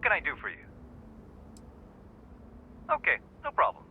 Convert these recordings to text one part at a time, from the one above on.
can I do for you? Okay, no problem.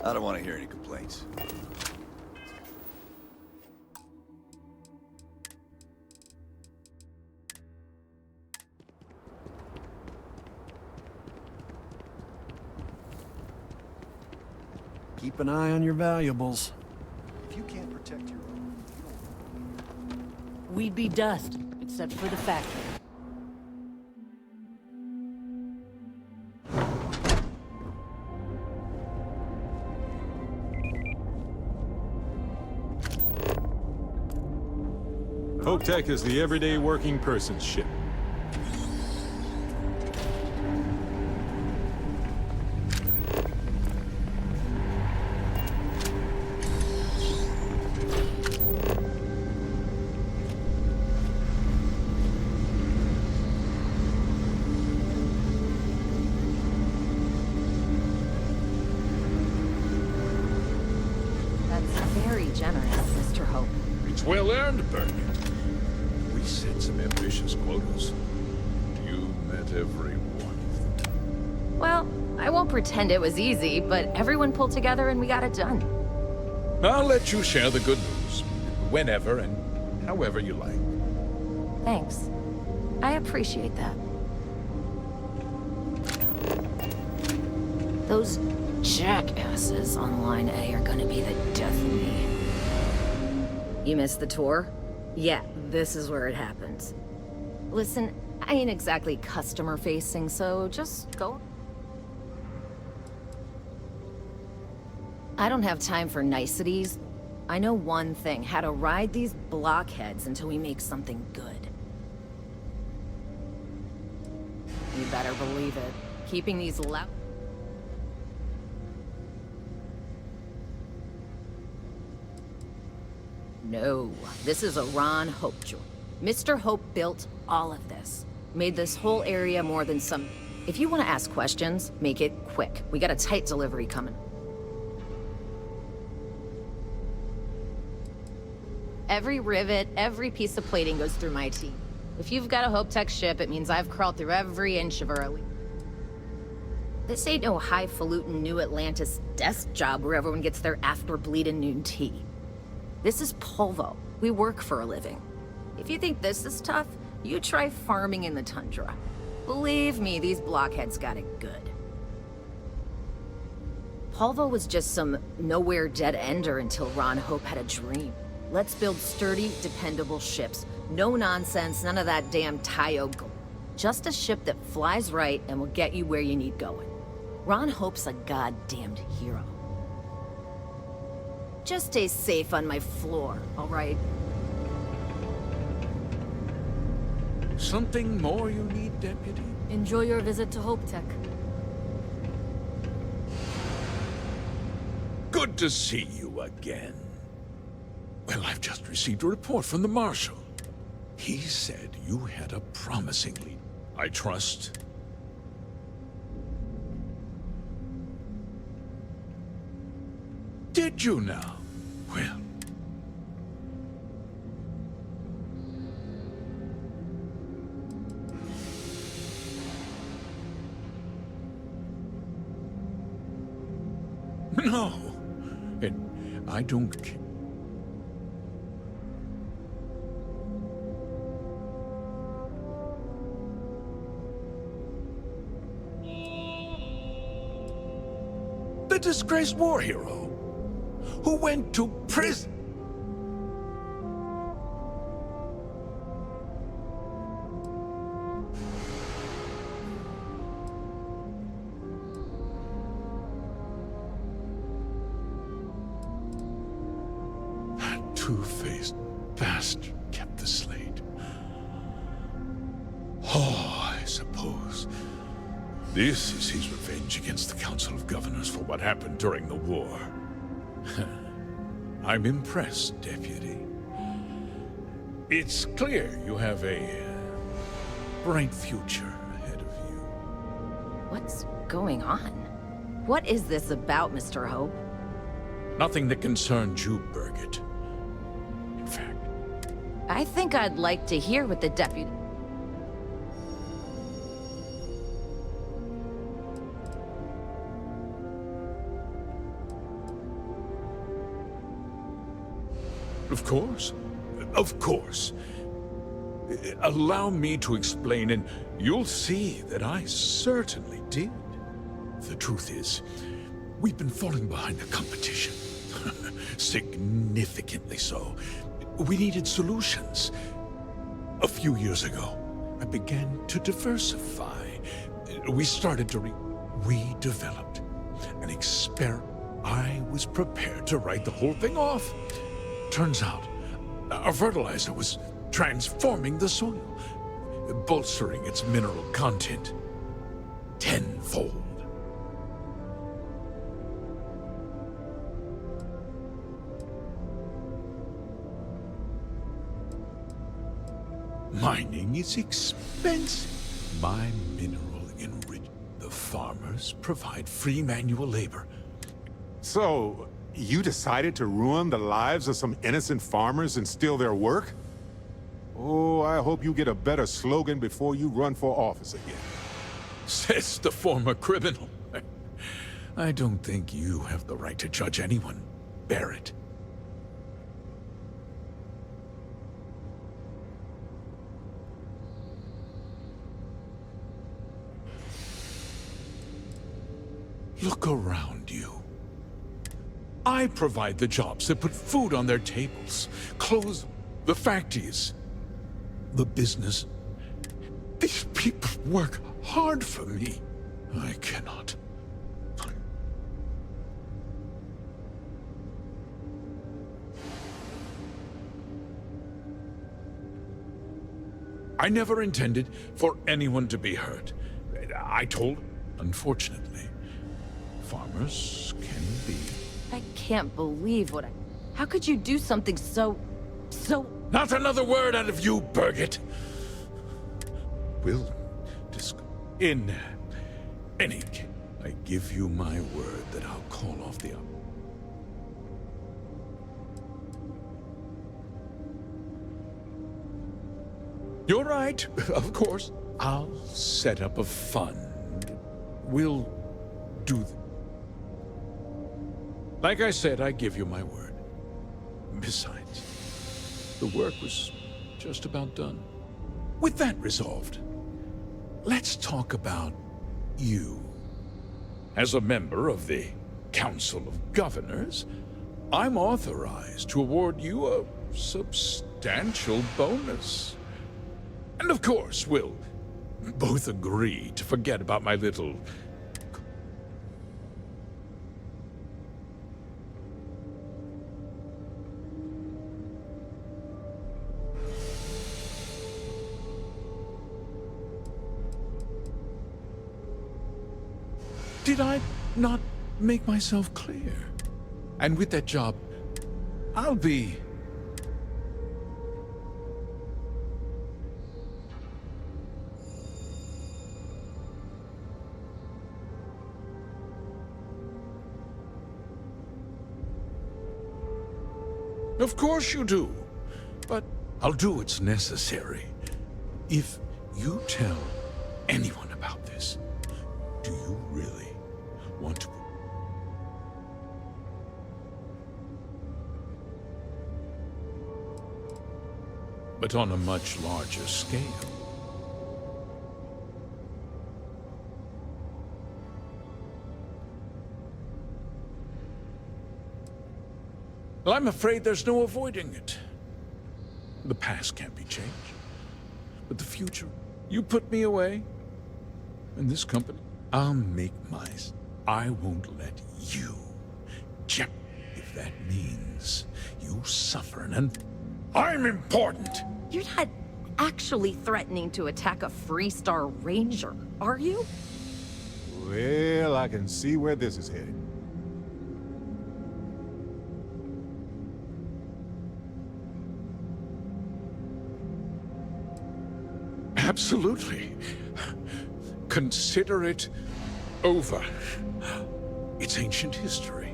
I don't want to hear any complaints. Keep an eye on your valuables. If you can't protect your own, We'd be dust, except for the factory. HopeTech is the everyday working person's ship. That's very generous, Mr. Hope. It's well earned, Bernie. We set some ambitious quotas. You met every one of them. Well, I won't pretend it was easy, but everyone pulled together and we got it done. I'll let you share the good news. Whenever and however you like. Thanks. I appreciate that. Those jackasses on Line A are gonna be the death of me. You missed the tour? Yeah, this is where it happens. Listen, I ain't exactly customer-facing, so just go. I don't have time for niceties. I know one thing, how to ride these blockheads until we make something good. You better believe it. Keeping these loud... No, this is a Ron Hope joint. Mr. Hope built all of this. Made this whole area more than some... If you want to ask questions, make it quick. We got a tight delivery coming. Every rivet, every piece of plating goes through my team. If you've got a HopeTech ship, it means I've crawled through every inch of her elite. This ain't no highfalutin New Atlantis desk job where everyone gets their after-bleeding noon tea. This is Polvo. We work for a living. If you think this is tough, you try farming in the tundra. Believe me, these blockheads got it good. Polvo was just some nowhere dead-ender until Ron Hope had a dream. Let's build sturdy, dependable ships. No nonsense, none of that damn Tayo. Just a ship that flies right and will get you where you need going. Ron Hope's a goddamned hero. Just stay safe on my floor, all right? Something more you need, Deputy? Enjoy your visit to HopeTech. Good to see you again. Well, I've just received a report from the Marshal. He said you had a promising lead. I trust. Did you now? Well. No. And I don't care. The disgraced war hero who went to prison. That two-faced bastard kept the slate. Oh, I suppose this is his revenge against the Council of Governors for what happened during the war. I'm impressed, Deputy. It's clear you have a bright future ahead of you. What's going on? What is this about, Mr. Hope? Nothing that concerns you, Birgit. In fact, I think I'd like to hear what the deputy... Of course. Of course. Allow me to explain, and you'll see that I certainly did. The truth is, we've been falling behind the competition. Significantly so. We needed solutions. A few years ago, I began to diversify. We started to we developed an experiment. I was prepared to write the whole thing off. Turns out, our fertilizer was transforming the soil, bolstering its mineral content tenfold. Mining is expensive. My mineral enriched. The farmers provide free manual labor. So, you decided to ruin the lives of some innocent farmers and steal their work? Oh, I hope you get a better slogan before you run for office again. Says the former criminal. I don't think you have the right to judge anyone, Barrett. Look around you. I provide the jobs that put food on their tables, clothes, the factories, the business. These people work hard for me. I cannot. I never intended for anyone to be hurt. I told, unfortunately, farmers can be. I can't believe what I... How could you do something so... Not another word out of you, Birgit! We'll discuss... In any case, I give you my word that I'll call off the... You're right, of course. I'll set up a fund. We'll do... Like I said, I give you my word. Besides, the work was just about done. With that resolved, let's talk about you. As a member of the Council of Governors, I'm authorized to award you a substantial bonus. And of course, we'll both agree to forget about my little... Did I not make myself clear? And with that job, I'll be... Of course you do. But I'll do what's necessary. If you tell anyone about this, do you really want to... But on a much larger scale. Well, I'm afraid there's no avoiding it. The past can't be changed. But the future, you put me away, and this company, I'll make I won't let you check if that means you suffer and I'm important. You're not actually threatening to attack a Freestar Ranger, are you? Well, I can see where this is headed. Absolutely. Consider it over. It's ancient history.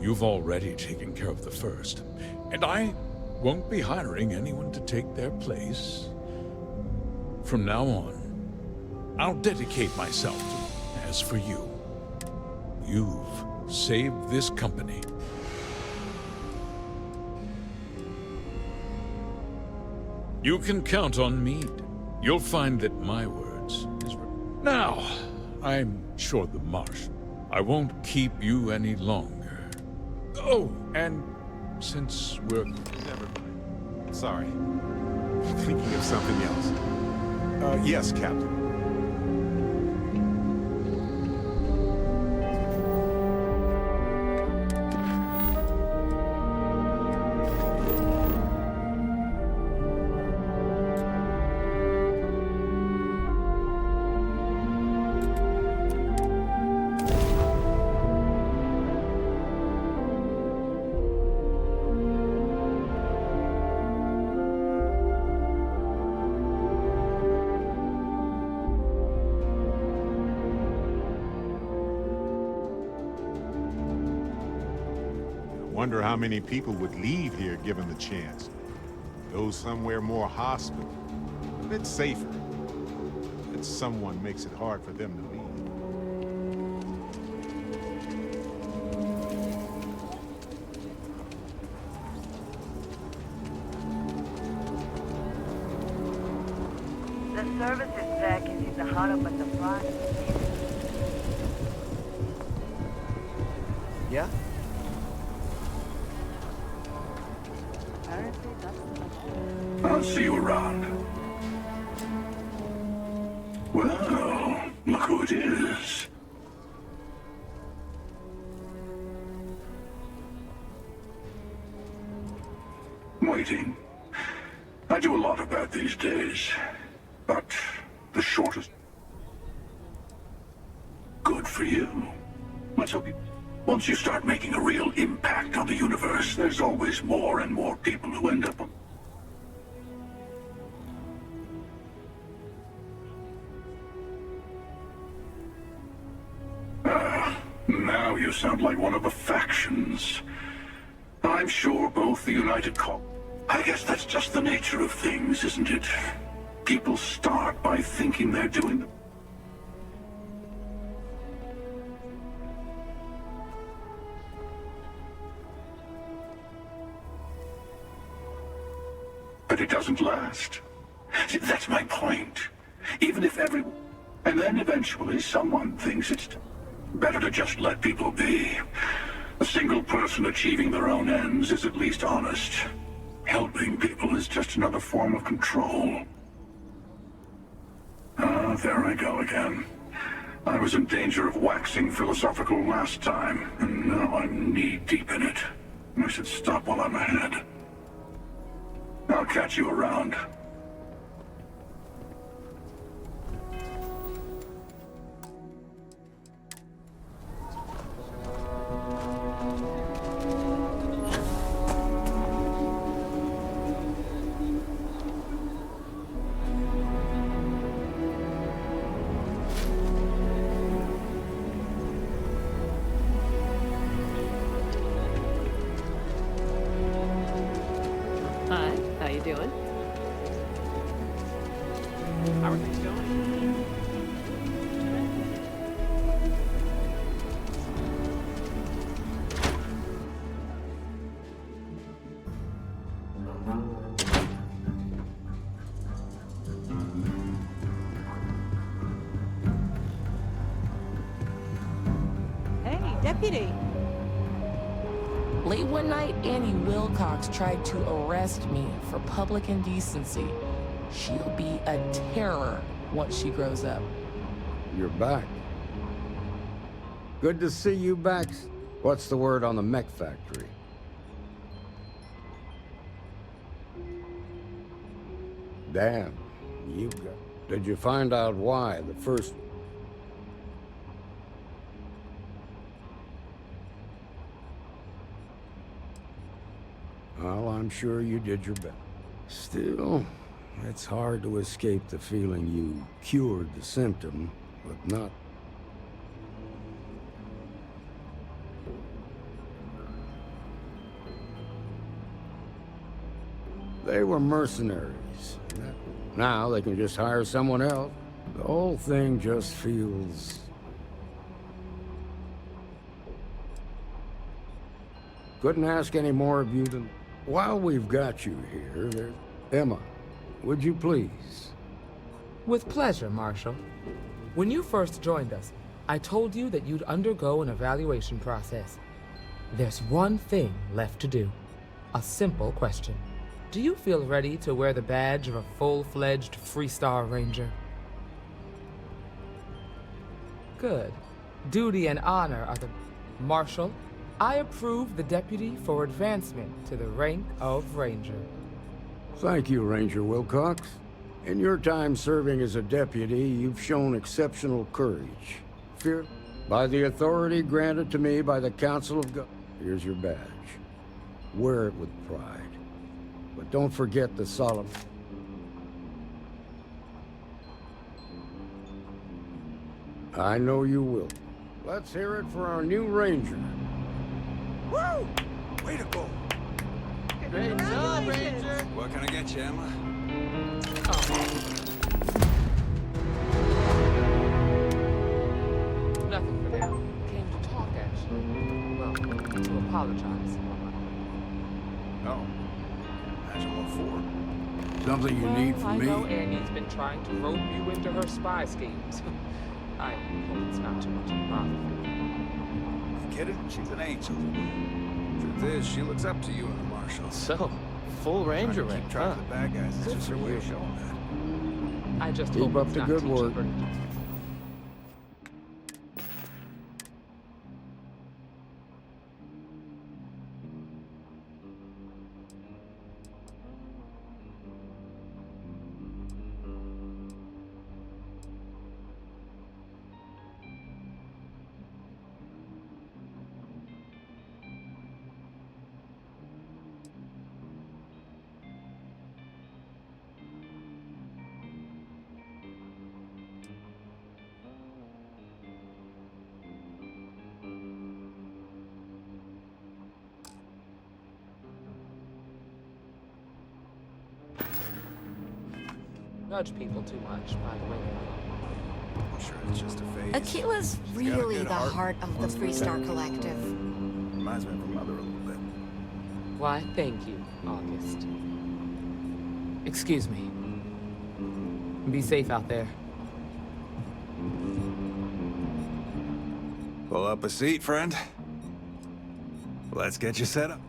You've already taken care of the first, and I won't be hiring anyone to take their place. From now on, I'll dedicate myself to... As for you, you've saved this company. You can count on Meade. You'll find that my words is... Now, I'm sure the Marshal. I won't keep you any longer. Oh, and since we're... Never mind. Sorry. Thinking of something else. Yes, Captain. Wonder how many people would leave here given the chance. Go somewhere more hospitable, a bit safer. But someone makes it hard for them to leave. The services deck is in the hut up at the front. Yeah? I'll see you around. Well, look who it is. Waiting. I do a lot of that these days, but the shortest... Good for you. Let's hope you... Once you start making a real impact on the universe, there's always more and more people who end up... Now you sound like one of the factions. I'm sure both the United I guess that's just the nature of things, isn't it? People start by thinking they're doing the... But it doesn't last. See, that's my point. Even if everyone... And then eventually someone thinks it's better to just let people be. A single person achieving their own ends is at least honest. Helping people is just another form of control. Ah, there I go again. I was in danger of waxing philosophical last time, and now I'm knee-deep in it. I should stop while I'm ahead. I'll catch you around. Hi, how you doing? How are things going? Hey, deputy. Late one night, Annie Wilcox tried to arrest me for public indecency. She'll be a terror once she grows up. You're back. Good to see you back. What's the word on the mech factory? Damn, you got... Did you find out why the first... Well, I'm sure you did your best. Still, it's hard to escape the feeling you cured the symptom, but not... They were mercenaries. Now they can just hire someone else. The whole thing just feels... Couldn't ask any more of you than... While we've got you here, there's Emma. would you please? With pleasure, Marshal. When you first joined us, I told you that you'd undergo an evaluation process. There's one thing left to do. A simple question. Do you feel ready to wear the badge of a full-fledged Freestar Ranger? Good. Duty and honor are the... Marshal, I approve the deputy for advancement to the rank of Ranger. Thank you, Ranger Wilcox. In your time serving as a deputy, you've shown exceptional courage. Fear, by the authority granted to me by the Council of God. Here's your badge. Wear it with pride. But don't forget the solemn... I know you will. Let's hear it for our new Ranger. Woo! Way to go. Great job, Ranger. What can I get you, Emma? Nothing for now. Came to talk, actually. Well, to apologize. Oh. Imagine what for. Something you need from I me? know Annie's been trying to rope you into her spy schemes. I hope it's not too much of a bother for you. You kidding? She's an angel. Truth is, she looks up to you and the Marshal. So, full Ranger Keep rank, track huh? of the bad guys. It's just her way of showing that. I just Keep hope up it's the not good too work. cheaper. Judge people too much, by the way. I'm sure it's just a phase. Akila's She's got a really good the heart of the Wants to be Freestar better. Collective. Reminds me of her mother a little bit. Why, thank you, August. Excuse me. Be safe out there. Pull up a seat, friend. Let's get you set up.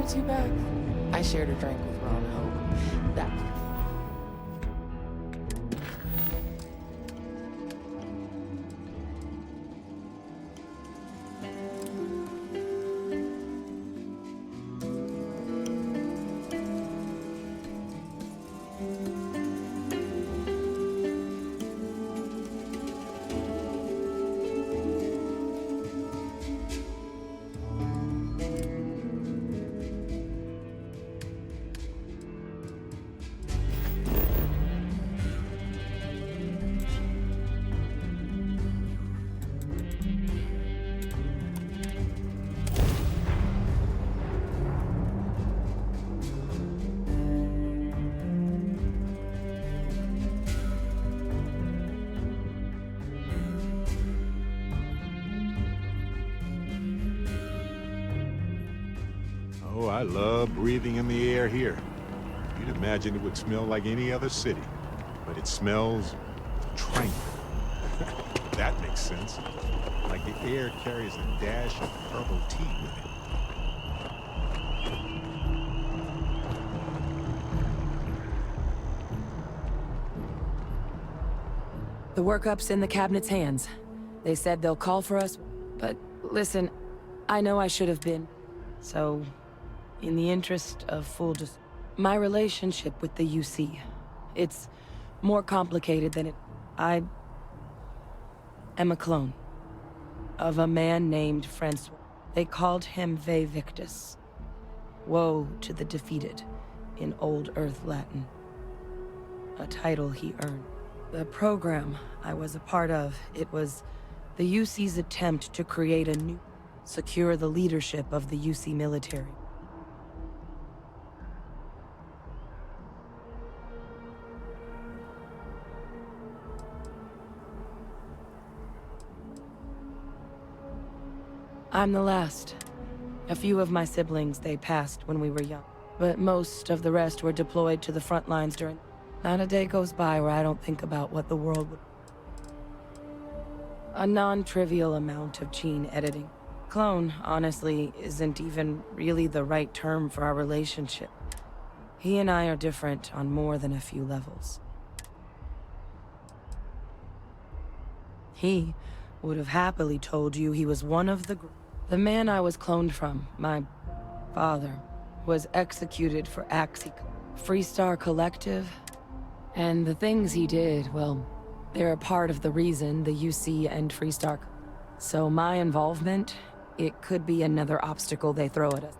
Two back, I shared a drink with Ron Hope. That Oh, I love breathing in the air here. You'd imagine it would smell like any other city, but it smells tranquil. That makes sense. Like the air carries a dash of herbal tea with it. The workup's in the cabinet's hands. They said they'll call for us, but listen, I know I should have been. So, in the interest of my relationship with the UC, it's more complicated than it. I am a clone of a man named Francois. They called him Ve Victus. Woe to the defeated in Old Earth Latin. A title he earned. The program I was a part of, it was the UC's attempt to create a new, secure the leadership of the UC military. I'm the last. A few of my siblings, they passed when we were young, but most of the rest were deployed to the front lines during. Not a day goes by where I don't think about what the world would. A non-trivial amount of gene editing. Clone, honestly, isn't even really the right term for our relationship. He and I are different on more than a few levels. He would have happily told you he was one of the man I was cloned from, my father, was executed for Freestar Collective. And the things he did, well, they're a part of the reason the UC and Freestar. So my involvement, it could be another obstacle they throw at us.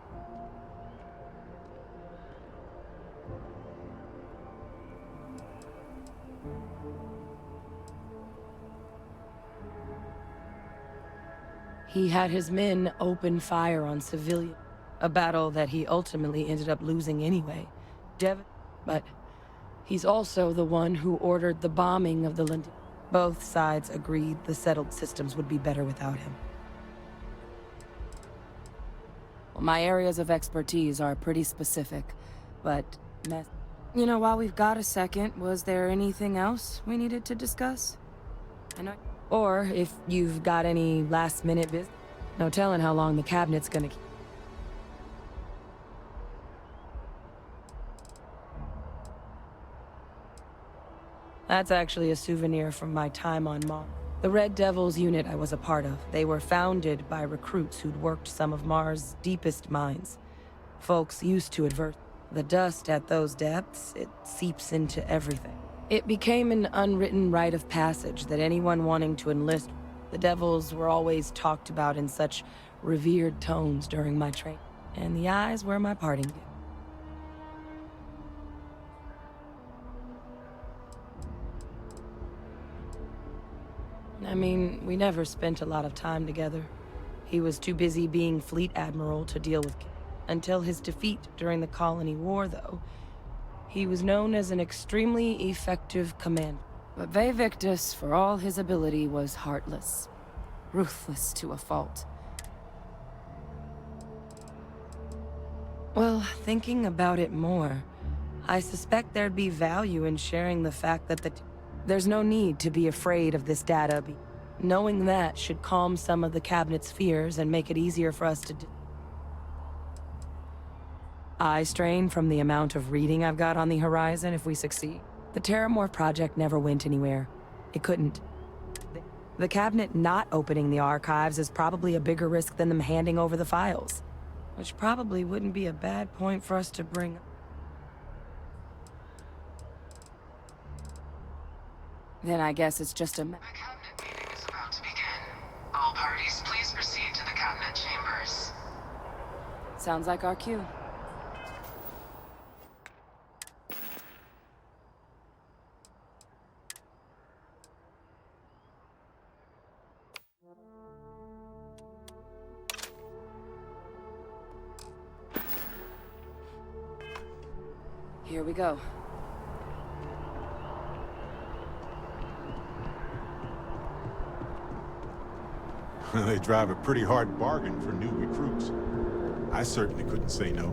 He had his men open fire on civilians, a battle that he ultimately ended up losing anyway. But he's also the one who ordered the bombing of the Linden. Both sides agreed the settled systems would be better without him. Well, my areas of expertise are pretty specific, but you know, while we've got a second, was there anything else we needed to discuss? Or if you've got any last-minute business. No telling how long the cabinet's gonna keep. That's actually a souvenir from my time on Mars. The Red Devils unit I was a part of. They were founded by recruits who'd worked some of Mars' deepest mines. Folks used to advert. The dust at those depths, it seeps into everything. It became an unwritten rite of passage that anyone wanting to enlist. The Devils were always talked about in such revered tones during my training. And the eyes were my parting gift. I mean, we never spent a lot of time together. He was too busy being Fleet Admiral to deal with until his defeat during the Colony War, though. He was known as an extremely effective commander. But Ve Victus, for all his ability, was heartless. Ruthless to a fault. Well, thinking about it more, I suspect there'd be value in sharing the fact that there's no need to be afraid of this data. Knowing that should calm some of the cabinet's fears and make it easier for us to eye strain from the amount of reading I've got on the horizon if we succeed. The Terramorph project never went anywhere. It couldn't. The cabinet not opening the archives is probably a bigger risk than them handing over the files. Which probably wouldn't be a bad point for us to bring up. Then I guess it's just a... The cabinet meeting is about to begin. All parties, please proceed to the cabinet chambers. Sounds like our cue. Here we go. They drive a pretty hard bargain for new recruits. I certainly couldn't say no.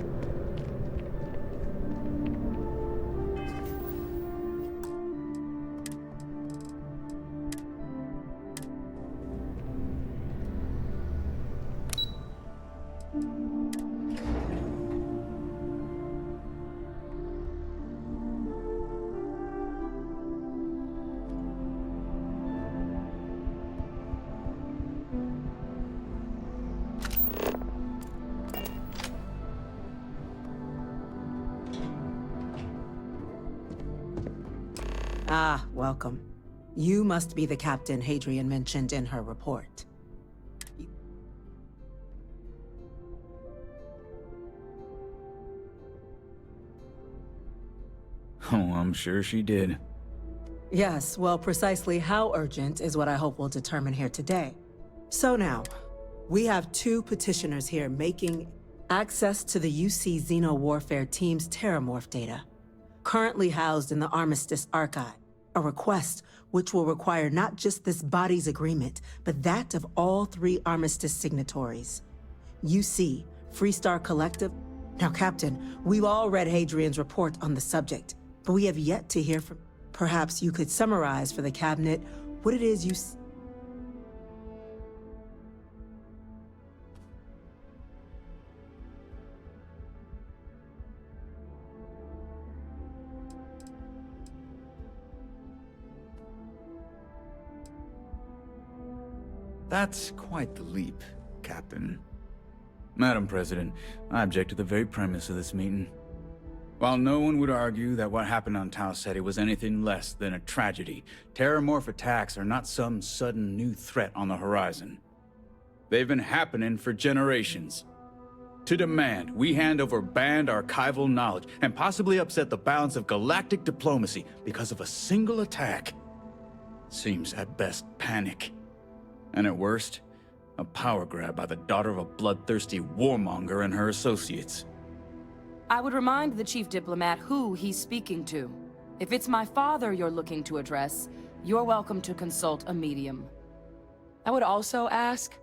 Ah, welcome. You must be the captain Hadrian mentioned in her report. Oh, I'm sure she did. Yes, well, precisely how urgent is what I hope we'll determine here today. So now, we have two petitioners here making access to the UC Xeno Warfare Team's Terramorph data, currently housed in the Armistice Archive. A request which will require not just this body's agreement, but that of all three Armistice signatories. UC, Freestar Collective. Now, Captain, we've all read Hadrian's report on the subject, but we have yet to hear from... Perhaps you could summarize for the Cabinet what it is you... That's quite the leap, Captain. Madam President, I object to the very premise of this meeting. While no one would argue that what happened on Tau Ceti was anything less than a tragedy, Terramorph attacks are not some sudden new threat on the horizon. They've been happening for generations. To demand we hand over banned archival knowledge and possibly upset the balance of galactic diplomacy because of a single attack seems at best panic. And at worst, a power grab by the daughter of a bloodthirsty warmonger and her associates. I would remind the chief diplomat who he's speaking to. If it's my father you're looking to address, you're welcome to consult a medium. I would also ask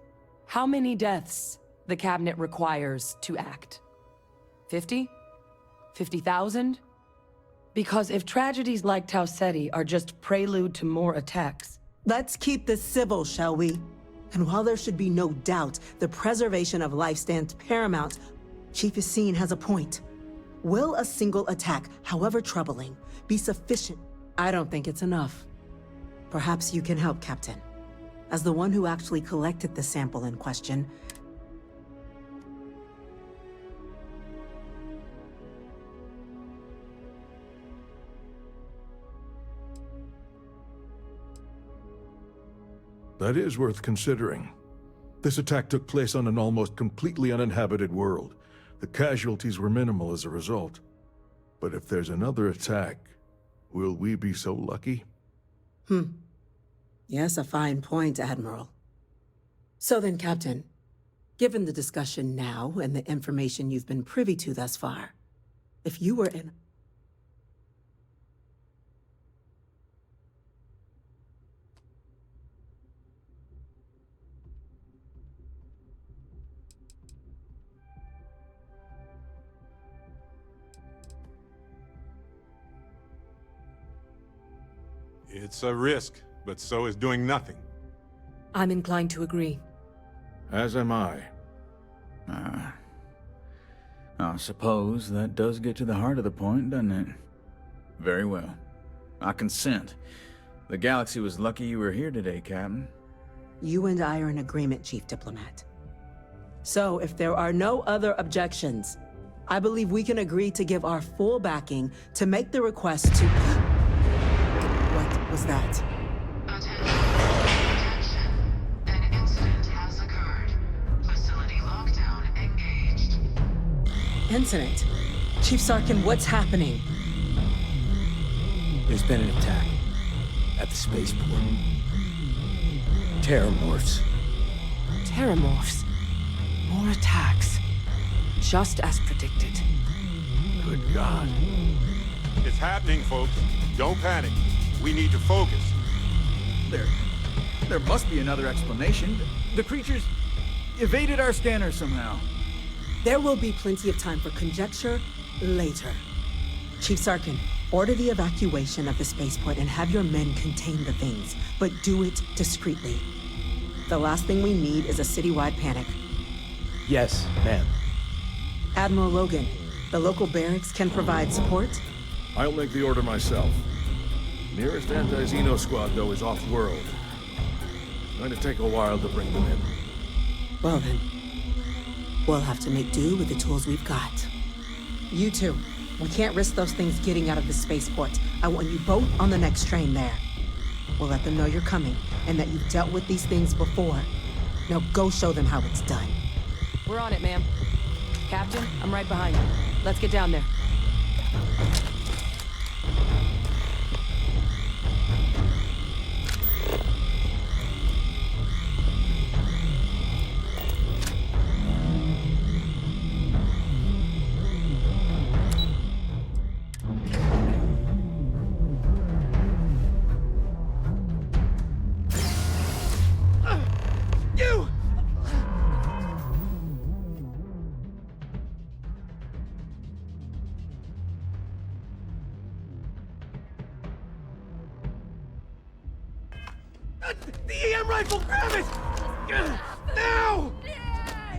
how many deaths the Cabinet requires to act. 50? 50,000? Because if tragedies like Tau Ceti are just prelude to more attacks... Let's keep this civil, shall we? And while there should be no doubt the preservation of life stands paramount, Chief Yassine has a point. Will a single attack, however troubling, be sufficient? I don't think it's enough. Perhaps you can help, Captain. As the one who actually collected the sample in question, that is worth considering. This attack took place on an almost completely uninhabited world. The casualties were minimal as a result. But if there's another attack, will we be so lucky? Yes, a fine point, Admiral. So then, Captain, given the discussion now and the information you've been privy to thus far, if you were in... It's a risk, but so is doing nothing. I'm inclined to agree. As am I. I suppose that does get to the heart of the point, doesn't it? Very well. I consent. The galaxy was lucky you were here today, Captain. You and I are in agreement, Chief Diplomat. So, if there are no other objections, I believe we can agree to give our full backing to make the request to... What was that? Attention. An incident has occurred. Facility lockdown engaged. Incident? Chief Sarkin, what's happening? There's been an attack at the spaceport. Terramorphs. Terramorphs. More attacks. Just as predicted. Good God. It's happening, folks. Don't panic. We need to focus. There must be another explanation. The creatures evaded our scanner somehow. There will be plenty of time for conjecture later. Chief Sarkin, order the evacuation of the spaceport and have your men contain the things, but do it discreetly. The last thing we need is a citywide panic. Yes, ma'am. Admiral Logan, the local barracks can provide support? I'll make the order myself. Nearest anti-Xeno squad, though, is off-world. It's going to take a while to bring them in. Well then, we'll have to make do with the tools we've got. You two, we can't risk those things getting out of the spaceport. I want you both on the next train there. We'll let them know you're coming, and that you've dealt with these things before. Now go show them how it's done. We're on it, ma'am. Captain, I'm right behind you. Let's get down there. The EM rifle! Grab it! Now!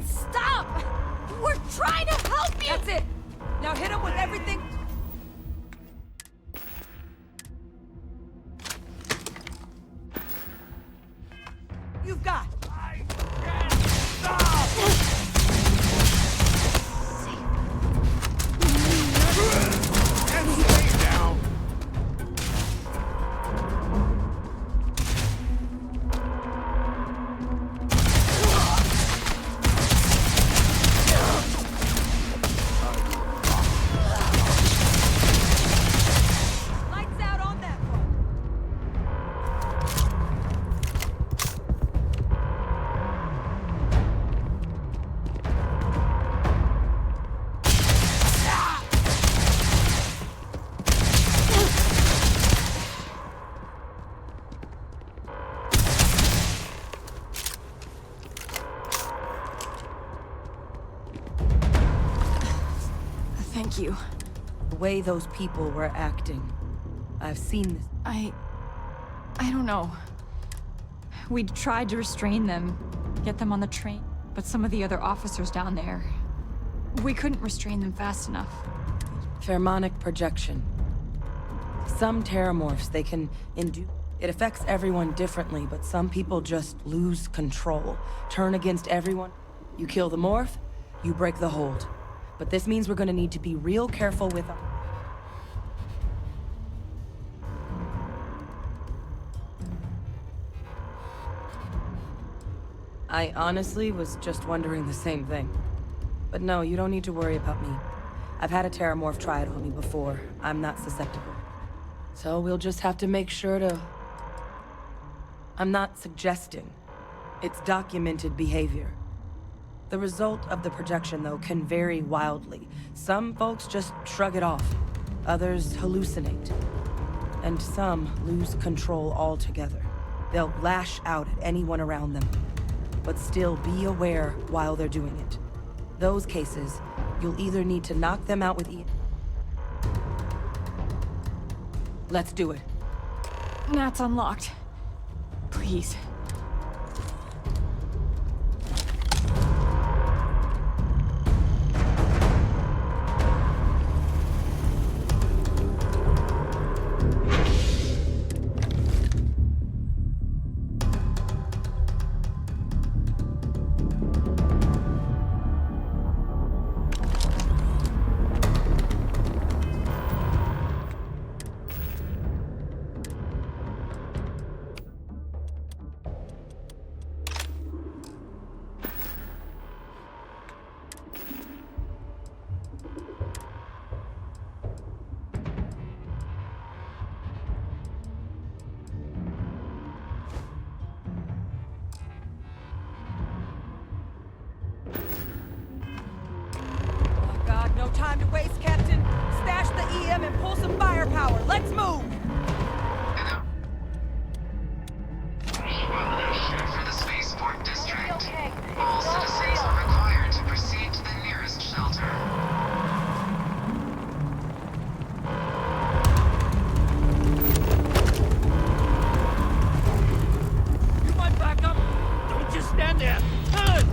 Stop! We're trying to help you! That's it! Now hit him with everything... you've got! Thank you. The way those people were acting. I've seen this. I don't know. We tried to restrain them, get them on the train, but some of the other officers down there, we couldn't restrain them fast enough. Pheromonic projection. Some terramorphs, they can induce... It affects everyone differently, but some people just lose control. Turn against everyone. You kill the morph, you break the hold. But this means we're gonna need to be real careful with them. I honestly was just wondering the same thing. But no, you don't need to worry about me. I've had a terramorph try it on me before. I'm not susceptible. So we'll just have to make sure to... I'm not suggesting. It's documented behavior. The result of the projection, though, can vary wildly. Some folks just shrug it off. Others hallucinate. And some lose control altogether. They'll lash out at anyone around them. But still be aware while they're doing it. Those cases, you'll either need to knock them out with Let's do it. That's unlocked. Please. No time to waste, Captain. Stash the EM and pull some firepower. Let's move! For the spaceport district. All citizens are required to proceed to the nearest shelter. You want backup? Don't just stand there. Turn!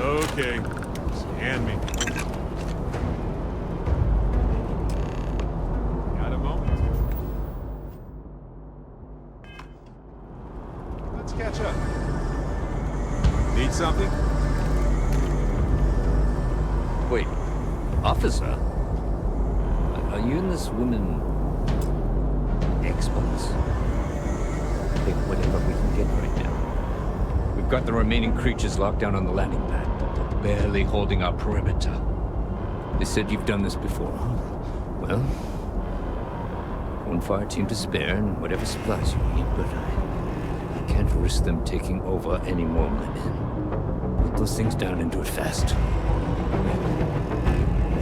Okay. Hand me. Got a moment? Let's catch up. Need something? Wait, officer? Are you and this woman experts? Take whatever we can get right now. We've got the remaining creatures locked down on the landing pad, but they're barely holding our perimeter. They said you've done this before. Well, one fire team to spare and whatever supplies you need, but I can't risk them taking over any more of my men. Put those things down and do it fast.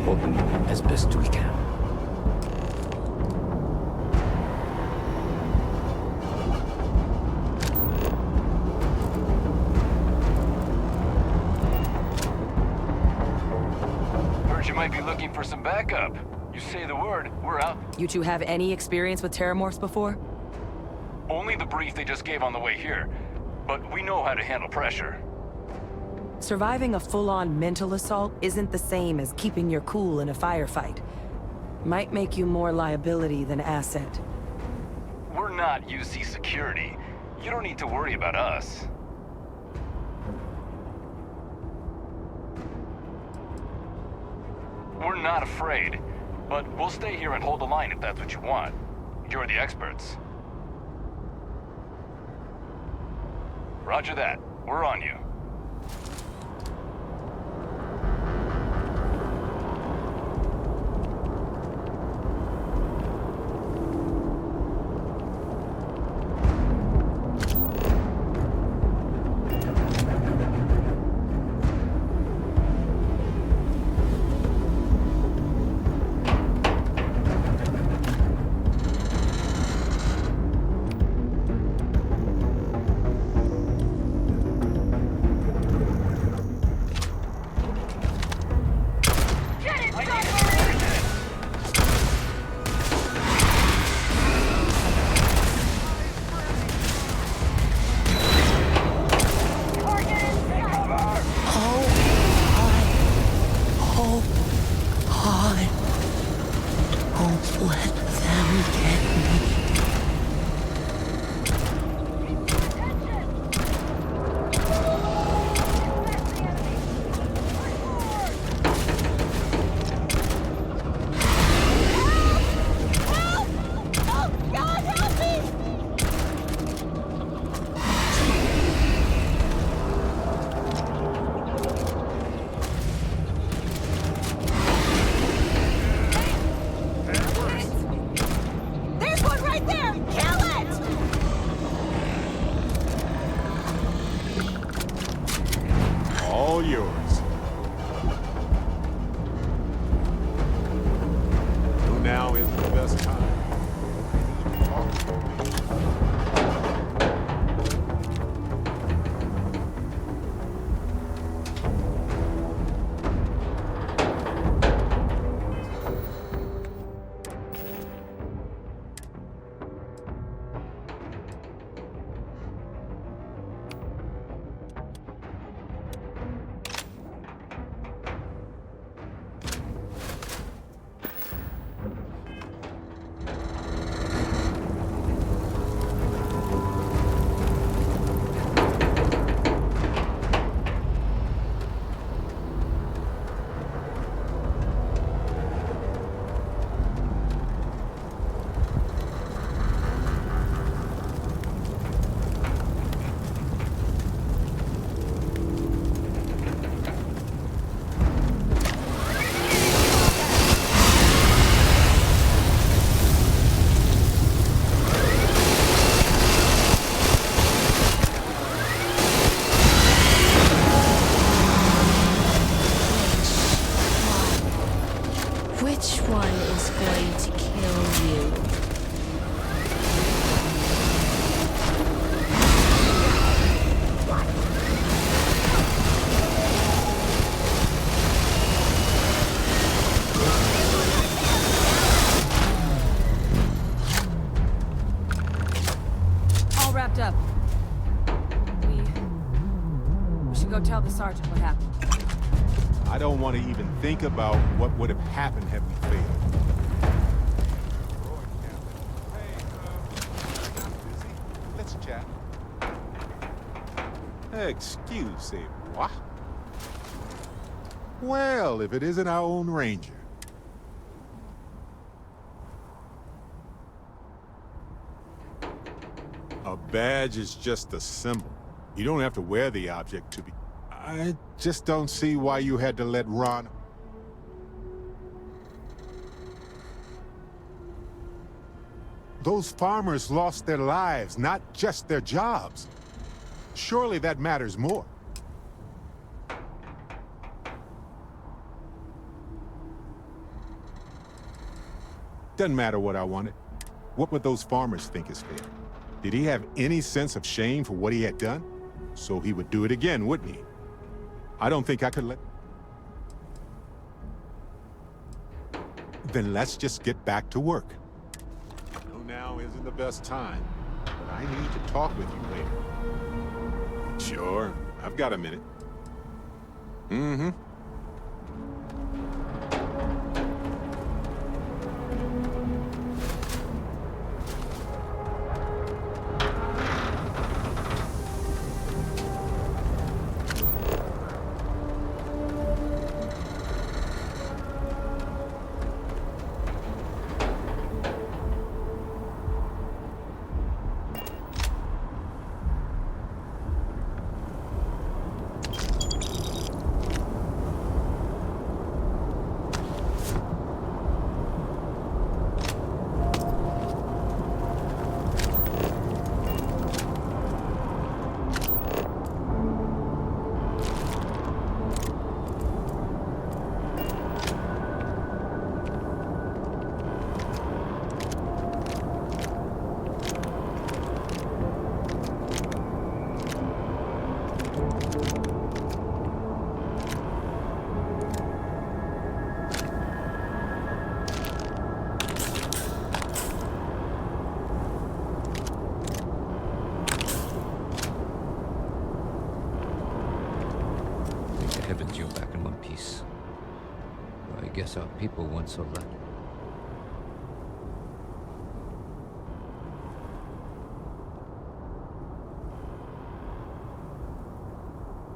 Hold them as best we can. Heard you might be looking for some backup. You say the word, we're out. You two have any experience with terramorphs before? Only the brief they just gave on the way here. But we know how to handle pressure. Surviving a full-on mental assault isn't the same as keeping your cool in a firefight. Might make you more liability than asset. We're not UC security. You don't need to worry about us. We're not afraid, but we'll stay here and hold the line if that's what you want. You're the experts. Roger that. We're on you. All yours. So now is the best time. Which one is going to kill you? All wrapped up. We should go tell the sergeant what happened. I don't want to even think about what would have happened had we failed. Let's chat. Excusez-moi. Well, if it isn't our own Ranger. A badge is just a symbol. You don't have to wear the object to be... I just don't see why you had to let Ron... Those farmers lost their lives, not just their jobs. Surely that matters more. Doesn't matter what I wanted. What would those farmers think is fair? Did he have any sense of shame for what he had done? So he would do it again, wouldn't he? I don't think I could let... Then let's just get back to work. I know now isn't the best time, but I need to talk with you later. Sure, I've got a minute. Mm-hmm. Heavens, you're back in one piece. Well, I guess our people weren't so lucky.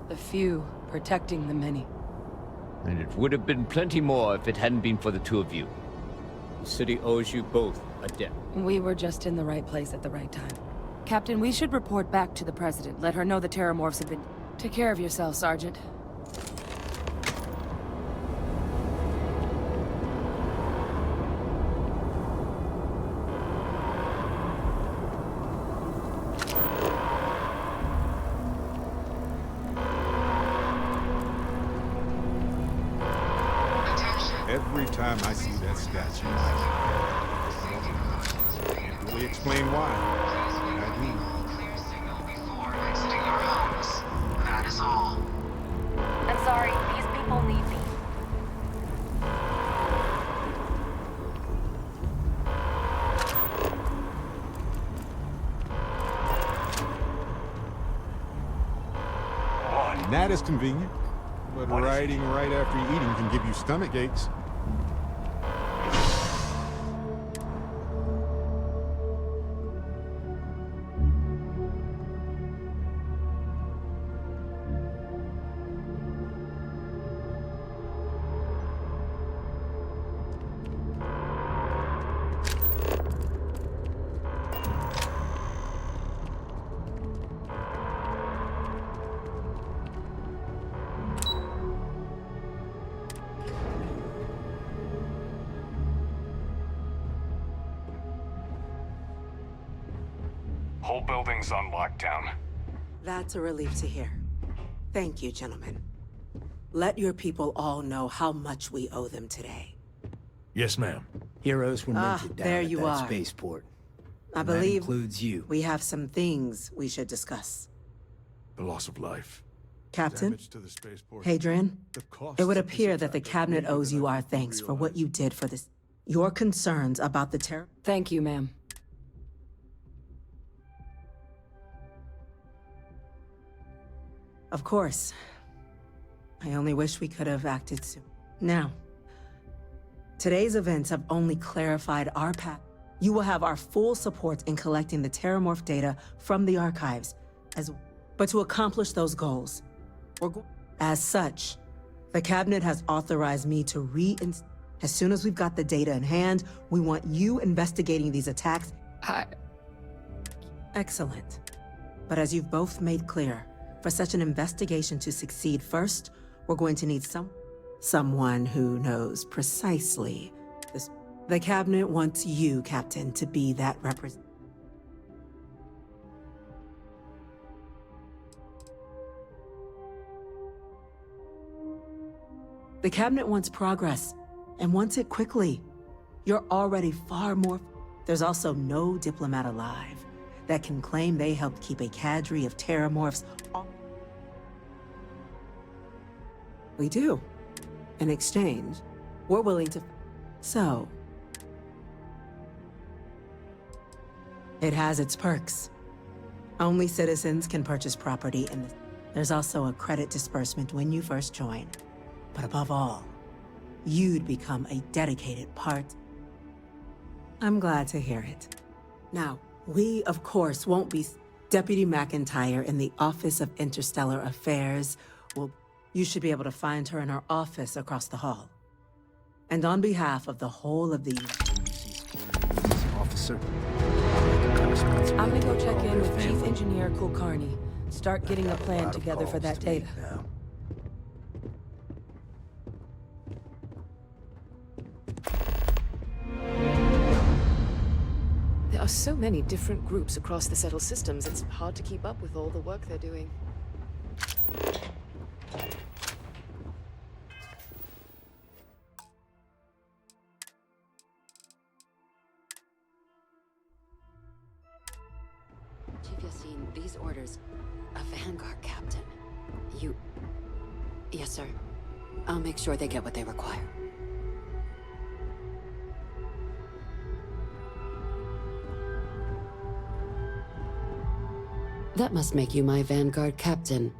The few protecting the many. And it would have been plenty more if it hadn't been for the two of you. The city owes you both a debt. We were just in the right place at the right time. Captain, we should report back to the President. Let her know the Terramorphs have been... Take care of yourself, Sergeant. Every time I see that statue, I can't really explain why. But I do. Clear signal before exiting your homes. That is all. I'm sorry, these people need me. That is convenient, but riding right after eating can give you stomach aches. Whole building's on lockdown. That's a relief to hear. Thank you, gentlemen. Let your people all know how much we owe them today. Yes, ma'am. Heroes were minted down there at you that are. spaceport. I And that believe includes you. we have some things we should discuss. The loss of life. Captain, Damage to the spaceport. Hadrian, The cost it would of this appear that the attack are Cabinet greater owes than you I our can thanks for what realize. you did for this. Your concerns about the terror... Thank you, ma'am. Of course. I only wish we could have acted soon. Now, today's events have only clarified our path. You will have our full support in collecting the Terramorph data from the archives, but to accomplish those goals, as such, the Cabinet has authorized me to as soon as we've got the data in hand, we want you investigating these attacks. Excellent. But as you've both made clear, for such an investigation to succeed first, we're going to need someone who knows precisely this. The Cabinet wants you, Captain, to be that representative. The Cabinet wants progress, and wants it quickly. You're already far more... There's also no diplomat alive that can claim they helped keep a cadre of Terramorphs off. We do. In exchange, we're willing to... So... It has its perks. Only citizens can purchase property in the... There's also a credit disbursement when you first join. But above all, you'd become a dedicated part. I'm glad to hear it. Now, we, of course, won't be... Deputy McIntyre in the Office of Interstellar Affairs will... You should be able to find her in her office across the hall. And on behalf of the whole of the... Officer. I'm gonna go check in with Chief Engineer Kulkarni. Start getting a plan together for that data. There are so many different groups across the settled systems, it's hard to keep up with all the work they're doing. Chief Yassine, these orders. A Vanguard captain. You... Yes, sir. I'll make sure they get what they require. That must make you my Vanguard captain.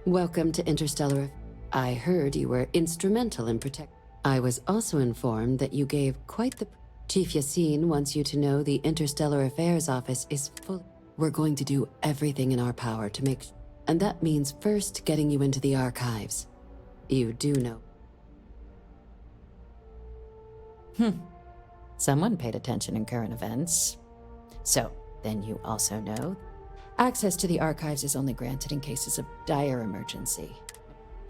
Welcome to Interstellar. I heard you were instrumental in protect. I was also informed that you gave quite the... Chief Yassine wants you to know the Interstellar Affairs Office is full. We're going to do everything in our power to make... And that means first getting you into the archives. You do know. Someone paid attention in current events. So, then you also know... Access to the archives is only granted in cases of dire emergency.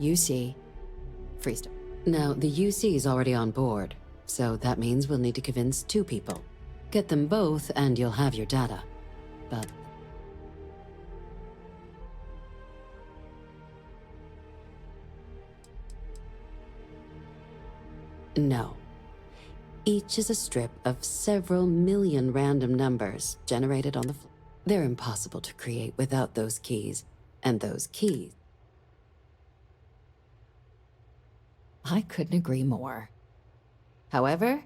UC, Freestar. Now, the UC is already on board, so that means we'll need to convince 2 people. Get them both, and you'll have your data. But... No. Each is a strip of several million random numbers generated on the floor. They're impossible to create without those keys, and those keys... I couldn't agree more. However,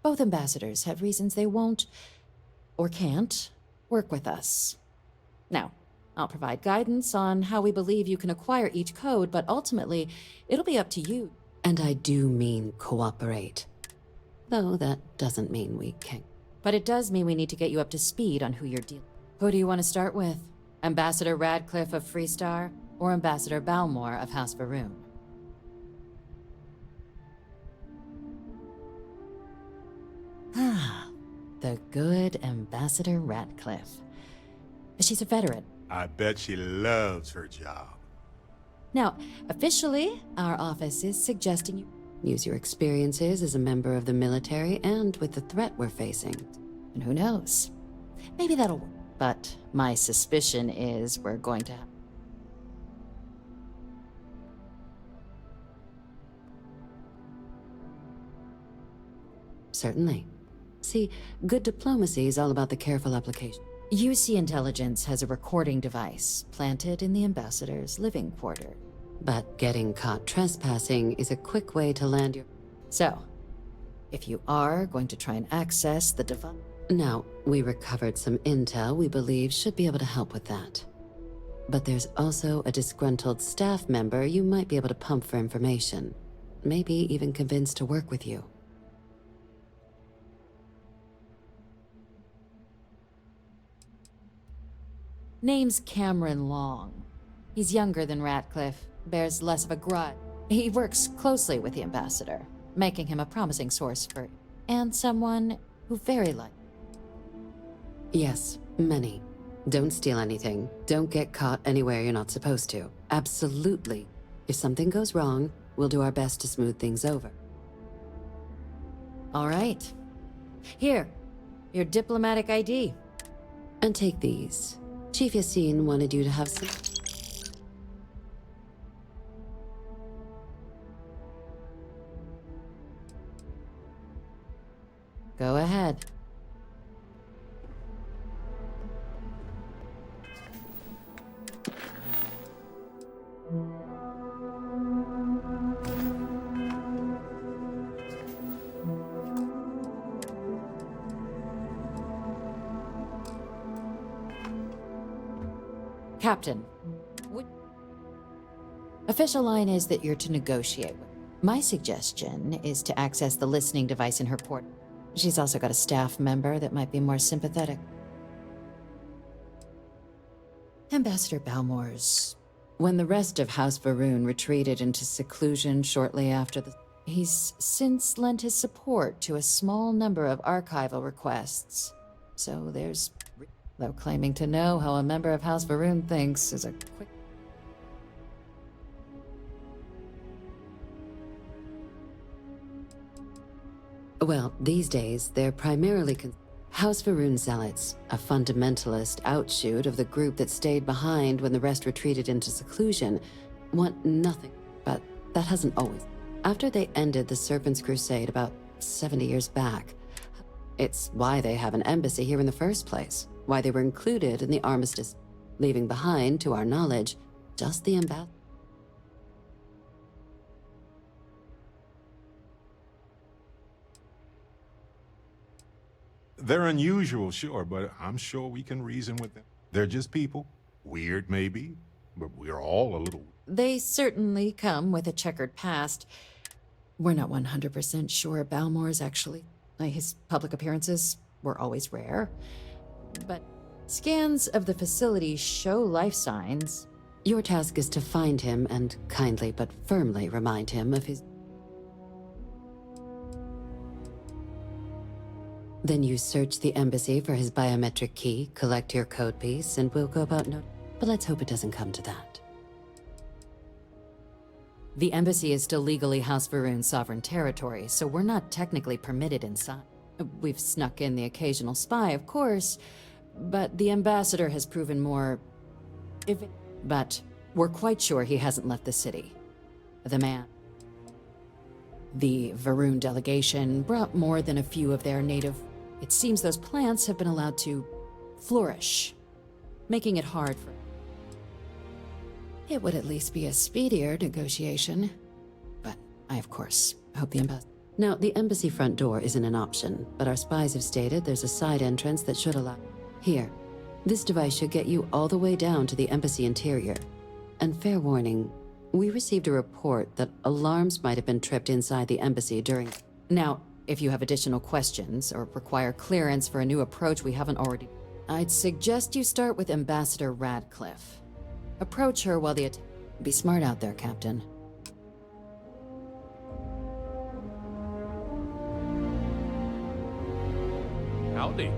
both ambassadors have reasons they won't, or can't, work with us. Now, I'll provide guidance on how we believe you can acquire each code, but ultimately, it'll be up to you. And I do mean cooperate. Though that doesn't mean we can't. But it does mean we need to get you up to speed on who you're dealing with. Who do you want to start with? Ambassador Radcliffe of Freestar, or Ambassador Balmore of House Varun? Ah, the good Ambassador Radcliffe. She's a veteran. I bet she loves her job. Now, officially, our office is suggesting you use your experiences as a member of the military and with the threat we're facing. And who knows? Maybe that'll work. But my suspicion is we're going to have... Certainly. See, good diplomacy is all about the careful application. UC Intelligence has a recording device planted in the ambassador's living quarter. But getting caught trespassing is a quick way to land your... So, if you are going to try and access the device... Now, we recovered some intel we believe should be able to help with that. But there's also a disgruntled staff member you might be able to pump for information. Maybe even convince to work with you. Name's Cameron Long. He's younger than Ratcliffe, bears less of a grudge. He works closely with the ambassador, making him a promising source for... and someone who very like... Yes, many. Don't steal anything. Don't get caught anywhere you're not supposed to. Absolutely. If something goes wrong, we'll do our best to smooth things over. All right. Here, your diplomatic ID. And take these. Chief Yassine wanted you to have some... Go ahead. Captain, official line is that you're to negotiate with. My suggestion is to access the listening device in her port. She's also got a staff member that might be more sympathetic. Ambassador Balmore's. When the rest of House Varun retreated into seclusion shortly after he's since lent his support to a small number of archival requests. So there's... Though claiming to know how a member of House Varun thinks is a quick... Well, these days, they're primarily House Varun zealots, a fundamentalist outshoot of the group that stayed behind when the rest retreated into seclusion, want nothing, but that hasn't always. After they ended the Serpent's Crusade about 70 years back, it's why they have an embassy here in the first place. Why they were included in the armistice, leaving behind, to our knowledge, just the ambassador. They're unusual, sure, but I'm sure we can reason with them. They're just people. Weird, maybe, but we're all a little... They certainly come with a checkered past. We're not 100% sure Balmore's actually... His public appearances were always rare. But scans of the facility show life signs. Your task is to find him and kindly but firmly remind him of his... Then you search the embassy for his biometric key, collect your code piece, and we'll go about But let's hope it doesn't come to that. The embassy is still legally House Varun's sovereign territory, so we're not technically permitted inside. We've snuck in the occasional spy, of course, but the ambassador has proven more... But we're quite sure he hasn't left the city. The Varun delegation brought more than a few of their native... It seems those plants have been allowed to flourish, making it hard for... It would at least be a speedier negotiation. But I, of course, hope the ambassador... Now, the embassy front door isn't an option, but our spies have stated there's a side entrance that should allow... Here, this device should get you all the way down to the embassy interior. And fair warning, we received a report that alarms might have been tripped inside the embassy during... Now, if you have additional questions or require clearance for a new approach we haven't already... I'd suggest you start with Ambassador Radcliffe. Approach her while the... Be smart out there, Captain. Howdy.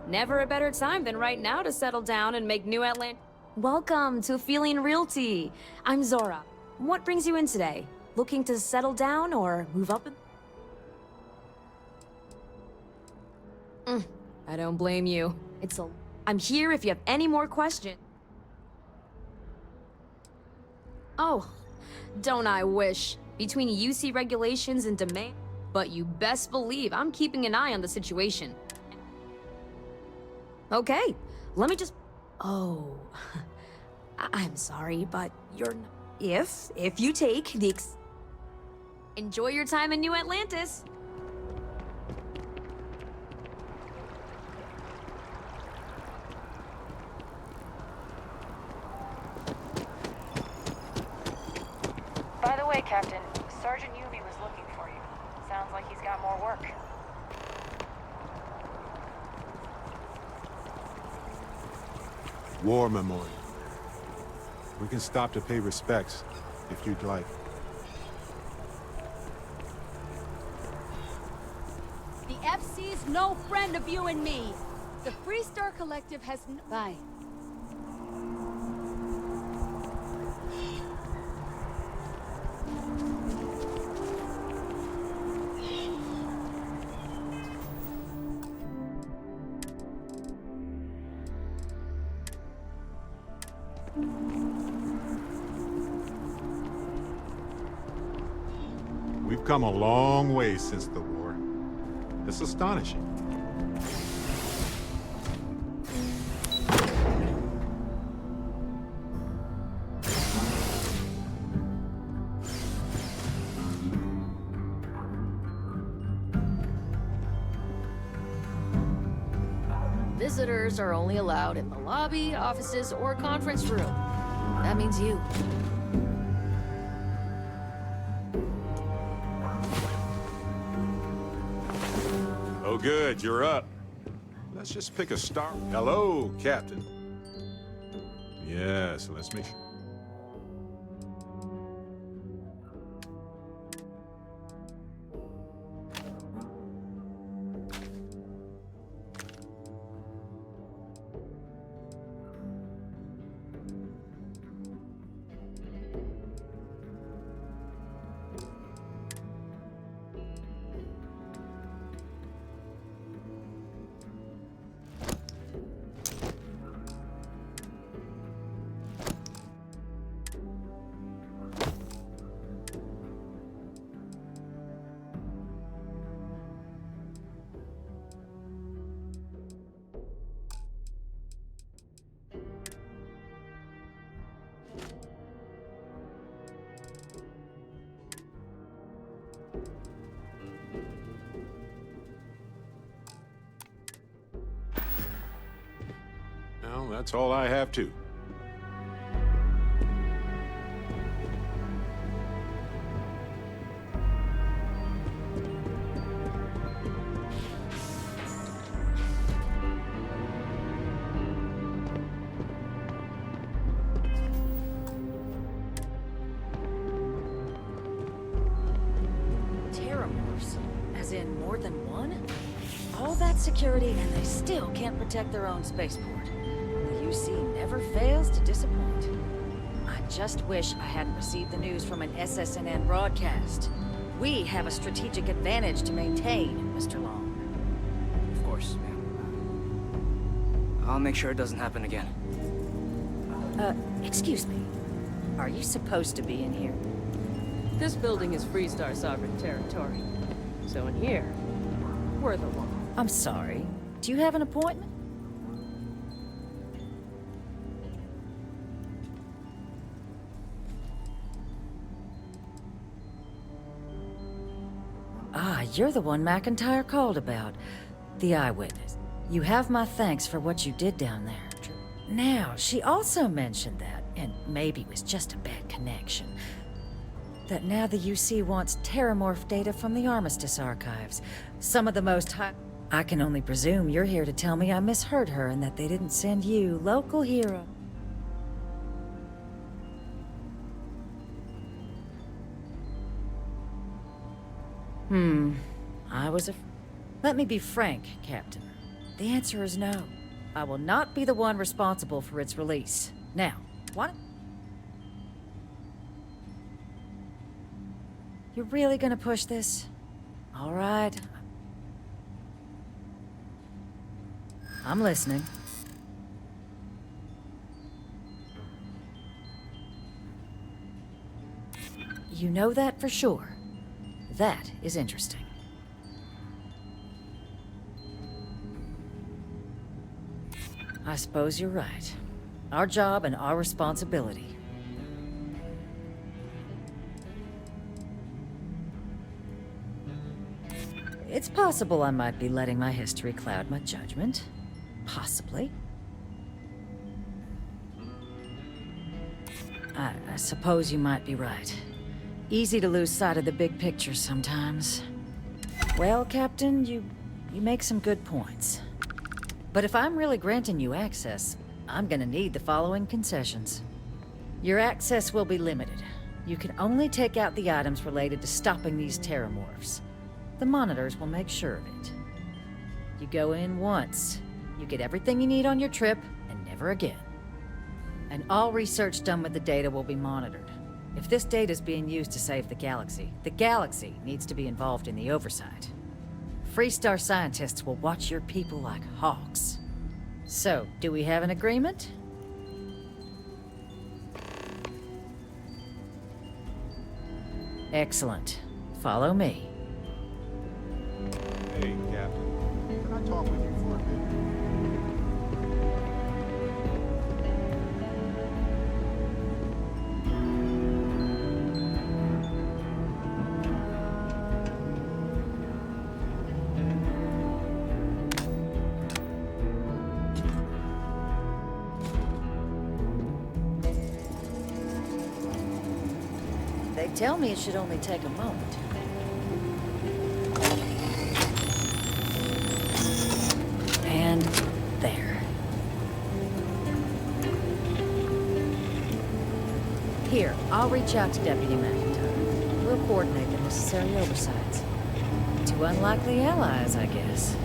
Never a better time than right now to settle down and make New Atlantis. Welcome to Feeling Realty. I'm Zora. What brings you in today? Looking to settle down or move up? I don't blame you. I'm here if you have any more questions. Oh, don't I wish. Between UC regulations and demand. But you best believe I'm keeping an eye on the situation. Okay, let me just... Oh, I'm sorry, but you're not... If you take the... Enjoy your time in New Atlantis. By the way, Captain, Sergeant Yumi was looking for you. Sounds like he's got more work. War memorial. We can stop to pay respects, if you'd like. The FC's no friend of you and me. The Free Star Collective has Bye. We've come a long way since the war. It's astonishing. Visitors are only allowed in the lobby, offices, or conference room. That means you. Oh, good, you're up. Let's just pick a star. Hello, Captain. Yes, let's make sure. Well, that's all I have too. Terramorphs? As in more than one? All that security and they still can't protect their own spaceport. The UC never fails to disappoint. I just wish I hadn't received the news from an SSNN broadcast. We have a strategic advantage to maintain, Mr. Long. Of course, ma'am. I'll make sure it doesn't happen again. Excuse me. Are you supposed to be in here? This building is Free Star sovereign territory. So in here, we're the law. I'm sorry. Do you have an appointment? Ah, you're the one McIntyre called about. The eyewitness. You have my thanks for what you did down there. Now, she also mentioned that, and maybe it was just a bad connection, that now the UC wants Terramorph data from the Armistice archives. Some of the most high... I can only presume you're here to tell me I misheard her and that they didn't send you, local hero. I was Let me be frank, Captain. The answer is no. I will not be the one responsible for its release. Now, what? You're really gonna push this? All right. I'm listening. You know that for sure. That is interesting. I suppose you're right. Our job and our responsibility. It's possible I might be letting my history cloud my judgment. Possibly. I suppose you might be right. Easy to lose sight of the big picture sometimes. Well, Captain, you make some good points. But if I'm really granting you access, I'm gonna need the following concessions. Your access will be limited. You can only take out the items related to stopping these terramorphs. The monitors will make sure of it. You go in once, you get everything you need on your trip, and never again. And all research done with the data will be monitored. If this data is being used to save the galaxy needs to be involved in the oversight. Freestar scientists will watch your people like hawks. So, do we have an agreement? Excellent. Follow me. Hey, Captain. Can I talk with you for a bit? They tell me it should only take a moment. And there. Here, I'll reach out to Deputy McIntyre. We'll coordinate the necessary oversights. Two unlikely allies, I guess.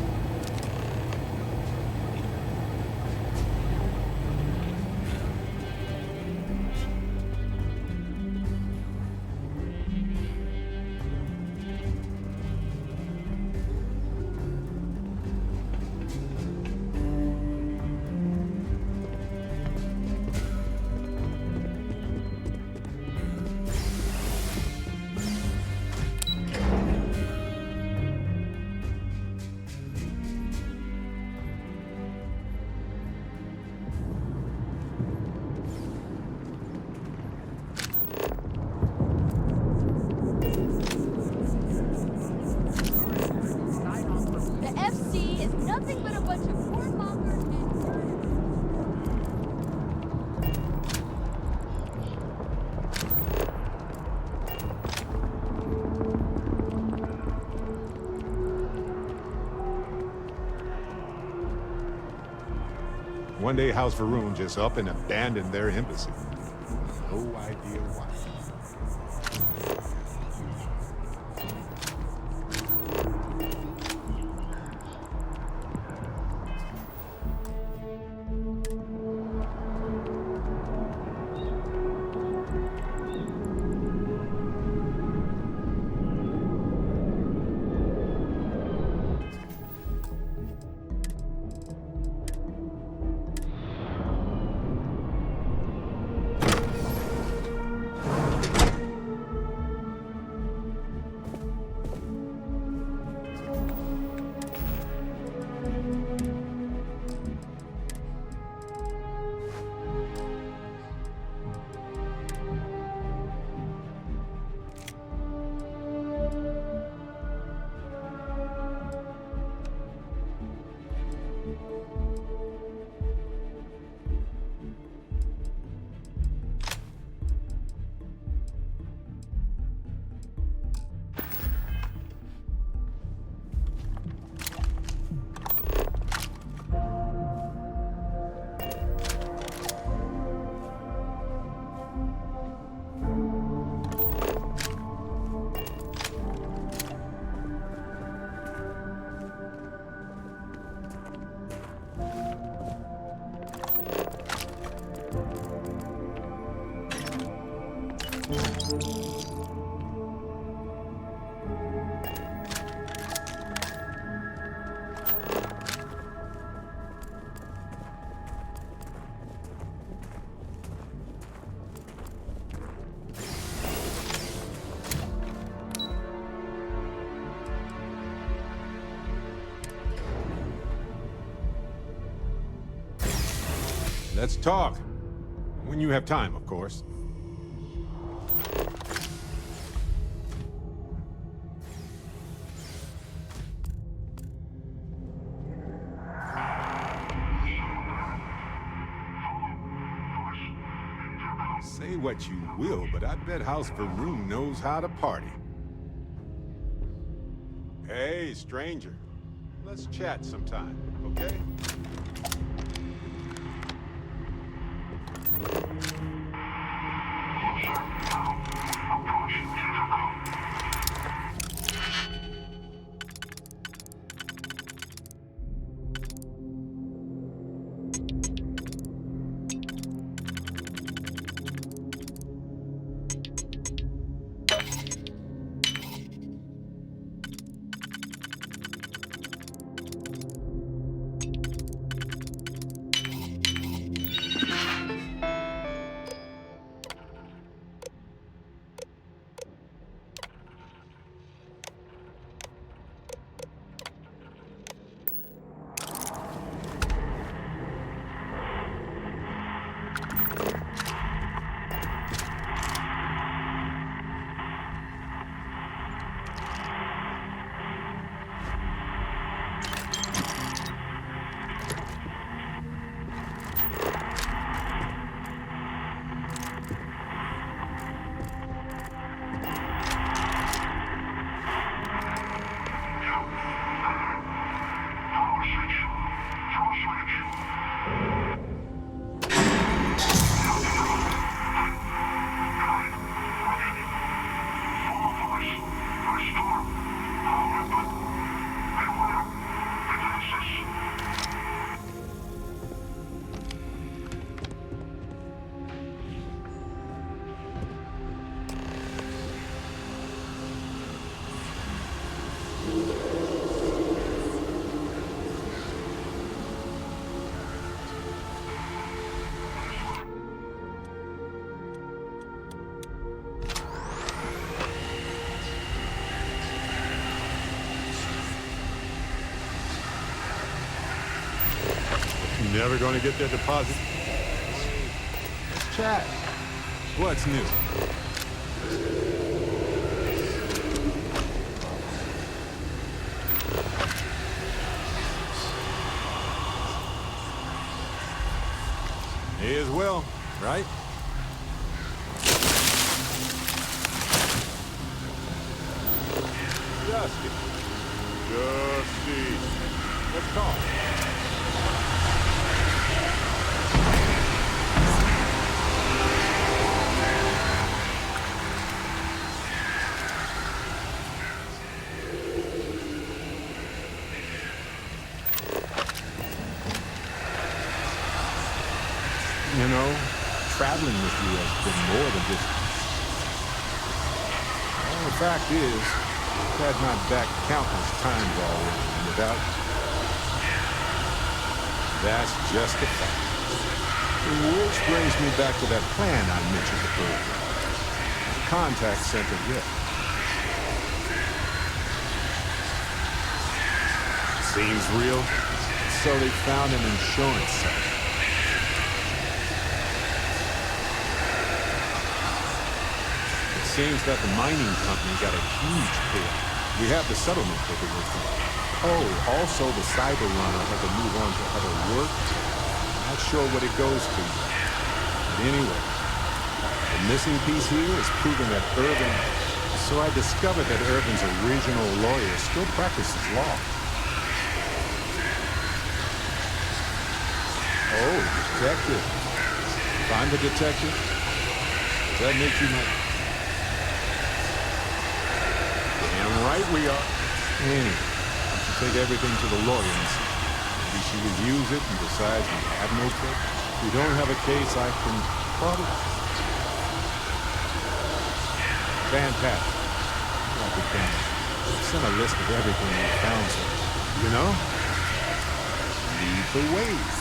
One day House Varun just up and abandoned their embassy. No idea why. Let's talk. When you have time, of course. Say what you will, but I bet House Varun knows how to party. Hey, stranger. Let's chat sometime, okay? Never gonna get their deposit? Let's chat. What's new? May as well, right? Justy. Let's talk. You know, traveling with you has been more than just... Well, the fact is, I've had my back countless times already, and without... That's just a fact. Which brings me back to that plan I mentioned before. The contact center, yeah. Seems real. So they found an insurance center. Seems that the mining company got a huge payout. We have the settlement paperwork. Oh, also the cyber runner had to move on to other work. Not sure what it goes to. But anyway, the missing piece here is proving that Irvin... So I discovered that Irvin's original lawyer still practices law. Oh, detective. If I'm the detective, does that make you my... Damn right we are. Anyway, we should take everything to the lawyer and see. Maybe she reviews it and decides we have no case. If we don't have a case, I can probably... Fantastic. Write it down. Send a list of everything we found, so, you know? Lead the way.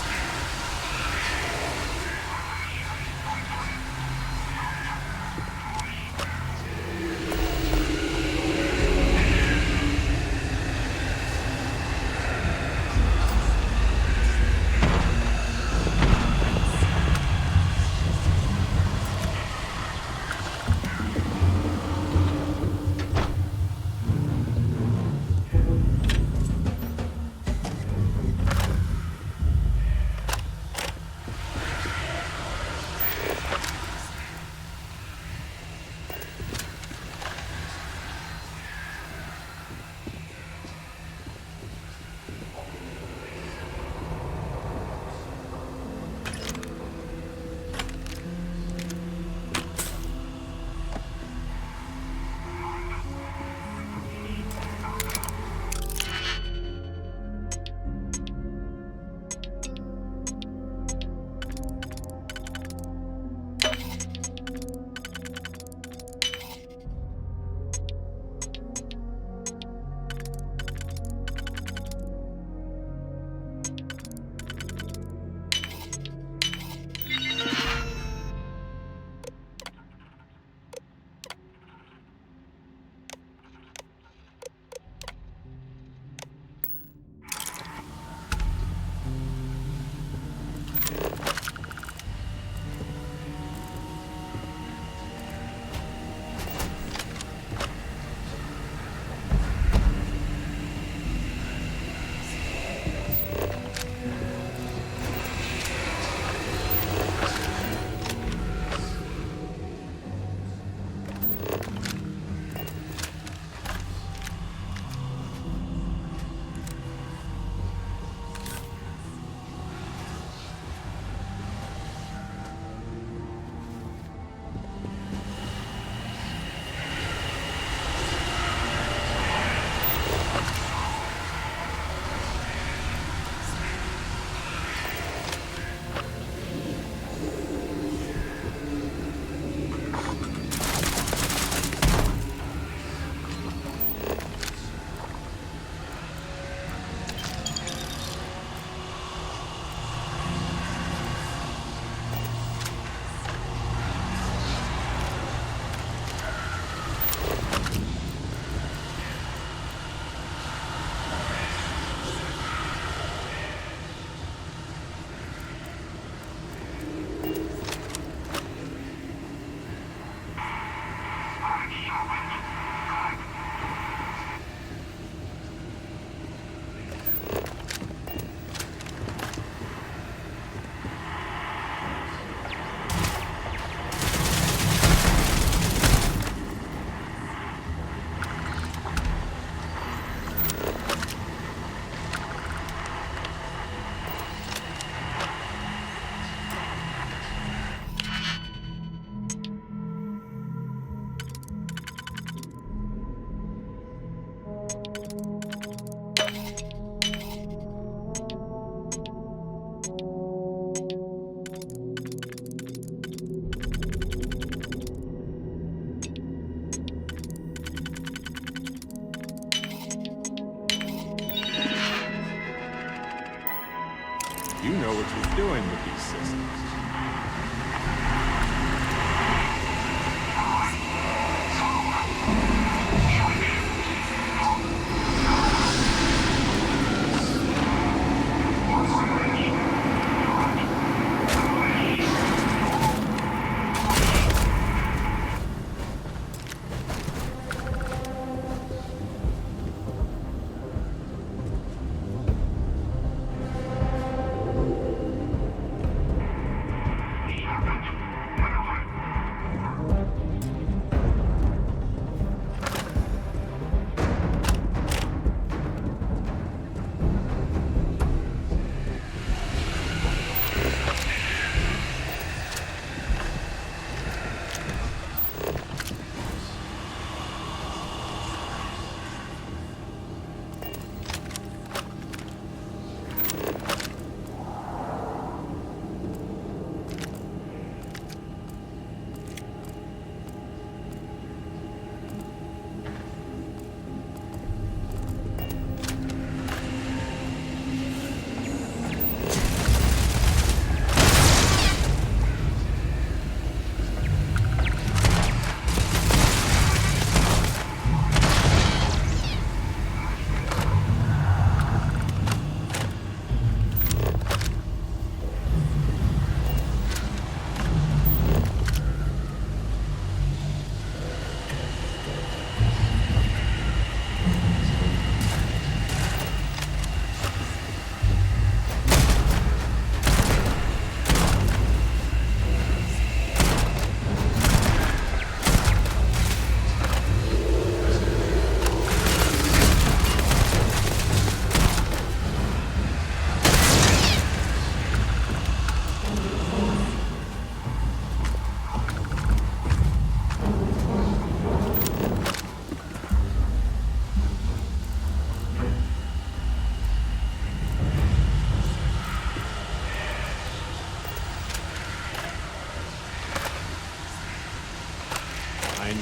You know what you're doing with these systems.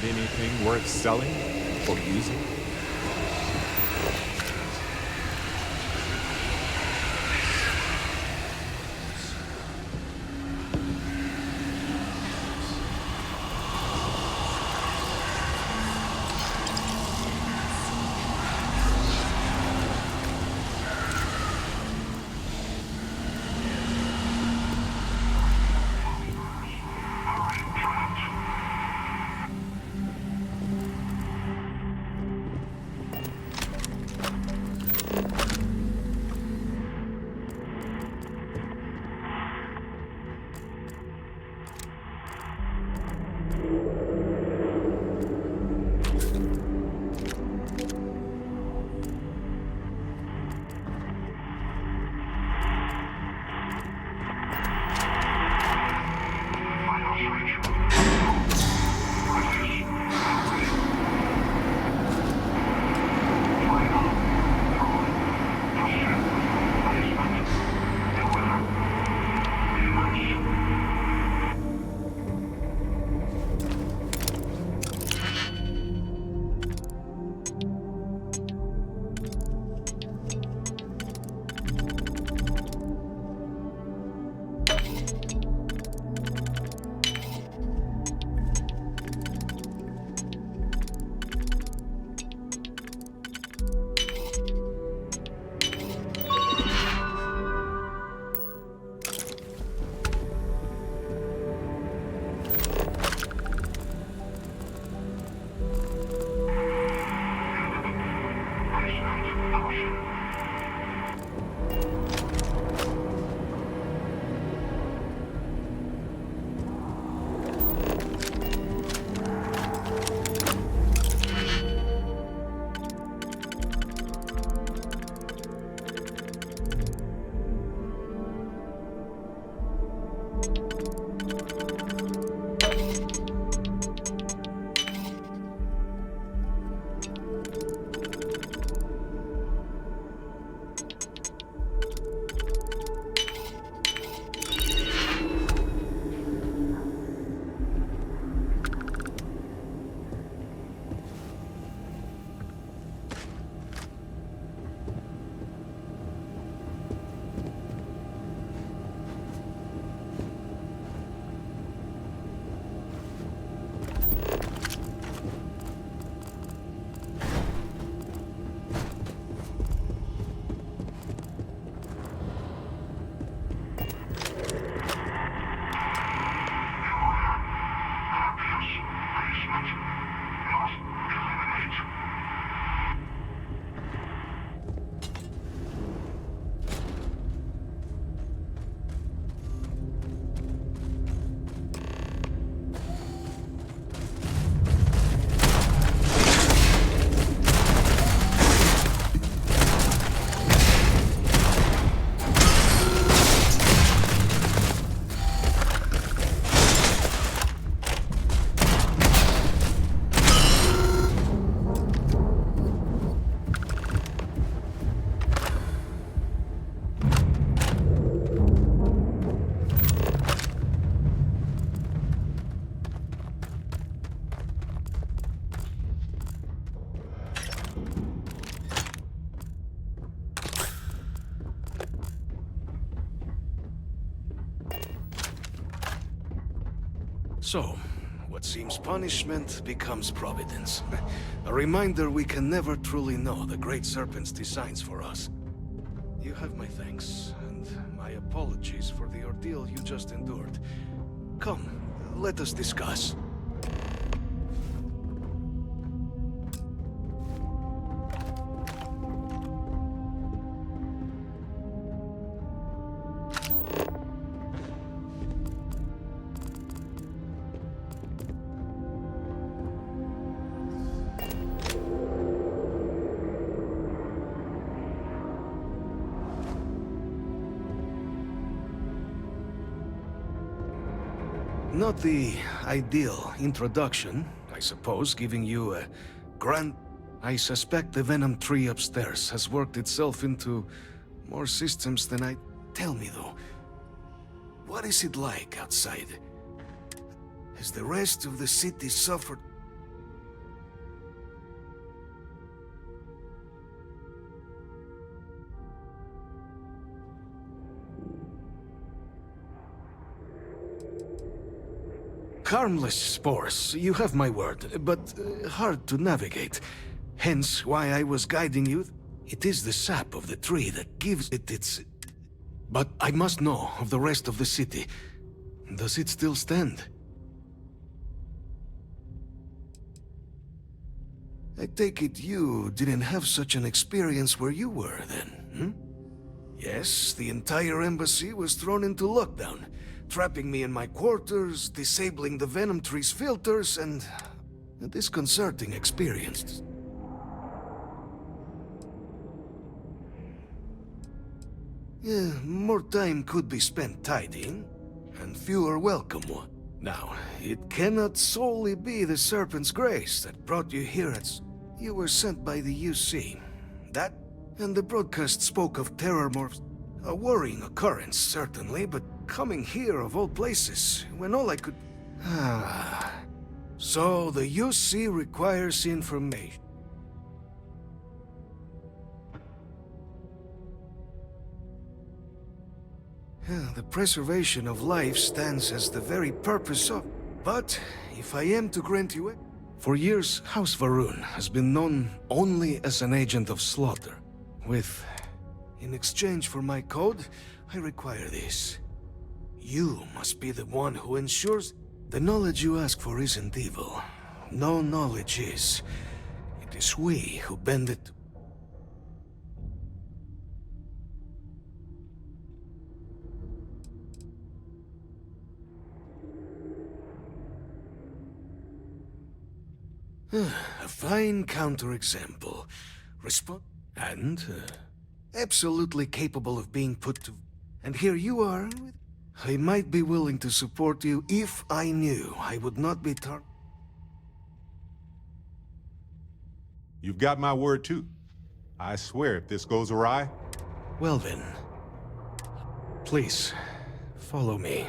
find anything worth selling or using? So, what seems punishment becomes providence. A reminder we can never truly know the Great Serpent's designs for us. You have my thanks, and my apologies for the ordeal you just endured. Come, let us discuss. Not the ideal introduction, I suppose, giving you a grand... I suspect the Venom tree upstairs has worked itself into more systems than I... Tell me, though, what is it like outside? Has the rest of the city suffered Harmless spores, you have my word, but hard to navigate. Hence why I was guiding you. It is the sap of the tree that gives it its... But I must know of the rest of the city. Does it still stand? I take it you didn't have such an experience where you were then, hmm? Yes, the entire embassy was thrown into lockdown, trapping me in my quarters, disabling the Venom Tree's filters, and a disconcerting experience. Yeah, more time could be spent tidying, and fewer welcome one. Now, it cannot solely be the Serpent's grace that brought you here. You were sent by the UC. That, and the broadcast spoke of terror morphs. A worrying occurrence, certainly, but coming here of all places, when all I could... So the UC requires information. The preservation of life stands as the very purpose of... But, if I am to grant you it... For years, House Varun has been known only as an agent of slaughter. In exchange for my code, I require this. You must be the one who ensures the knowledge you ask for isn't evil. No knowledge is. It is we who bend it. A fine counterexample. Absolutely capable of being put to... And here you are. I might be willing to support you if I knew I would not be You've got my word too. I swear if this goes awry... Well then, please, follow me.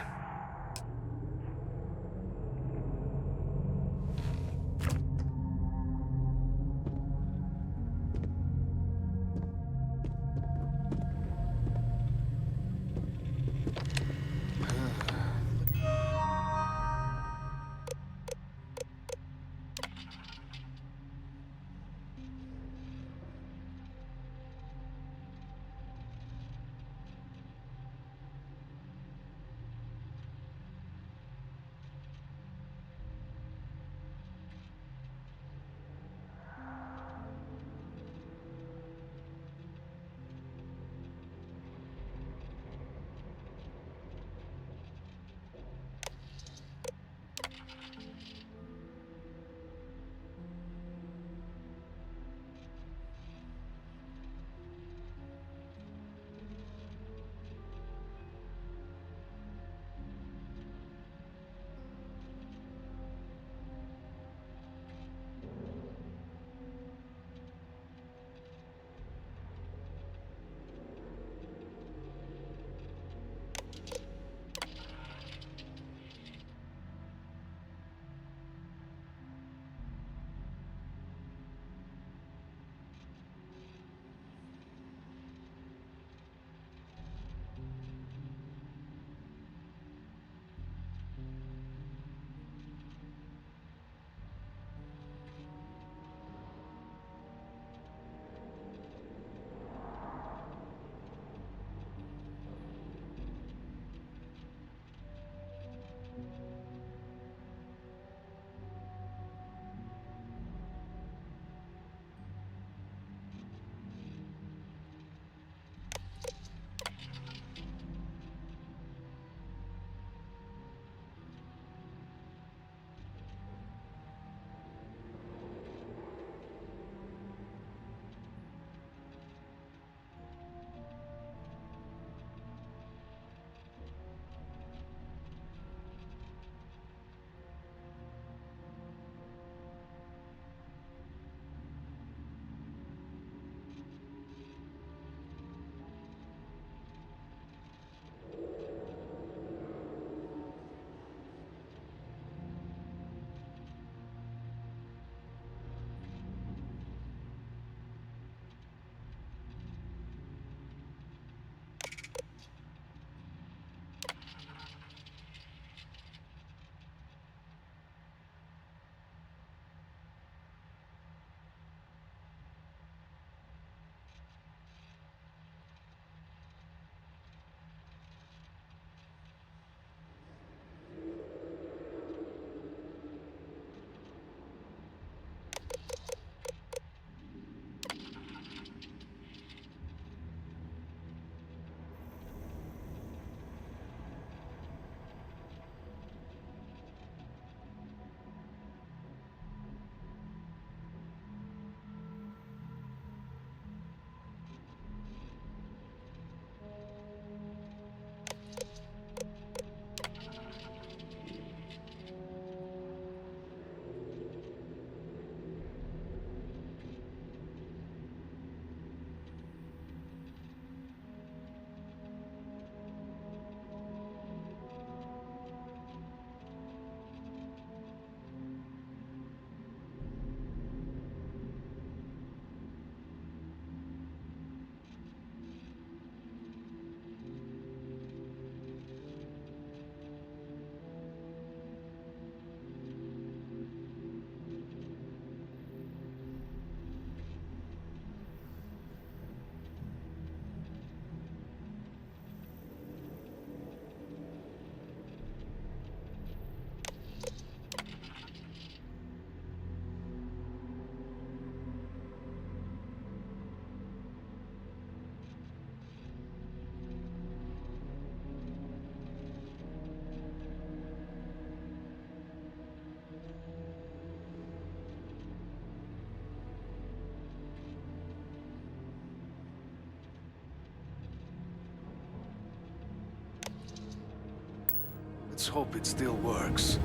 Let's hope it still works.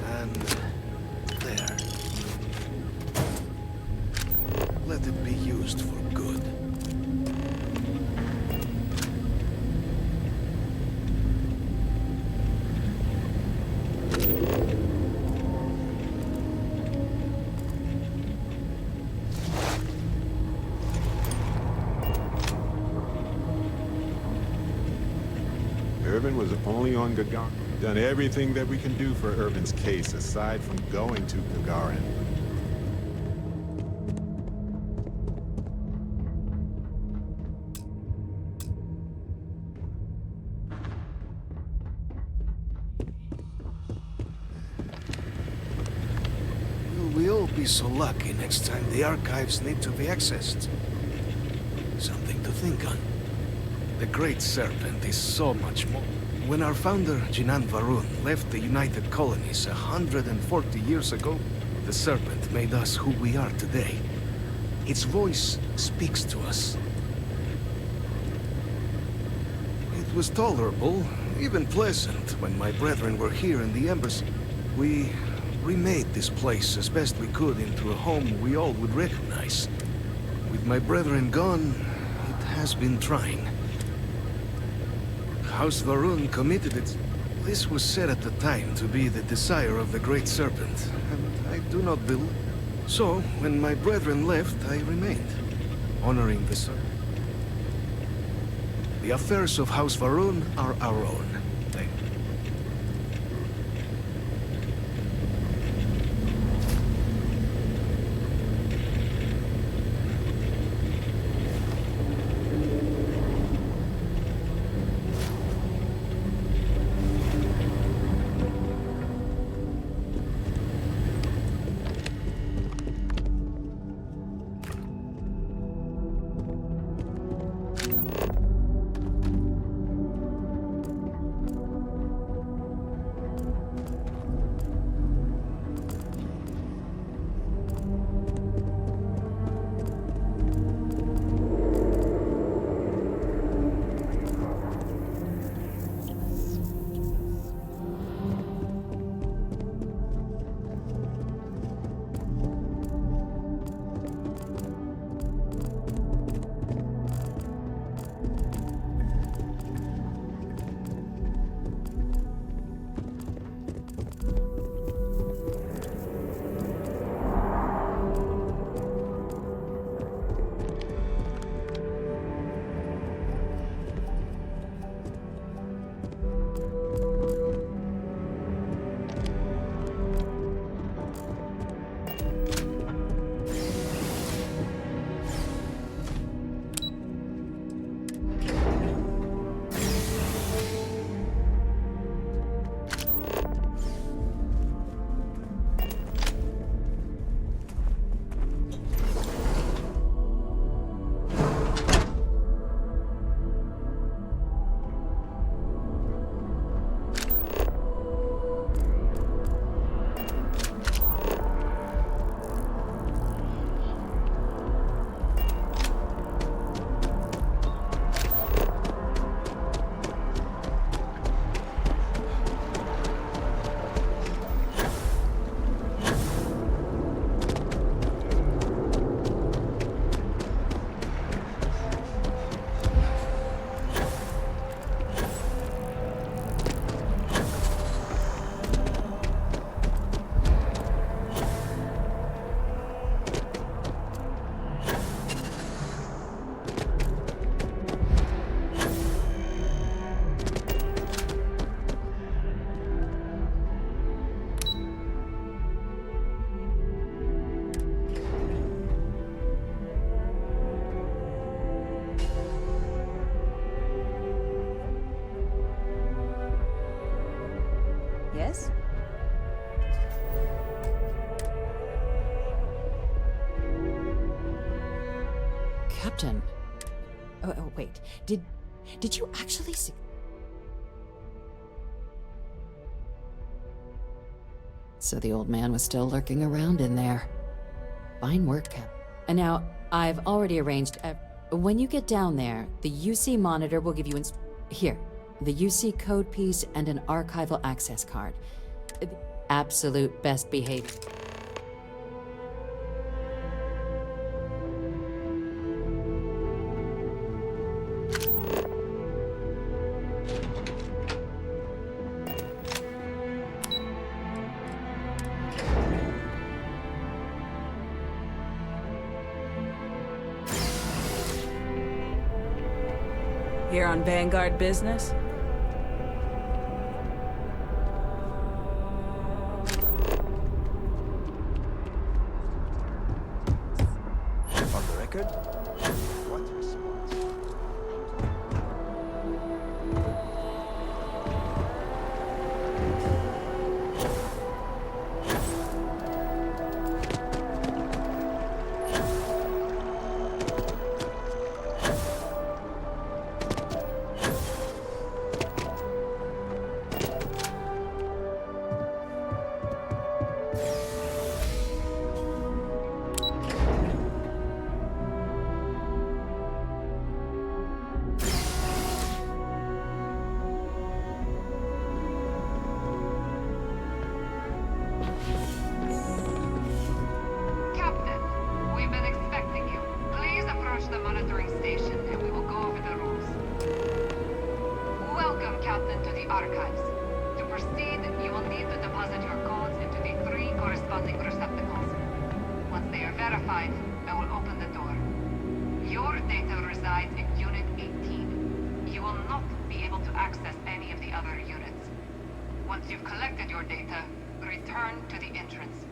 And there. Let it be used for good. Irvin was only on Gagarin. Done everything that we can do for Irvin's case, aside from going to Gagarin. Will we all be so lucky next time the archives need to be accessed? Something to think on. The Great Serpent is so much more. When our founder, Jinan Varun, left the United Colonies 140 years ago, the Serpent made us who we are today. Its voice speaks to us. It was tolerable, even pleasant, when my brethren were here in the embassy. We remade this place as best we could into a home we all would recognize. With my brethren gone, it has been trying. House Varun committed it. This was said at the time to be the desire of the Great Serpent, and I do not believe. So, when my brethren left, I remained, honoring the Serpent. The affairs of House Varun are our own. Yes? Captain. Oh, wait. Did you actually see? So the old man was still lurking around in there. Fine work, Cap. And now, I've already arranged When you get down there, the UC monitor will give you here, the UC code piece and an archival access card. Absolute best behavior. Here on Vanguard business? On the record? What response? Captain, we've been expecting you. Please approach the monitoring station and we will go over the rules. Welcome, Captain, to the archives. To proceed, you will need to deposit your codes into the 3 corresponding receptacles. Once they are verified, I will open the door. Your data resides in Unit 18. You will not be able to access any of the other units. Once you've collected your data, return to the entrance.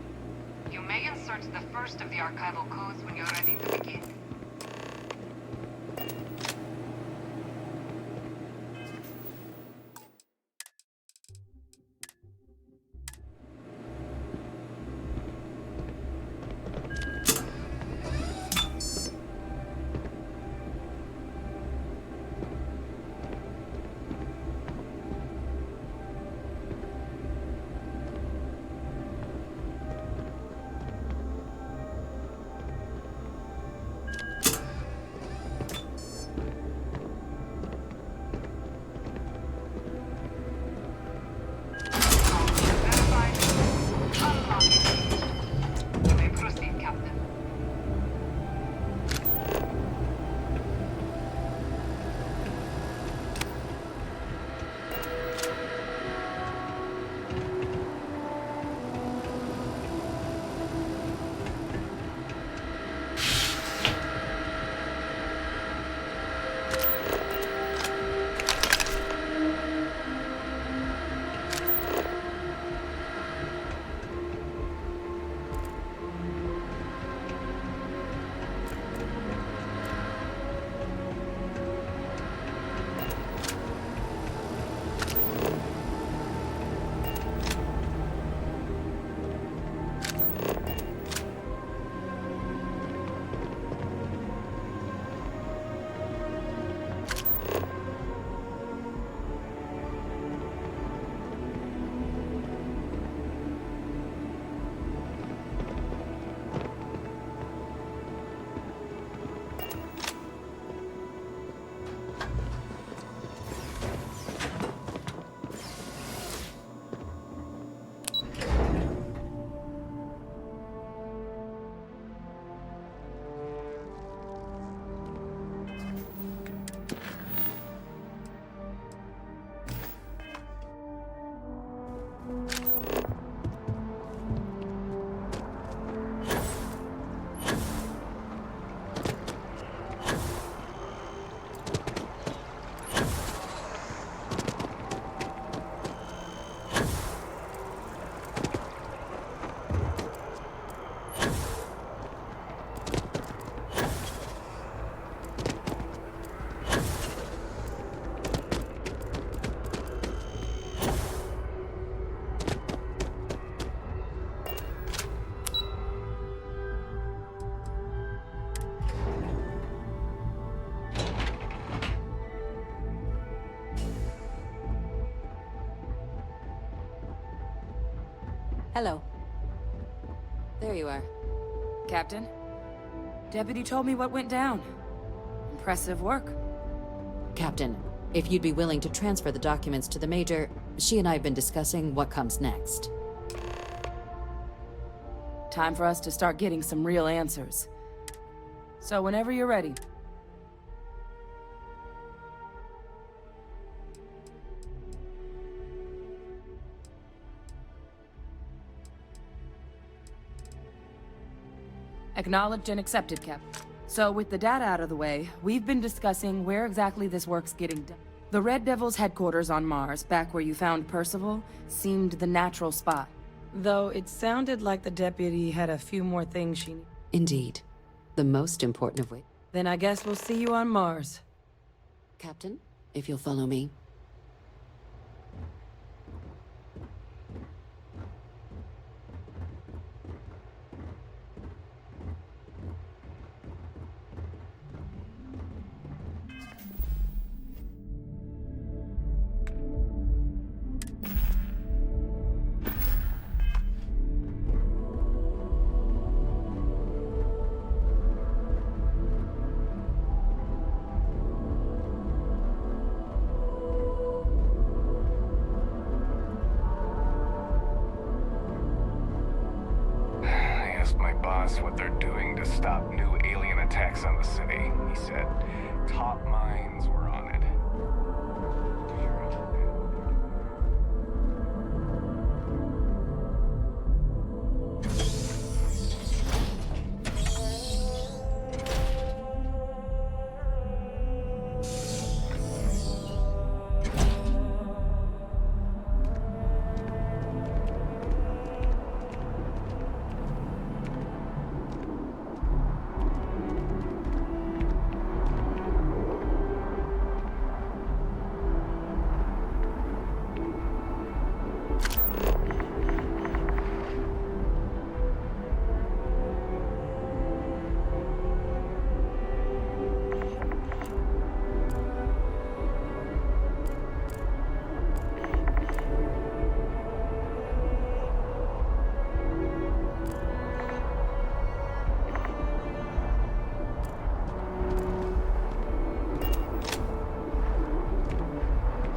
You may insert the first of the archival codes when you're ready to begin. You may proceed, Captain. Hello. There you are. Captain? Deputy told me what went down. Impressive work. Captain, if you'd be willing to transfer the documents to the Major, she and I have been discussing what comes next. Time for us to start getting some real answers. So whenever you're ready. Acknowledged and accepted, Captain. So with the data out of the way, we've been discussing where exactly this work's getting done. The Red Devil's headquarters on Mars, back where you found Percival, seemed the natural spot. Though it sounded like the deputy had a few more things she needed. Indeed. The most important of which. Then I guess we'll see you on Mars. Captain, if you'll follow me. What they're doing to stop new alien attacks on the city. He said top minds were on it.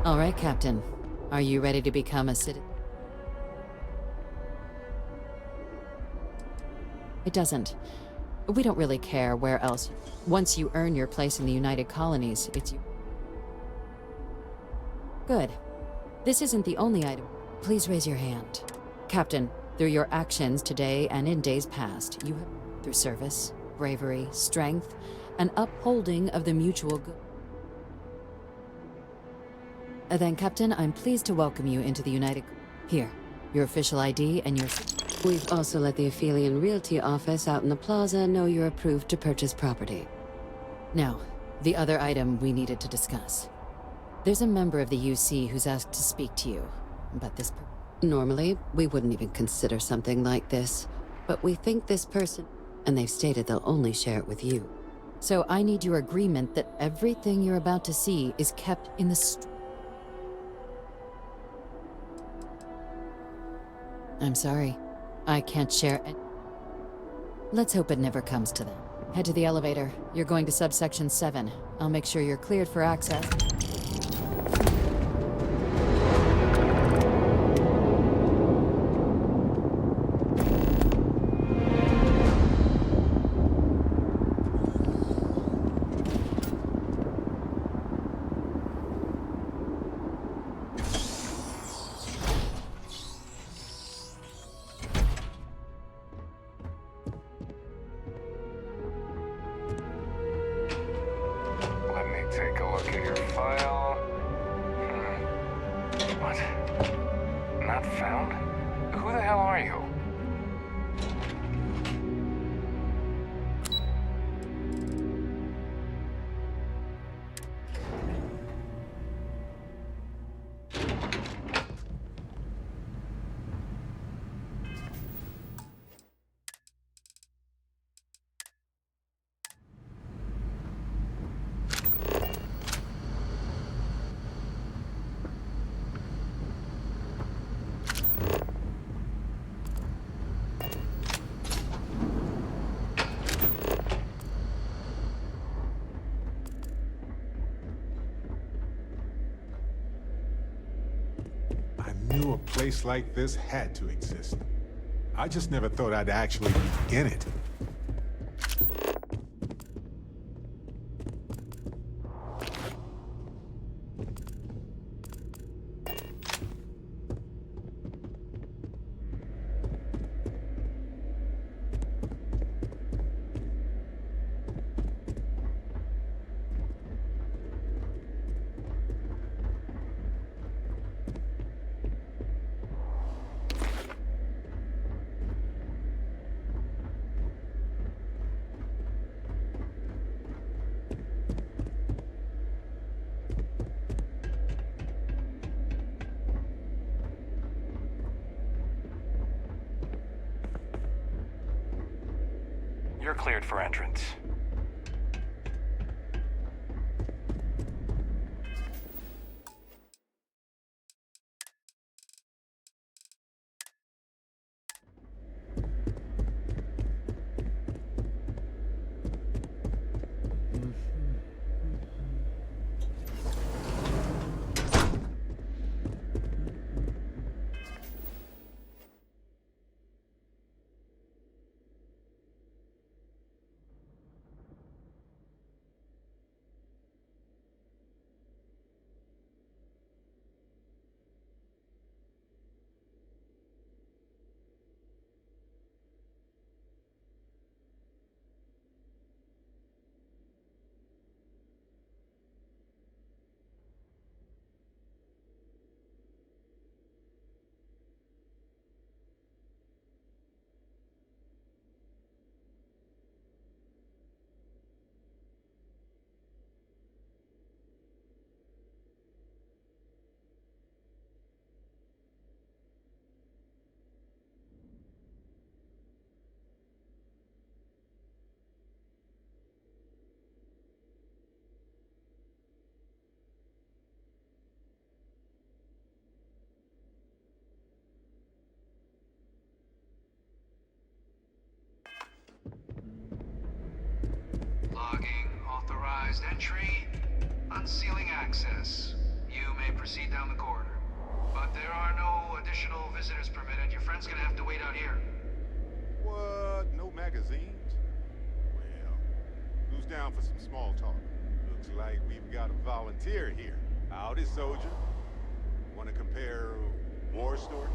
All right, Captain. Are you ready to become a citizen? It doesn't. We don't really care where else. Once you earn your place in the United Colonies, it's you. Good. This isn't the only item. Please raise your hand. Captain, through your actions today and in days past, you have, through service, bravery, strength, and upholding of the mutual good. Then, Captain, I'm pleased to welcome you into the United... Here, your official ID and your... We've also let the Aphelion Realty office out in the plaza know you're approved to purchase property. Now, the other item we needed to discuss. There's a member of the UC who's asked to speak to you, but this... Normally, we wouldn't even consider something like this, but we think this person... And they've stated they'll only share it with you. So I need your agreement that everything you're about to see is kept in the... I'm sorry. I can't share it. Let's hope it never comes to that. Head to the elevator. You're going to subsection 7. I'll make sure you're cleared for access. Take a look at your file. What? Not found? Who the hell are you? knew a place like this had to exist. I just never thought I'd actually be in it. You're cleared for entrance. Logging authorized entry. Unsealing access. You may proceed down the corridor. But there are no additional visitors permitted. Your friend's gonna have to wait out here. What? No magazines? Well, who's down for some small talk? Looks like we've got a volunteer here. Howdy, soldier. Want to compare war stories?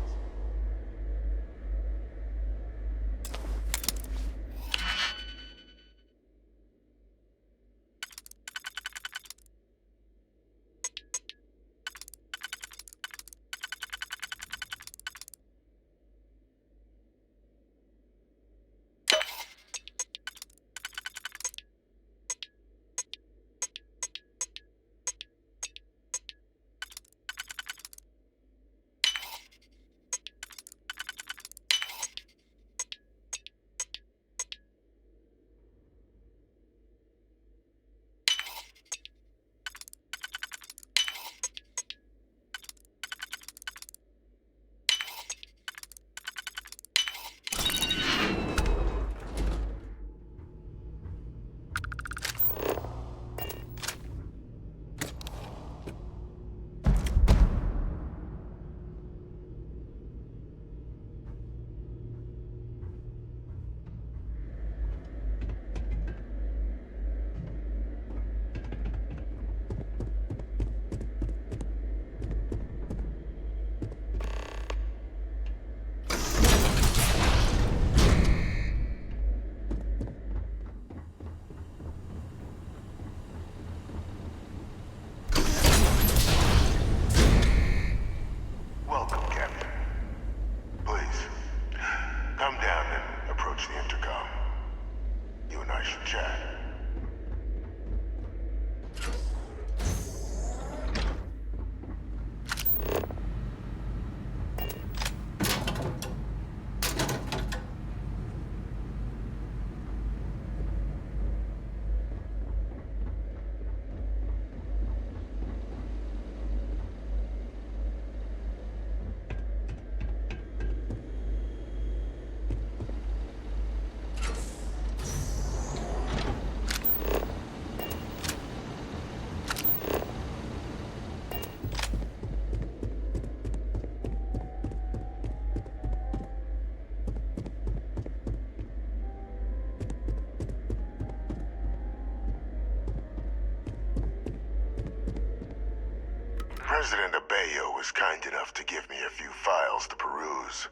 President Abeyo was kind enough to give me a few files to peruse.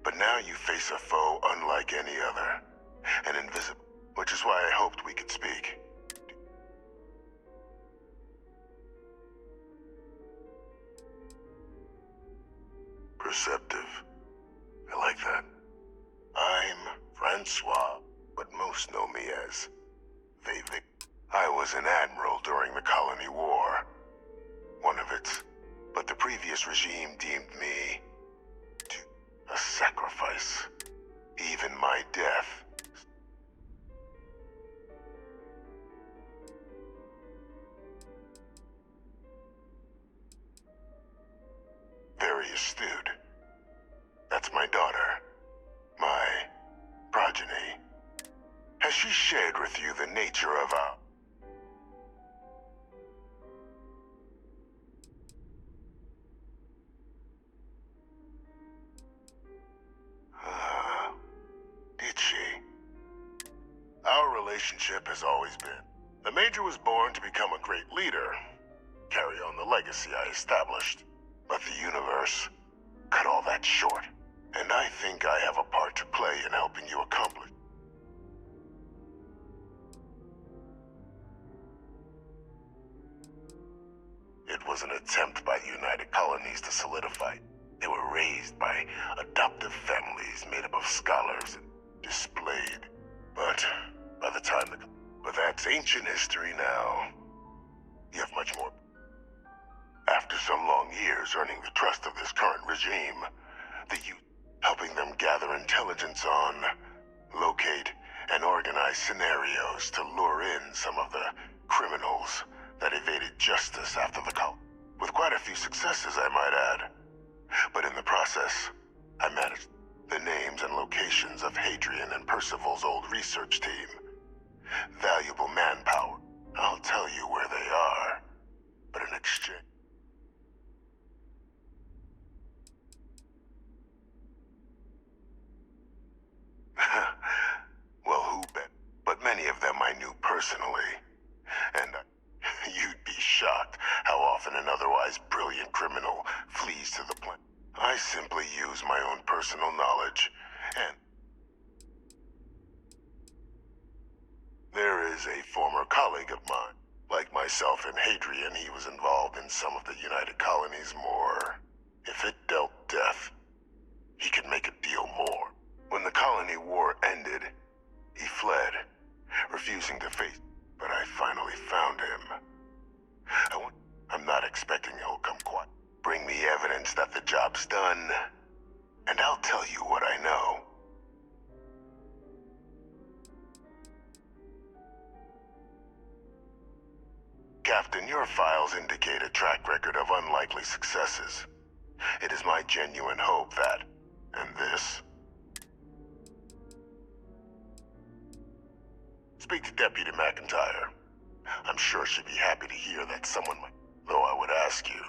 But now you face a foe unlike any other, and invisible, which is why I hoped we could speak. Perceptive. I like that. I'm Francois, but most know me as Vivek. I was an admiral during the Colony War. One of its, but the previous regime deemed me to a sacrifice. Even my death. Very astute. That's my daughter. My progeny. Has she shared with you the nature of our... Did she? Our relationship has always been. The Major was born to become a great leader, carry on the legacy I established. But the universe cut all that short. And I think I have a part to play in helping you accomplish. It was an attempt by the United Colonies to solidify. They were raised by adoptive families made up of scholars and displayed. But by the time but that's ancient history now. You have much more. After some long years earning the trust of this current regime, the youth helping them gather intelligence on, locate, and organize scenarios to lure in some of the criminals that evaded justice after the cult. With quite a few successes, I might add. But in the process, I managed the names and locations of Hadrian and Percival's old research team. Valuable manpower. I'll tell you where they are, but in exchange... Well, who bet? But many of them I knew personally. And you'd be shocked how often an otherwise brilliant criminal flees to the planet. I simply use my own personal knowledge, and... There is a former colleague of mine. Like myself and Hadrian, he was involved in some of the United Colonies more. If it dealt death, he could make a deal more. When the Colony War ended, he fled, refusing to face. But I finally found him. I'm not expecting he'll come quiet. Bring me evidence that the job's done, and I'll tell you what I know. Captain, your files indicate a track record of unlikely successes. It is my genuine hope that, and this... Speak to Deputy McIntyre. I'm sure she'd be happy to hear that someone might... Though I would ask you.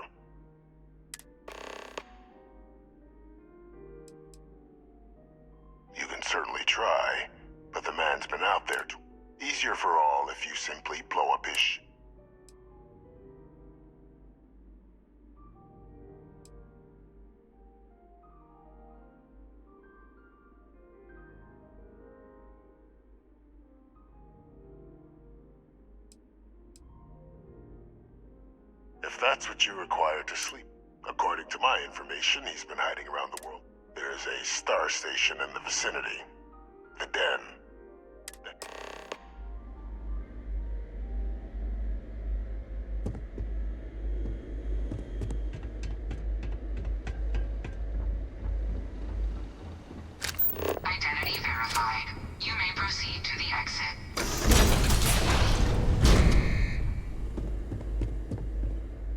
You can certainly try, but the man's been out there too. Easier for all if you simply blow up his If that's what you require to sleep. According to my information, he's been hiding around the world. There's a star station in the vicinity. The Den. Identity verified. You may proceed to the exit.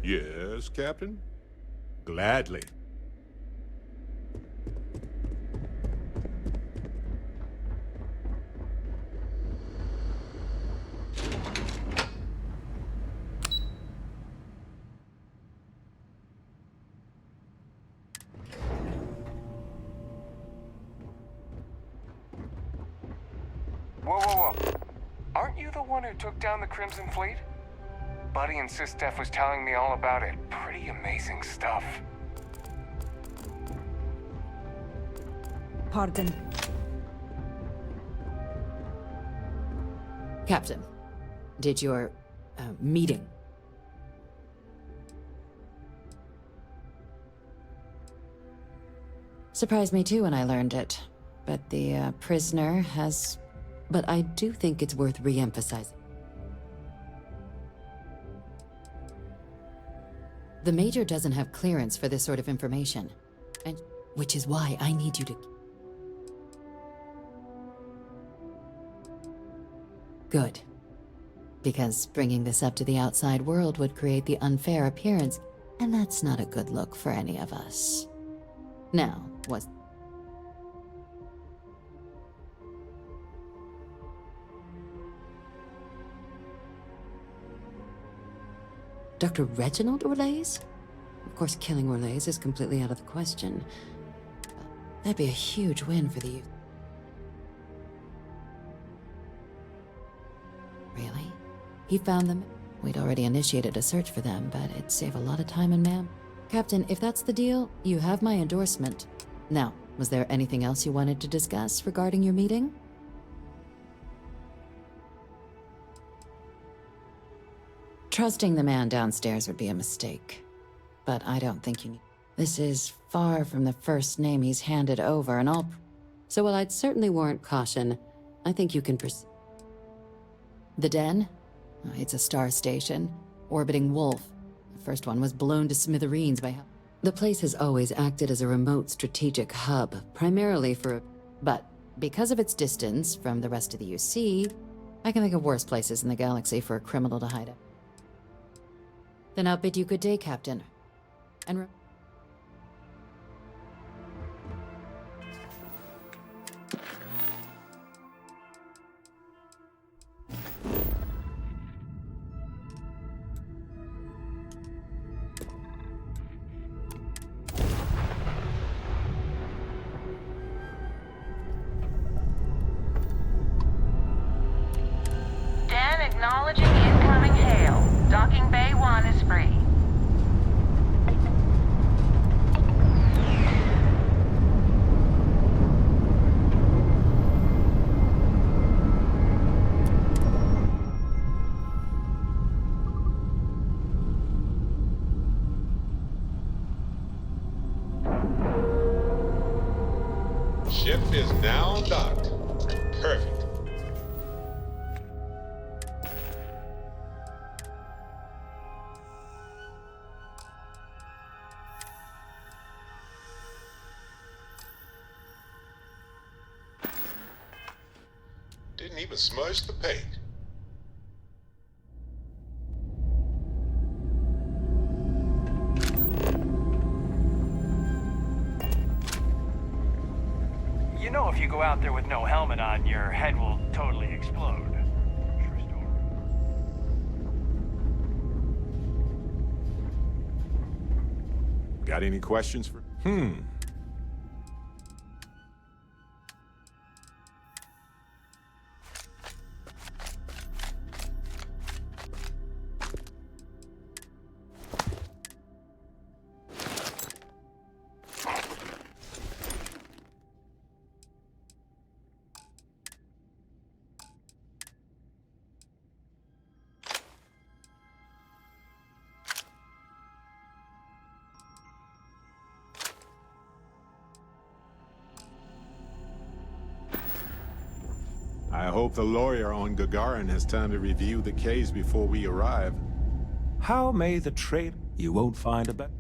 Yes, Captain? Gladly. Whoa, whoa, whoa. Aren't you the one who took down the Crimson Fleet? buddy in SysDef was telling me all about it. Pretty amazing stuff. Pardon. Captain, did your meeting surprised me too when I learned it, but the prisoner has... But I do think it's worth re-emphasizing. The Major doesn't have clearance for this sort of information, and which is why I need you to... Good. Because bringing this up to the outside world would create the unfair appearance, and that's not a good look for any of us. Now, was... Dr. Reginald Orlaise? Of course, killing Orlaise is completely out of the question. That'd be a huge win for the youth. Really? He found them? We'd already initiated a search for them, but it'd save a lot of time and man. Captain, if that's the deal, you have my endorsement. Now, was there anything else you wanted to discuss regarding your meeting? Trusting the man downstairs would be a mistake. But I don't think you need... This is far from the first name he's handed over, and all... So while I'd certainly warrant caution, I think you can proceed. The Den? It's a star station, orbiting Wolf. The first one was blown to smithereens by... The place has always acted as a remote strategic hub, primarily for... But because of its distance from the rest of the UC, I can think of worse places in the galaxy for a criminal to hide out. Then I'll bid you good day, Captain. And Dan acknowledging incoming hail. Docking Bay 1 is free. Ship is now docked. Perfect. Didn't even smudge the paint. You know if you go out there with no helmet on, your head will totally explode. True story. Got any questions for... I hope the lawyer on Gagarin has time to review the case before we arrive. How may the trade... You won't find a better...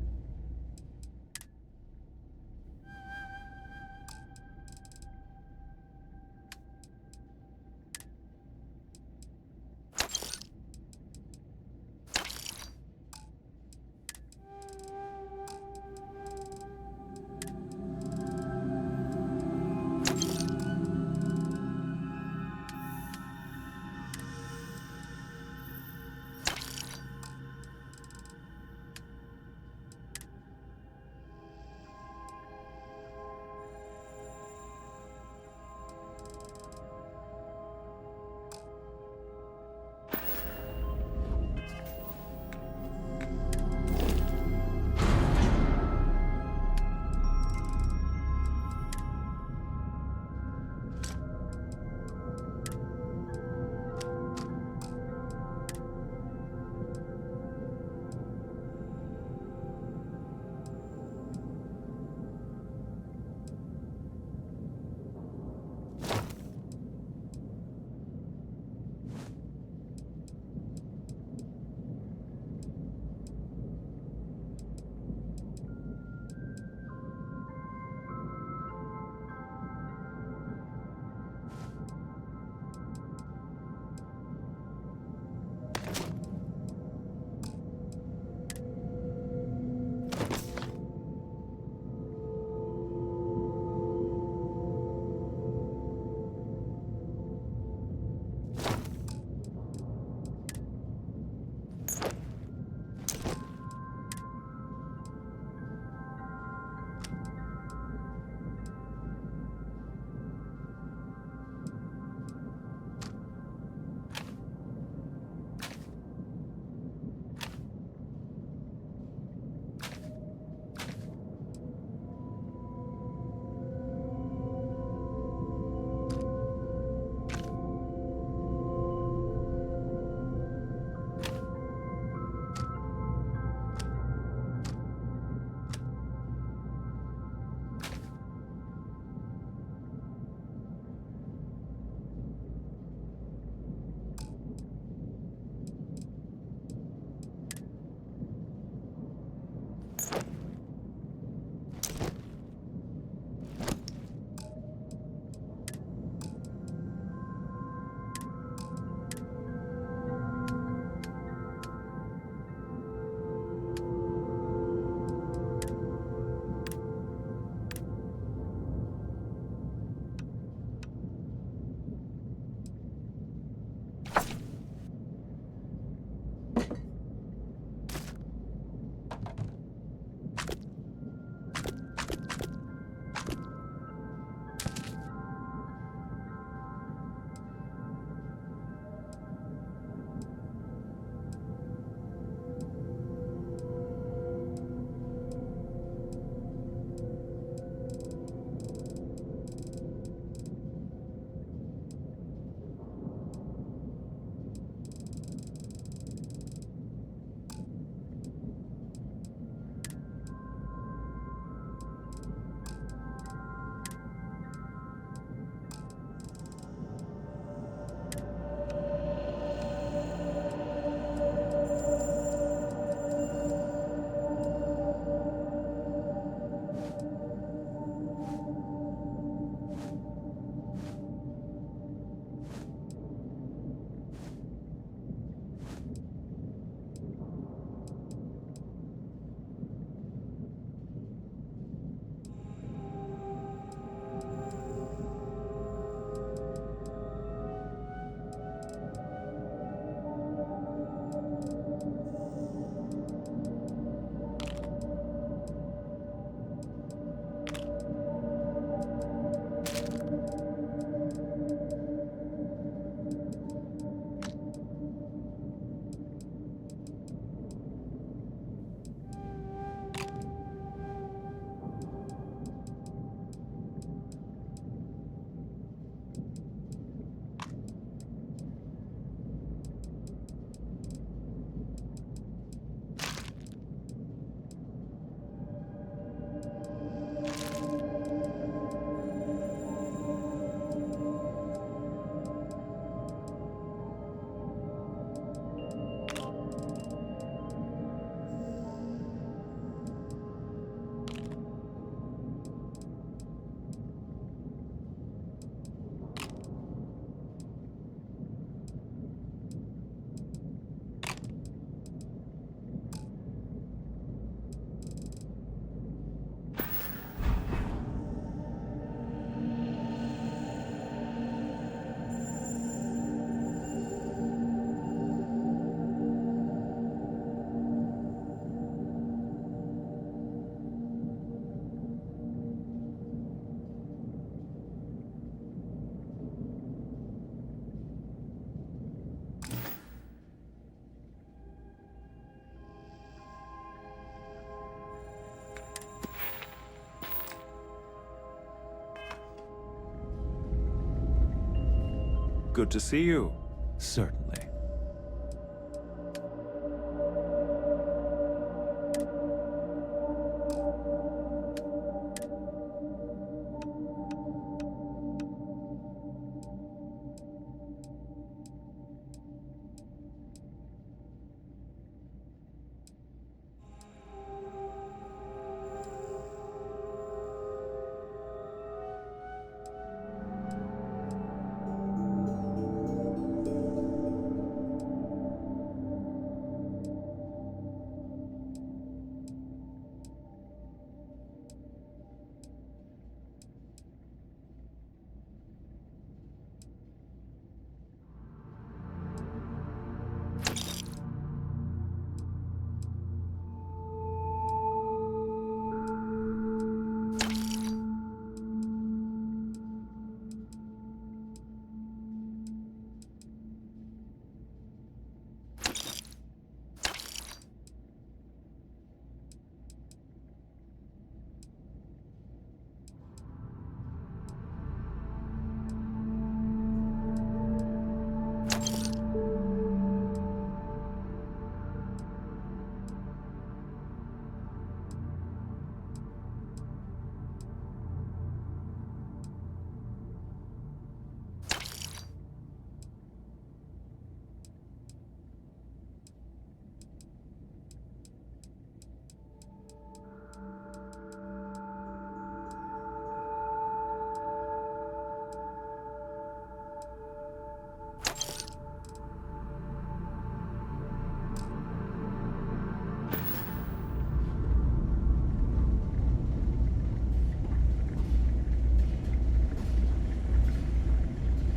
good to see you. Certainly.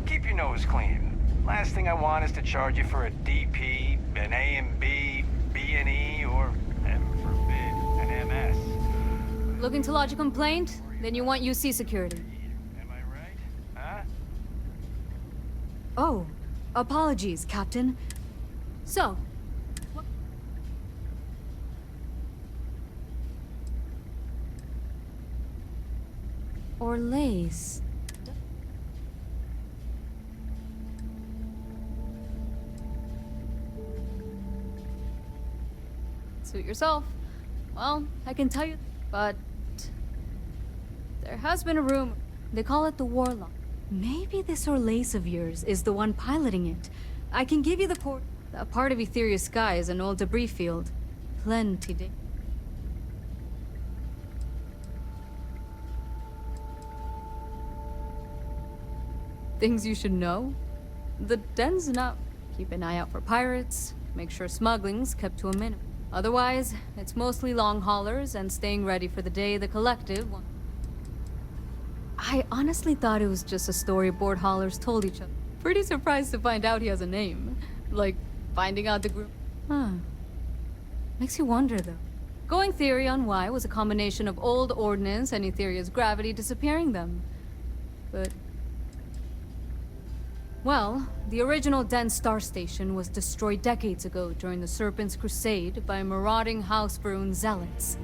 Keep your nose clean. Last thing I want is to charge you for a DP, an A and B, B&E, or, heaven forbid, an MS. Looking to lodge a complaint? Then you want UC security. Am I right? Huh? Oh, apologies, Captain. So, or lace. Suit yourself. Well, I can tell you, but there has been a rumor. They call it the Warlock. Maybe this Orlace of yours is the one piloting it. I can give you the port. That part of Etheria's sky is an old debris field. Plenty de- Things you should know? The den's not. Keep an eye out for pirates. Make sure smuggling's kept to a minimum. Otherwise, it's mostly long haulers and staying ready for the day the collective wants. I honestly thought it was just a storyboard haulers told each other. Pretty surprised to find out he has a name. Like, finding out the group. Huh. Makes you wonder, though. Going theory on why was a combination of old ordnance and Etheria's gravity disappearing them. But... well, the original Den Star Station was destroyed decades ago during the Serpent's Crusade by marauding House Varun zealots.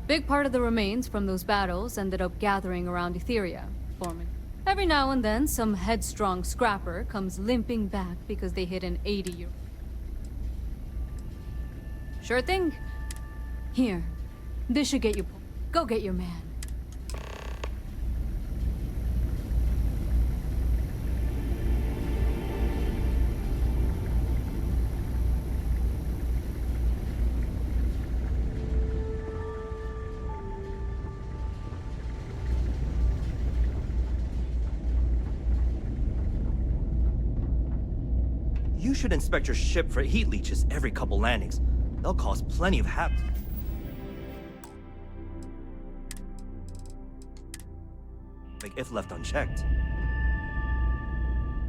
Big part of the remains from those battles ended up gathering around Etheria, forming. Every now and then, some headstrong scrapper comes limping back because they hit an 80-year. Sure thing. Here, this should get you. Go get your man. You should inspect your ship for heat leeches every couple landings. They'll cause plenty of havoc. If left unchecked.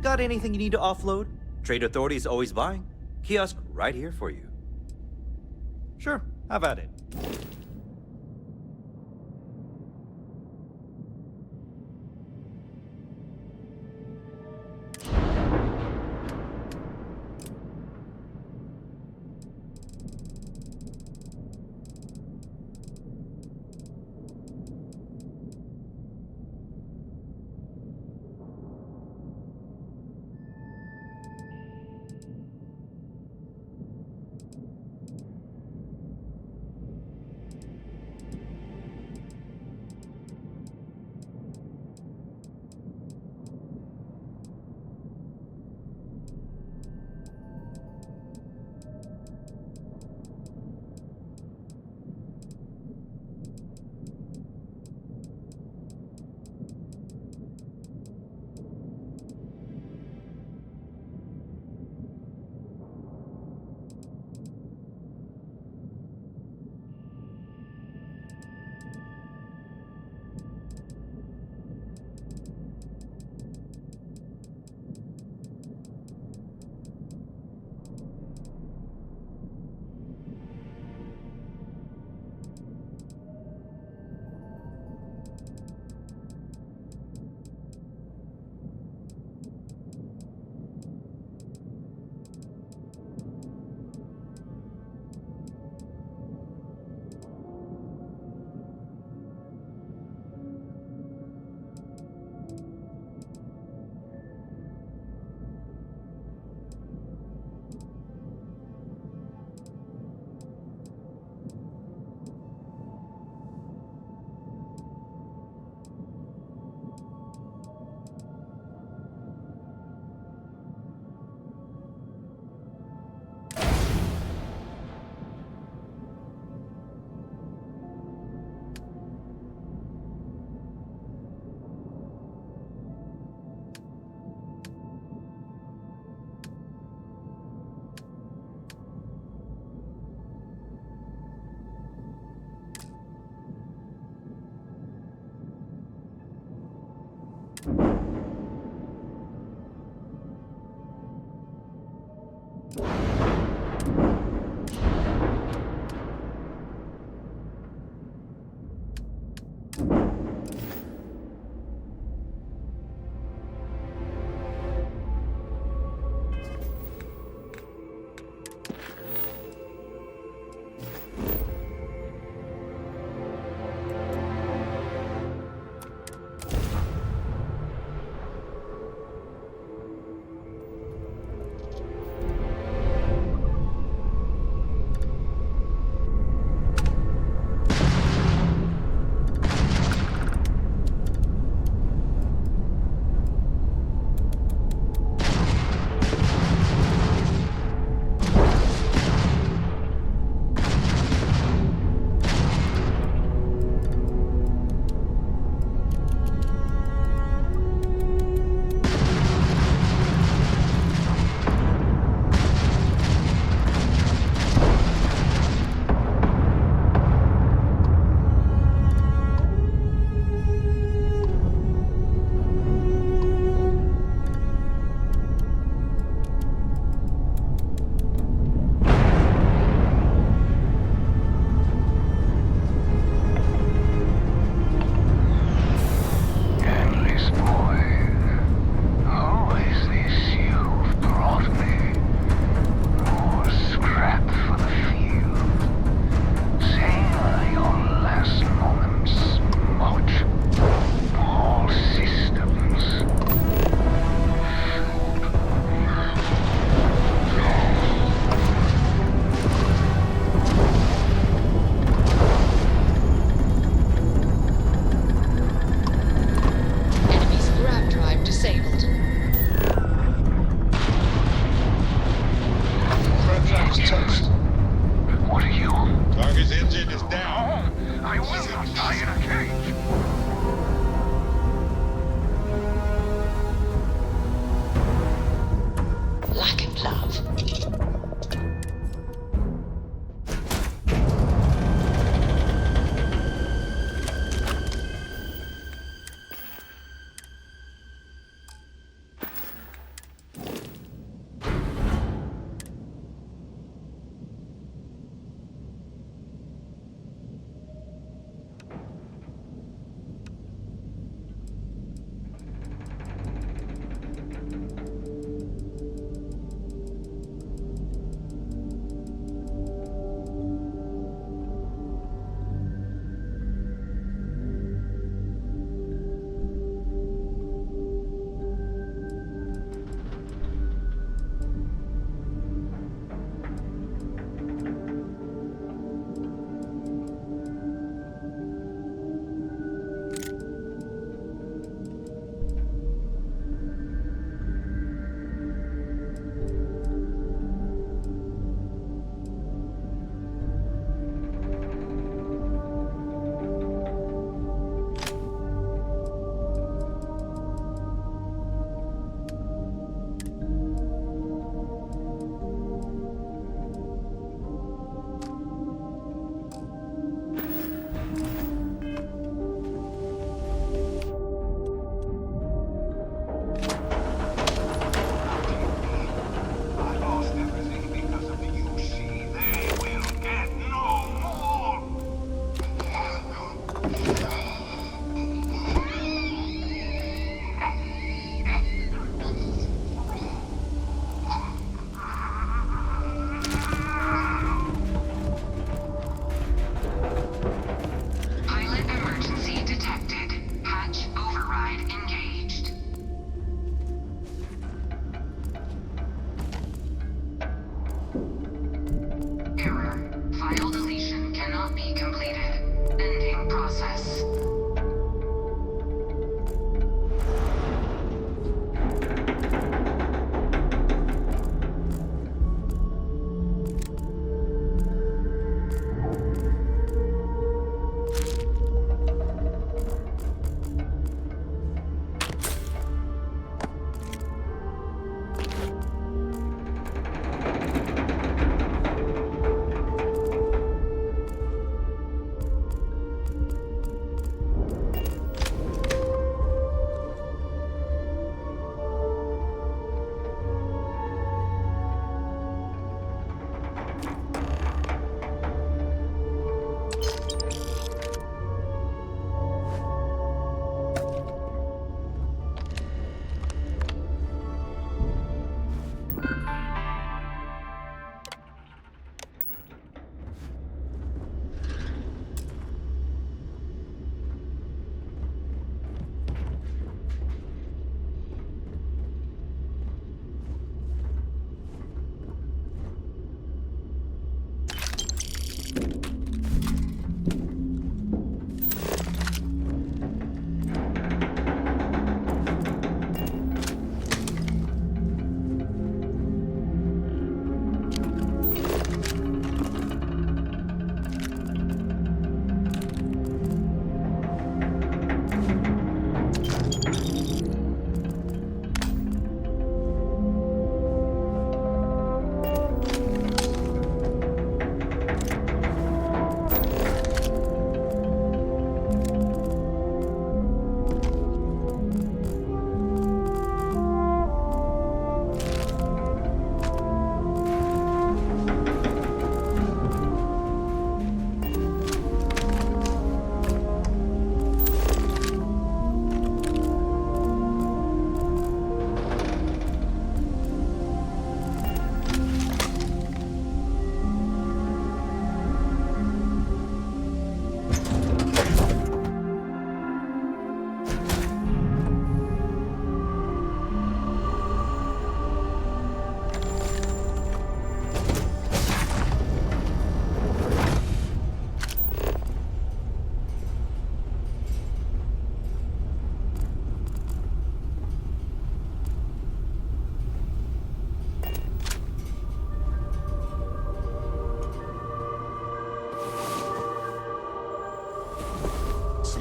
Got anything you need to offload? Trade Authority is always buying. Kiosk right here for you. Sure, have at it.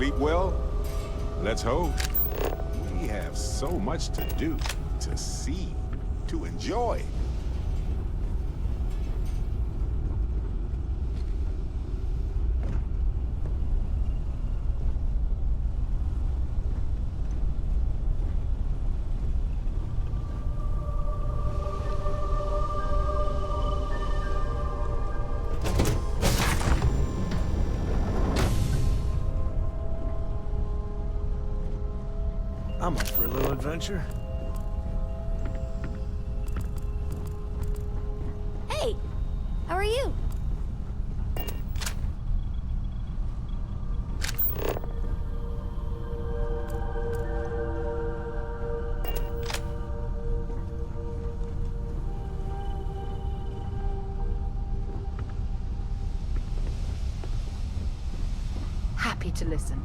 Sleep well? Let's hope. We have so much to do, to see, to enjoy. I'm up for a little adventure. Hey! How are you? Happy to listen.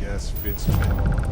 just fits better.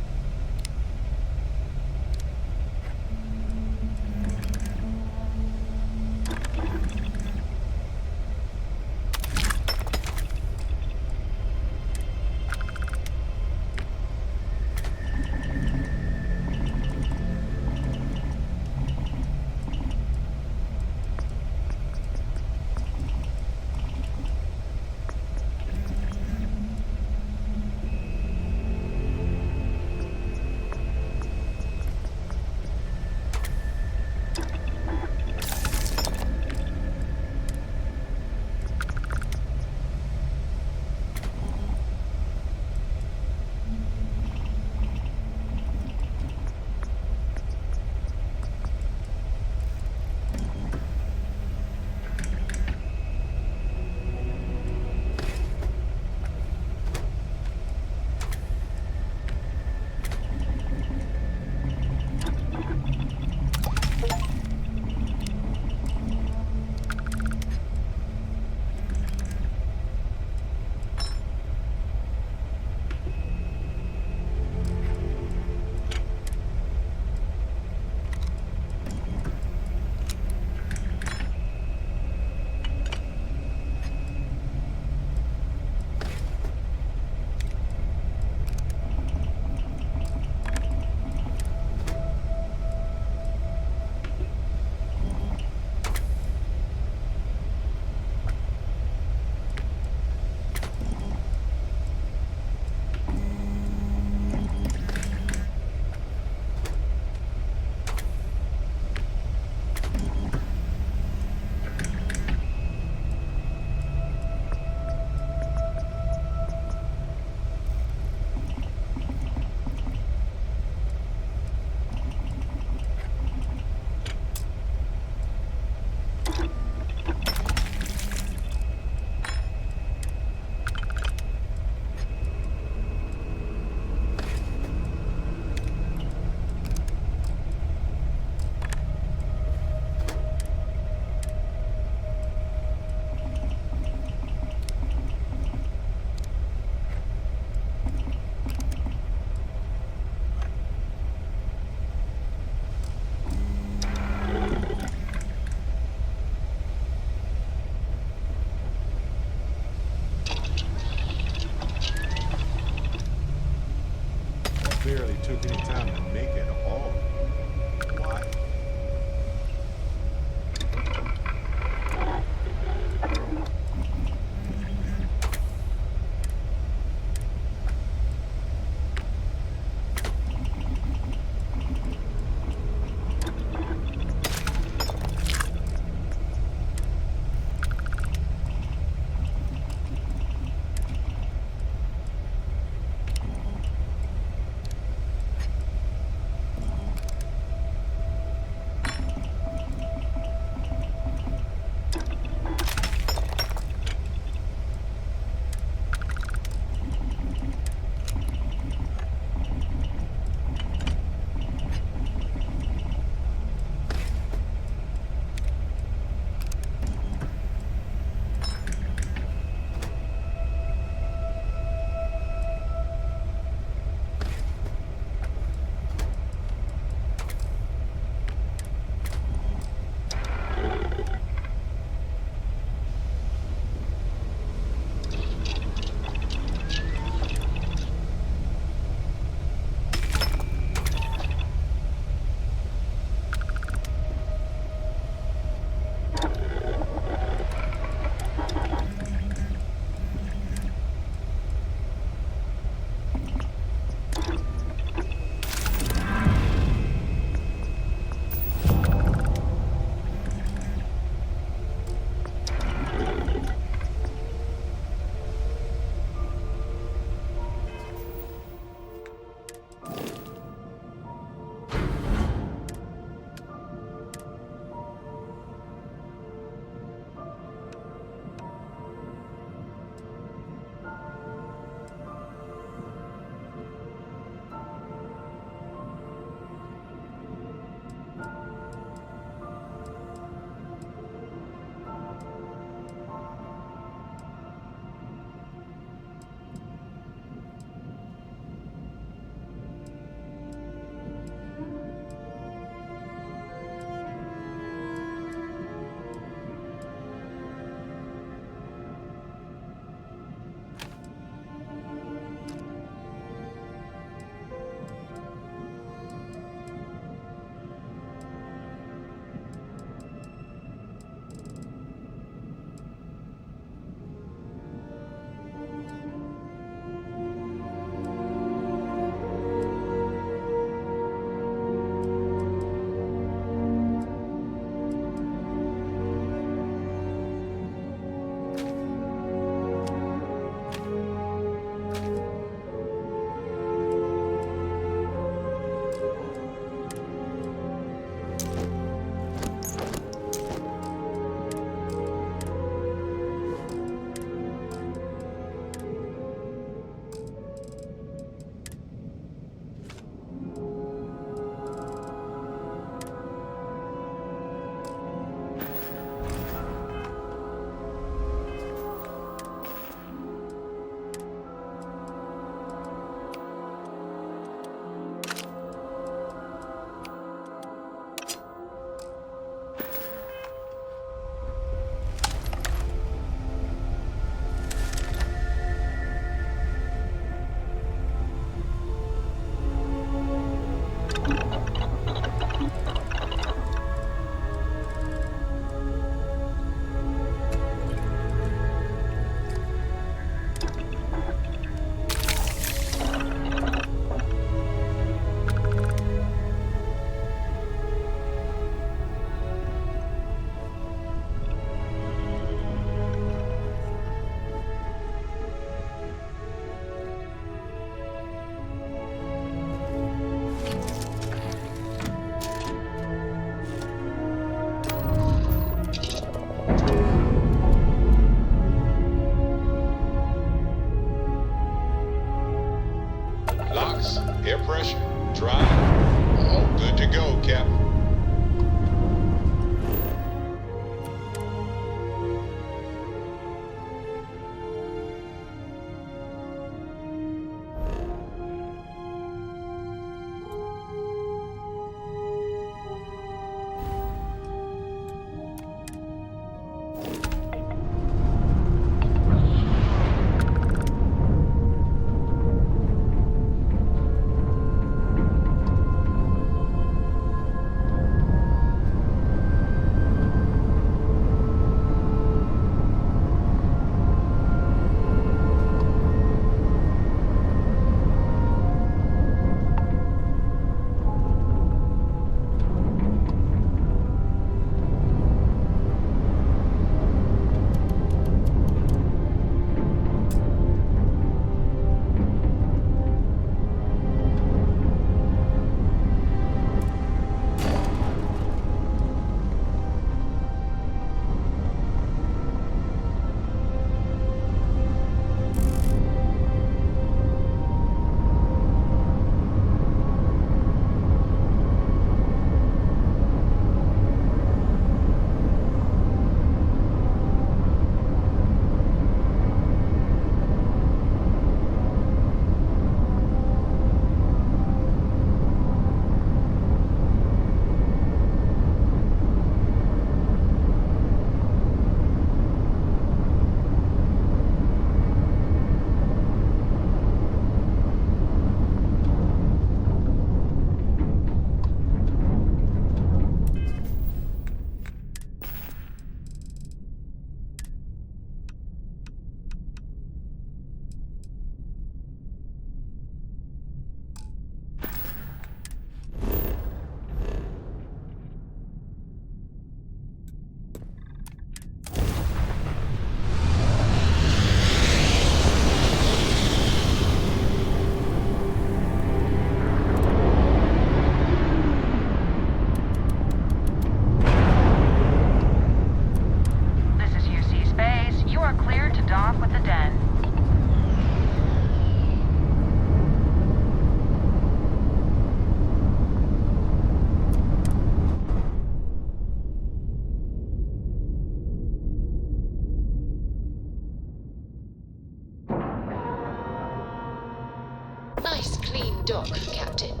dock, Captain.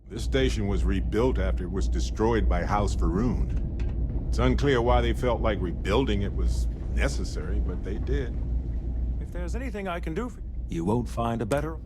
This station was rebuilt after it was destroyed by House Faroon. It's unclear why they felt like rebuilding it was necessary, but they did. If there's anything I can do for you, you won't find a better.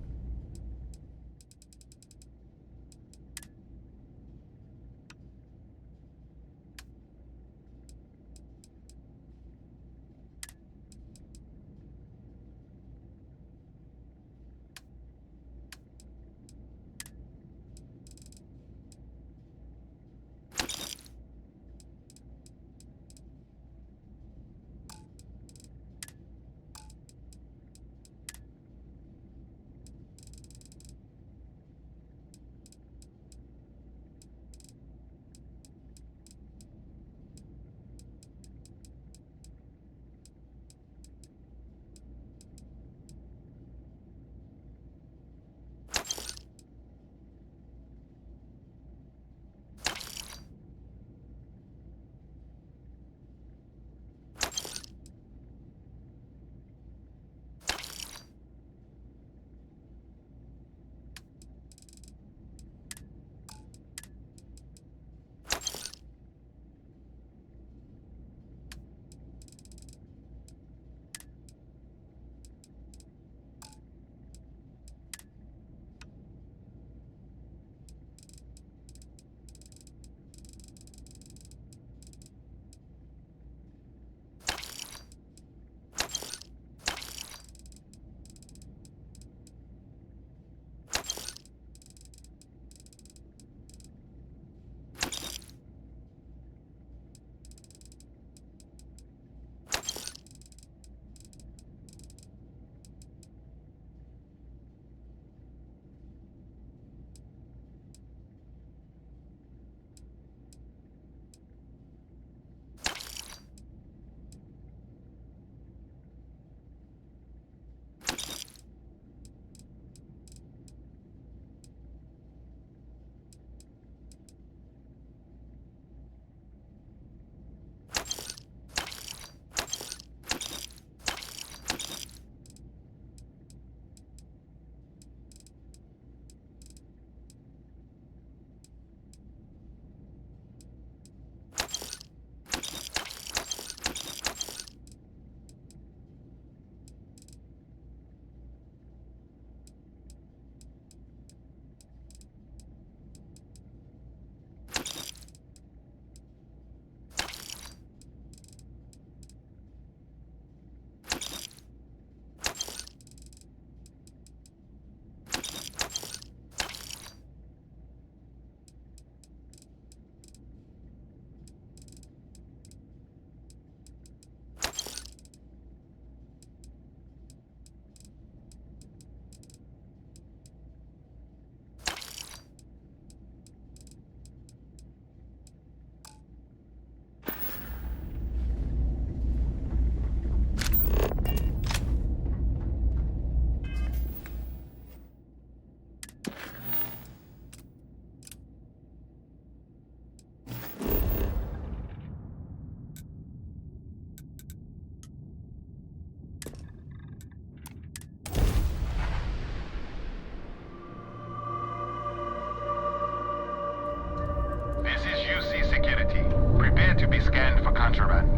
To be scanned for contraband.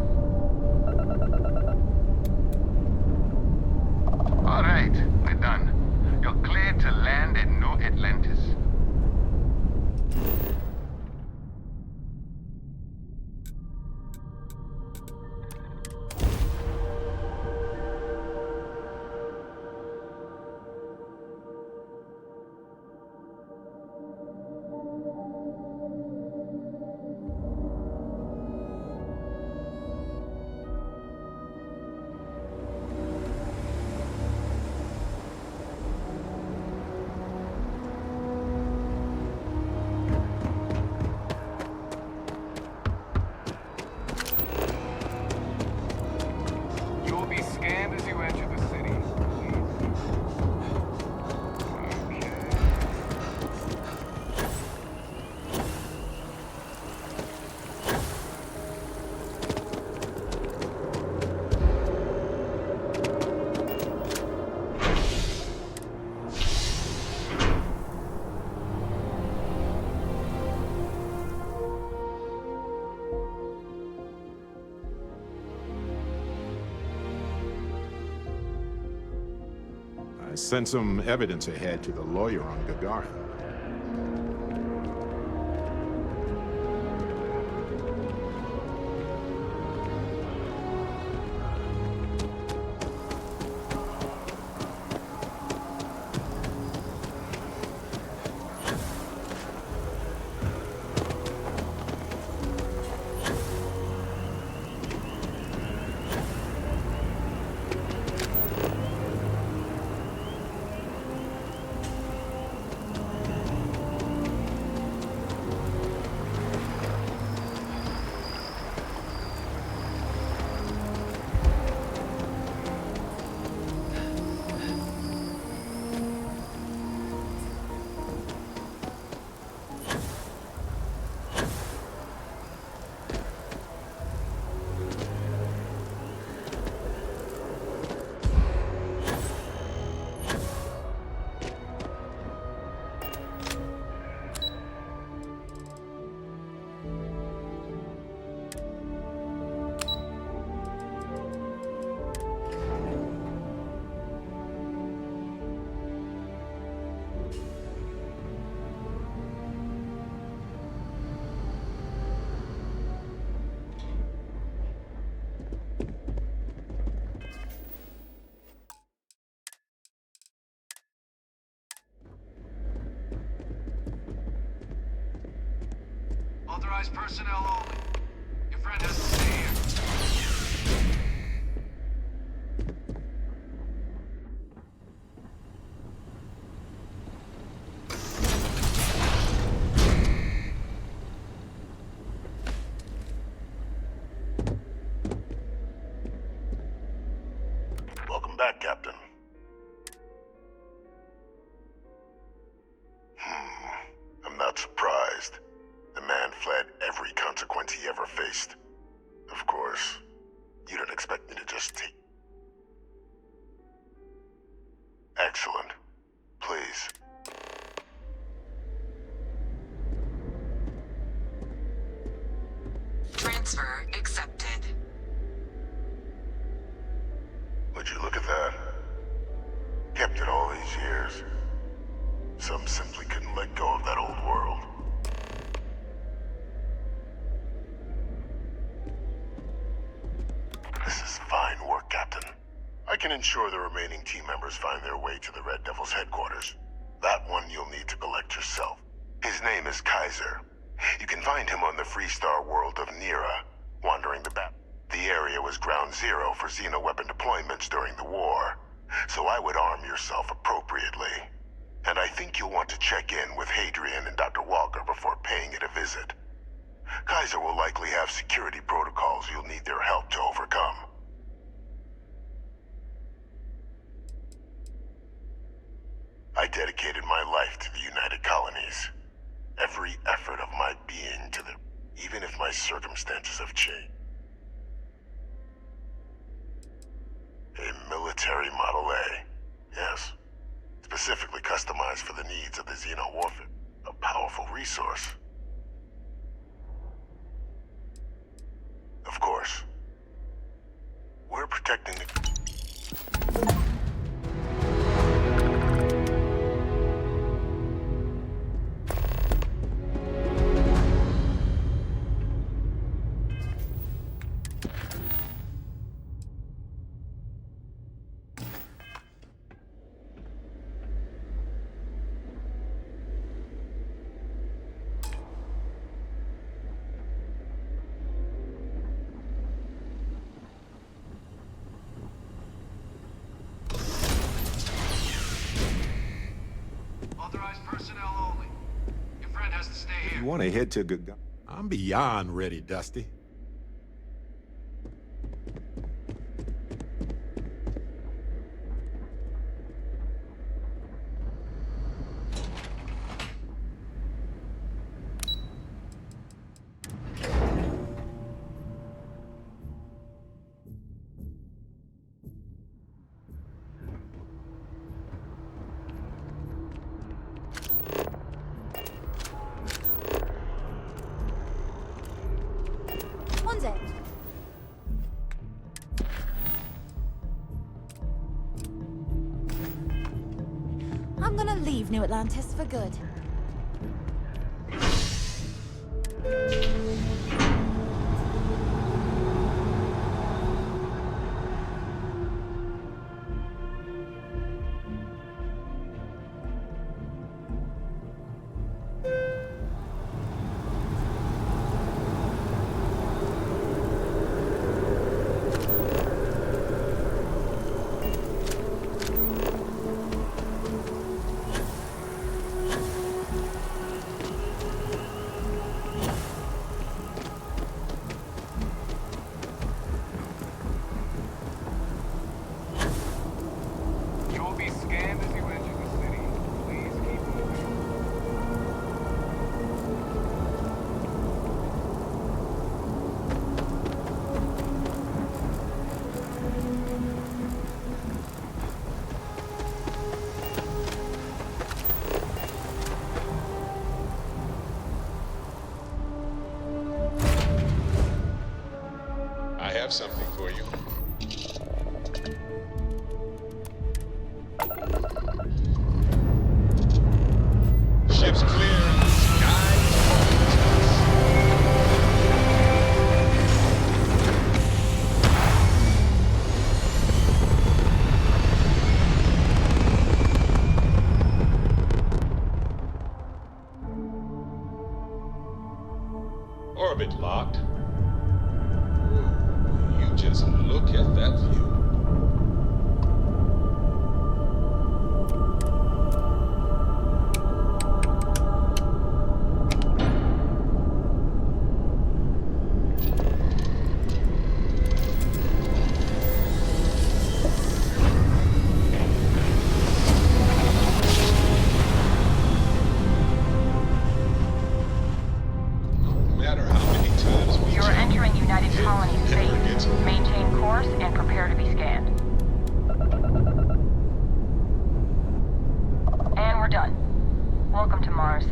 All right, we're done. You're cleared to land at New Atlantis. I sent some evidence ahead to the lawyer on Gagarin. Authorized personnel only. Your friend has to stay here. Welcome back, Captain. I'm not surprised. The man fled every consequence he ever faced. Of course, you don't expect me to just take... Excellent. Please. Transfer accepted. Would you look at that? Kept it all these years. Some simply couldn't let go of that old world. This is fine work, Captain. I can ensure the remaining team members find their way to the Red Devil's headquarters. That one you'll need to collect yourself. His name is Kaiser. You can find him on the Freestar world of Nira, wandering the map. The area was ground zero for xeno-weapon deployments during the war, so I would arm yourself appropriately. And I think you'll want to check in with Hadrian and Dr. Walker before paying it a visit. Kaiser will likely have security protocols you'll need their help to overcome. I dedicated my life to the United Colonies. Every effort of my being to them, even if my circumstances have changed. A military Model A, yes. Specifically customized for the needs of the Xeno warfare. A powerful resource. Of course. We're protecting the... Authorized personnel only. Your friend has to stay here. You want to head to Gagarin? I'm beyond ready, Dusty. I'm gonna leave New Atlantis for good. I have something for you. Ship's clear. Orbit locked. You just look at that view. No matter how many times we You're jump, entering United it Colony never space. gets old. Maintain course and prepare to be scanned. And we're done. Welcome to Mars.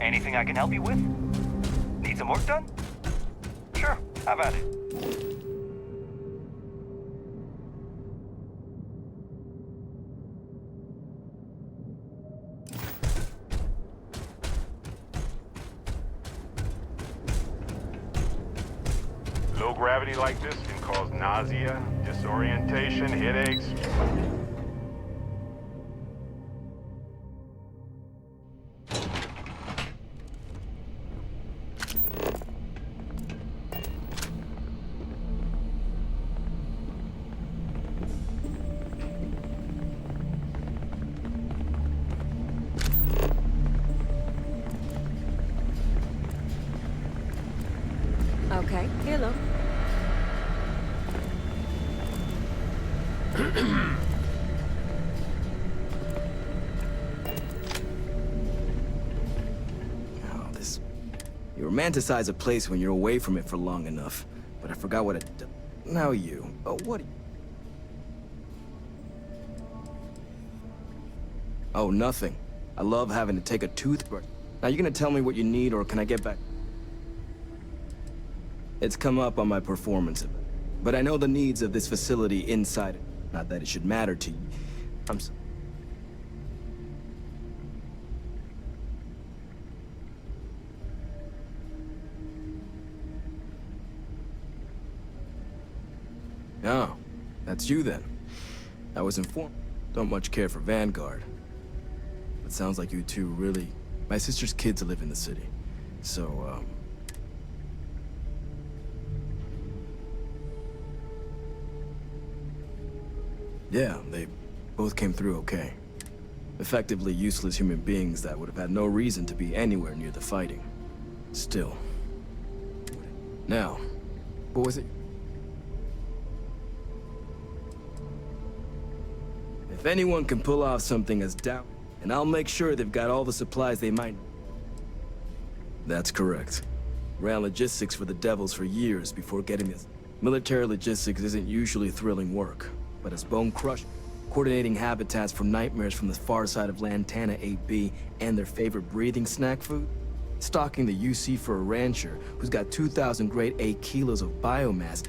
Anything I can help you with? Need some work done? Sure, have at it. Low gravity like this can cause nausea, disorientation, headaches. Okay, hello. Oh, this... You romanticize a place when you're away from it for long enough. But I forgot what it... Now you... Oh, what... Oh, nothing. I love having to take a toothbrush. Now, you gonna tell me what you need, or can I get back? It's come up on my performance, but I know the needs of this facility inside it. Not that it should matter to you. I'm so... Oh, that's you then. I was informed. Don't much care for Vanguard. It sounds like you two really... My sister's kids live in the city. So, yeah, they both came through okay. Effectively useless human beings that would have had no reason to be anywhere near the fighting. Still. Now, what was it? If anyone can pull off something as doubt, and I'll make sure they've got all the supplies they might. That's correct. Ran logistics for the Devils for years before getting this. Military logistics isn't usually thrilling work, but as Bone Crush, coordinating habitats from nightmares from the far side of Lantana 8B and their favorite breathing snack food, stocking the UC for a rancher who's got 2,000 grade A kilos of biomass.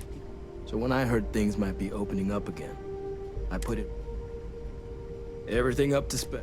So when I heard things might be opening up again, I put it everything up to spec.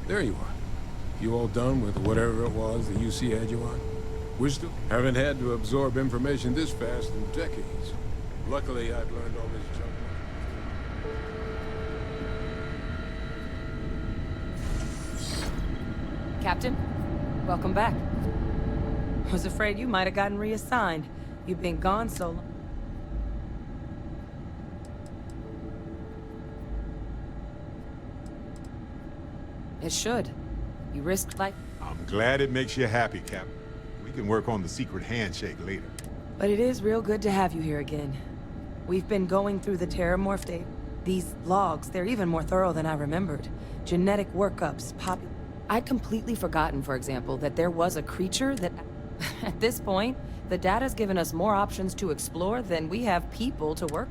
There you are. You all done with whatever it was the UC had you on? We still haven't had to absorb information this fast in decades. Luckily, I've learned all this junk. Captain, welcome back. Was afraid you might have gotten reassigned. You've been gone so long. It should. You risked life. I'm glad it makes you happy, Cap. We can work on the secret handshake later. But it is real good to have you here again. We've been going through the Terramorph data. These logs, they're even more thorough than I remembered. Genetic workups, I'd completely forgotten, for example, that there was a creature that... At this point, the data's given us more options to explore than we have people to work.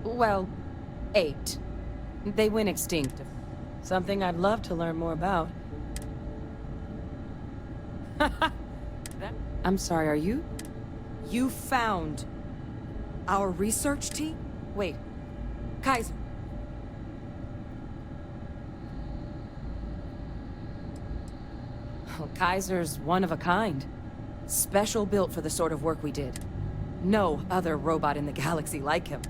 Well, 8. They went extinct. Something I'd love to learn more about. I'm sorry, are you? You found our research team? Wait, Kaiser. Well, Kaiser's one of a kind. Special built for the sort of work we did. No other robot in the galaxy like him.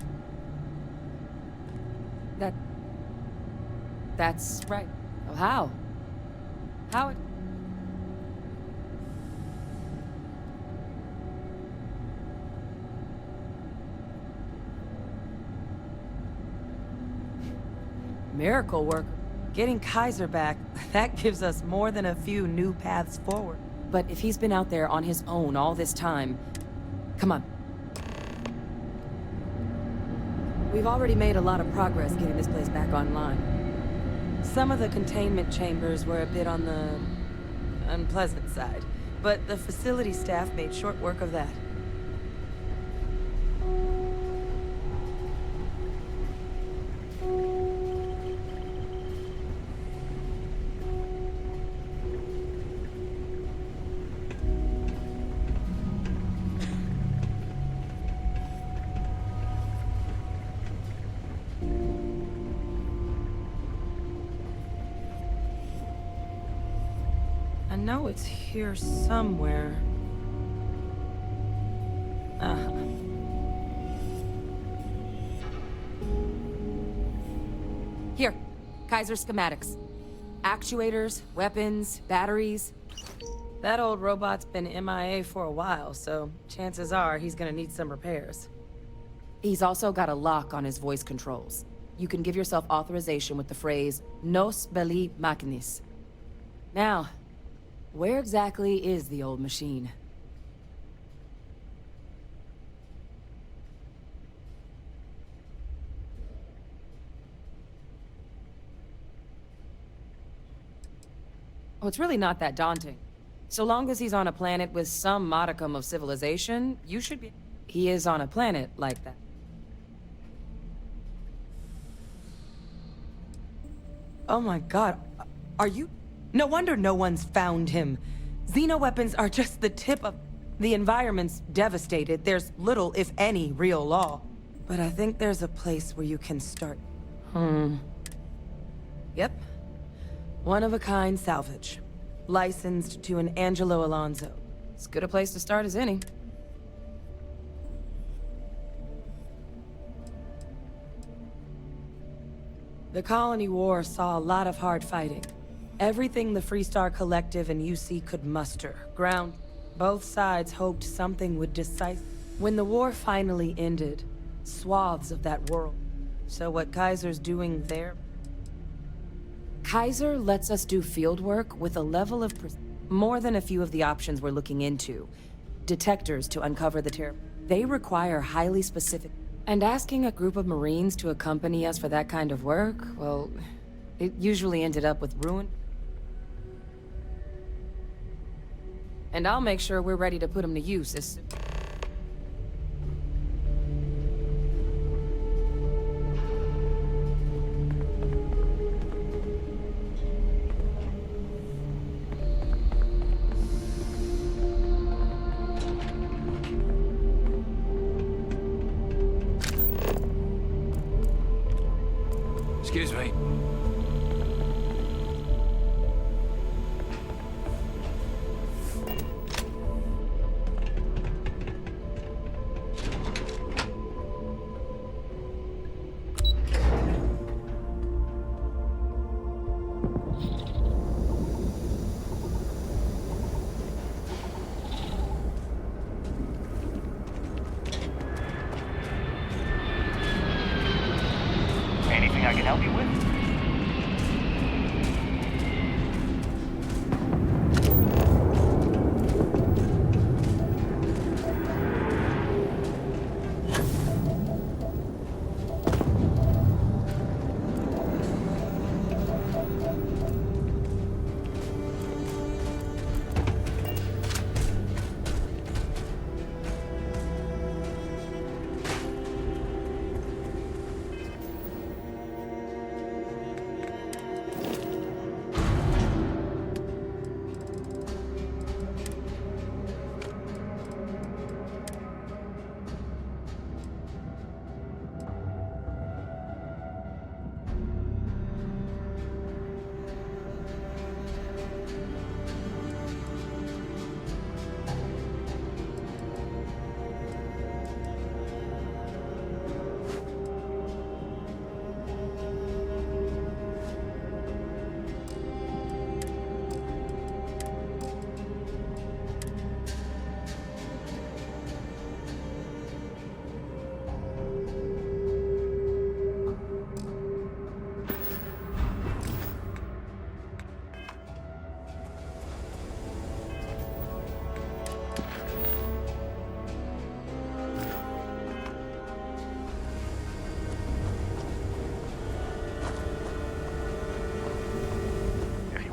That's right. Oh, how? How it... Miracle work. Getting Kaiser back, that gives us more than a few new paths forward. But if he's been out there on his own all this time... Come on. We've already made a lot of progress getting this place back online. Some of the containment chambers were a bit on the unpleasant side, but the facility staff made short work of that. I know it's here somewhere. Here, Kaiser schematics. Actuators, weapons, batteries. That old robot's been MIA for a while, so chances are he's gonna need some repairs. He's also got a lock on his voice controls. You can give yourself authorization with the phrase, Nos belli machinis. Now, where exactly is the old machine? Oh, it's really not that daunting. So long as he's on a planet with some modicum of civilization, you should be... He is on a planet like that. Oh my god, are you... No wonder no one's found him. Xenoweapons are just the tip of... The environment's devastated. There's little, if any, real law. But I think there's a place where you can start. Yep. One-of-a-kind salvage. Licensed to an Angelo Alonso. As good a place to start as any. The Colony War saw a lot of hard fighting. Everything the Freestar Collective and UC could muster, ground. Both sides hoped something would decide. When the war finally ended, swaths of that world. So what Kaiser's doing there? Kaiser lets us do field work with a level of more than a few of the options we're looking into. Detectors to uncover the terror. They require highly specific. And asking a group of Marines to accompany us for that kind of work, well, it usually ended up with ruin. And I'll make sure we're ready to put them to use as...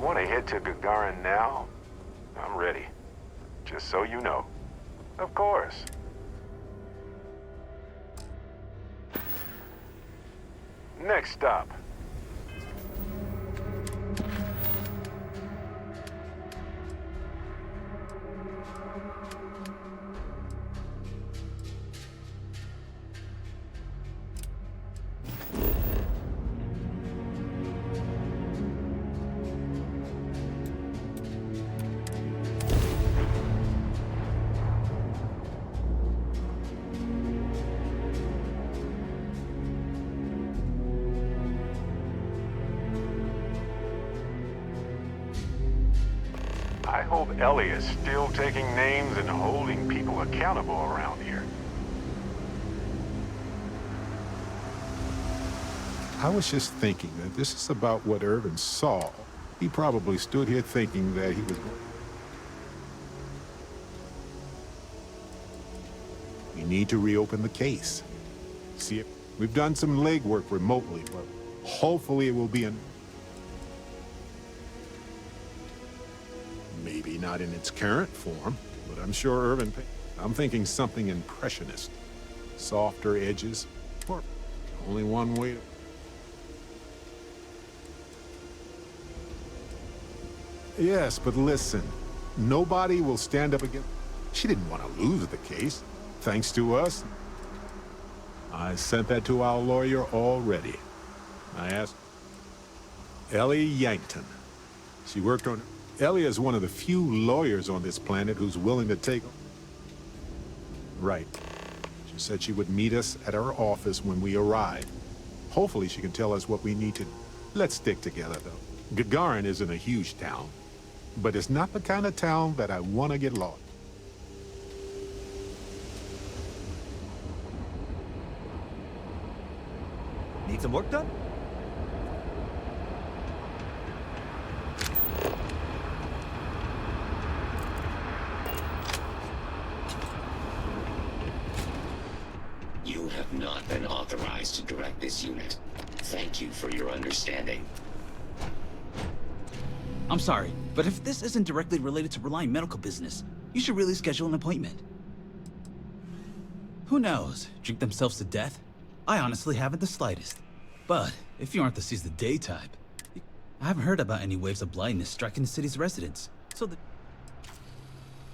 want to head to Gagarin now? I'm ready. Just so you know. Of course. Next stop. I hope Ellie is still taking names and holding people accountable around here. I was just thinking that this is about what Irvin saw. He probably stood here thinking that he was going. We need to reopen the case. See if we've done some legwork remotely, but hopefully it will be an. Maybe not in its current form, but I'm sure Irvin. I'm thinking something impressionist. Softer edges, or only one way to. Yes, but listen. Nobody will stand up again. She didn't want to lose the case. Thanks to us. I sent that to our lawyer already. I asked Ellie Yankton. She worked on. Ellie is one of the few lawyers on this planet who's willing to take. Right. She said she would meet us at our office when we arrive. Hopefully she can tell us what we need to. Let's stick together, though. Gagarin isn't a huge town, but it's not the kind of town that I want to get lost. Need some work done? You have not been authorized to direct this unit. Thank you for your understanding. I'm sorry, but if this isn't directly related to Reliant medical business, you should really schedule an appointment. Who knows? Drink themselves to death? I honestly haven't the slightest. But if you aren't the seize the day type, I haven't heard about any waves of blindness striking the city's residents. So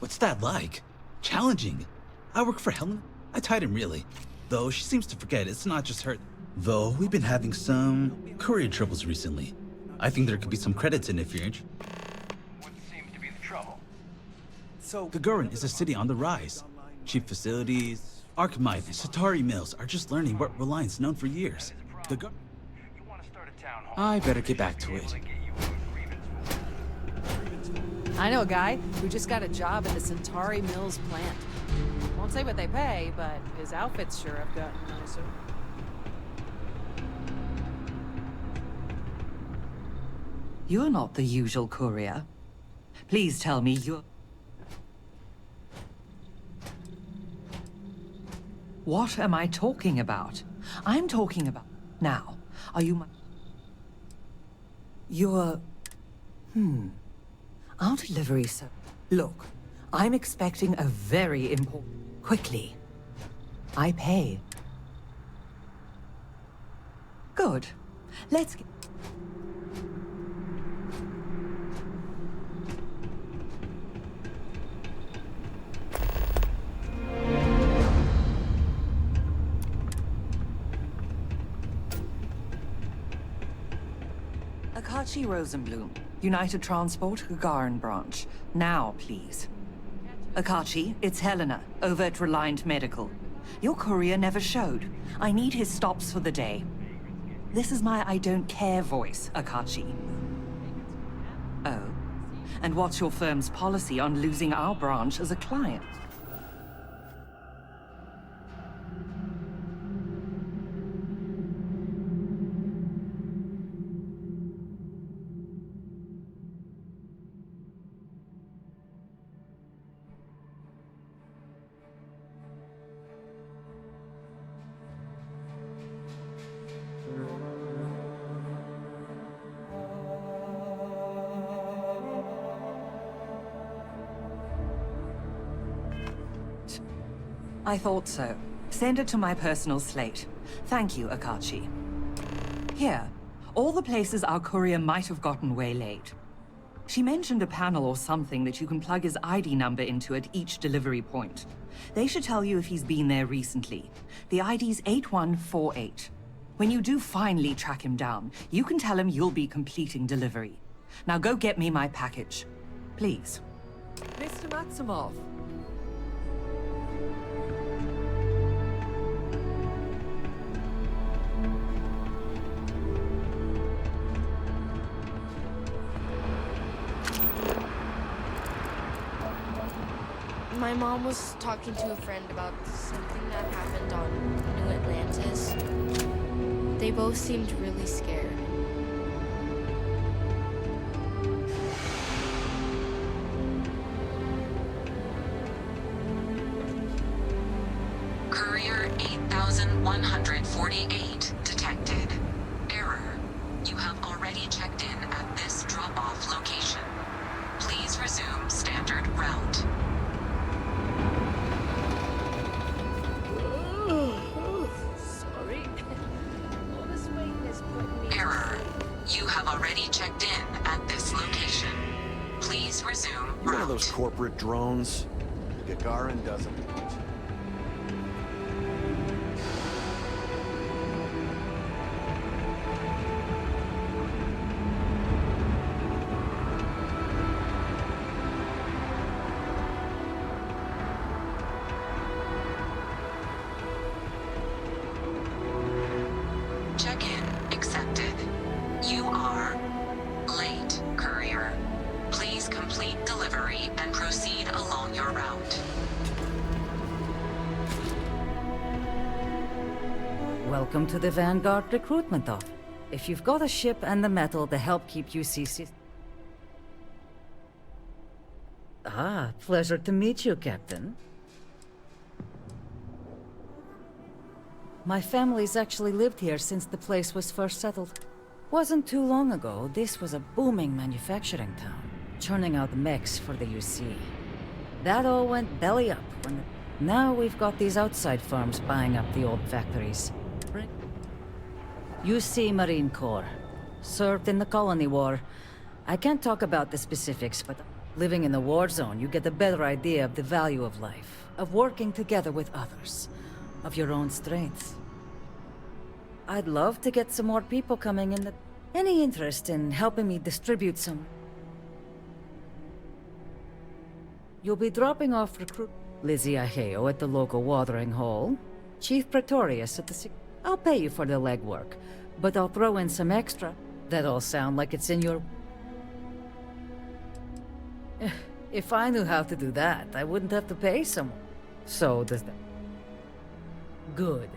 what's that like? Challenging. I work for Helen. I tied him really. Though she seems to forget it's not just her. Though we've been having some courier troubles recently. I think there could be some credits in if you're interested. What seems to be the trouble? So Gagarin is a city on the rise. Cheap facilities, Archmite and Satari mills are just learning what Reliant's known for years. I better get back to it. I know a guy who just got a job at the Centauri Mills plant. Won't say what they pay, but his outfits sure have gotten nicer. You're not the usual courier. Please tell me you're... What am I talking about? I'm talking about... Now, are you my... You're... Our delivery, sir. Look, I'm expecting a very important... Quickly. I pay. Good. Let's get... Akachi Rosenblum, United Transport, Gagarin branch. Now, please. Akachi, it's Helena, over at Reliant Medical. Your courier never showed. I need his stops for the day. This is my I don't care voice, Akachi. Oh? And what's your firm's policy on losing our branch as a client? I thought so. Send it to my personal slate. Thank you, Akachi. Here, all the places our courier might have gotten waylaid. She mentioned a panel or something that you can plug his ID number into at each delivery point. They should tell you if he's been there recently. The ID's 8148. When you do finally track him down, you can tell him you'll be completing delivery. Now go get me my package. Please. Mr. Maximov. My mom was talking to a friend about something that happened on New Atlantis. They both seemed really scared. Courier 8148 detected. Error. You have already checked in at this drop-off location. Please resume standard route. Sorry. All this weight has put me... Error. You have already checked in at this location. Please resume You one of route. those corporate drones? Gagarin doesn't. Check-in accepted. You are late, courier. Please complete delivery and proceed along your route. Welcome to the Vanguard recruitment office. If you've got a ship and the metal to help keep UCC... Ah, pleasure to meet you, Captain. My family's actually lived here since the place was first settled. Wasn't too long ago, this was a booming manufacturing town, churning out mechs for the UC. That all went belly up when... Now we've got these outside firms buying up the old factories. UC Marine Corps. Served in the Colony War. I can't talk about the specifics, but living in the war zone, you get a better idea of the value of life, of working together with others, of your own strengths. I'd love to get some more people coming in. Any interest in helping me distribute some? You'll be dropping off recruit Lizzie Aheo at the local watering hole, Chief Pretorius at the I'll pay you for the legwork, but I'll throw in some extra. That all sound like it's in your... If I knew how to do that, I wouldn't have to pay someone. So does that... Good.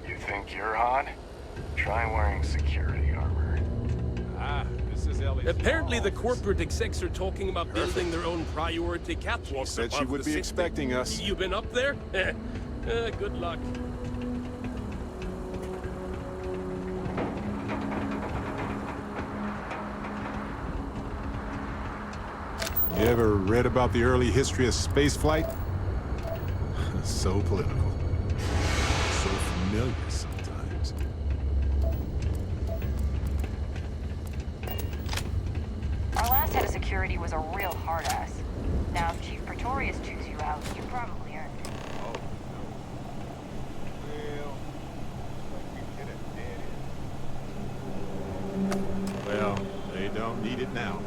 You think you're hot? Try wearing security armor. Ah, this is Ellie's Apparently the office. corporate execs are talking about building their own priority catwalks. She said she above would the be city. expecting us. You been up there? Good luck. You ever read about the early history of spaceflight? So political. So familiar sometimes. Our last head of security was a real hard-ass. Now, if Chief Pretorius chews you out, you probably earned it. Well, they don't need it now.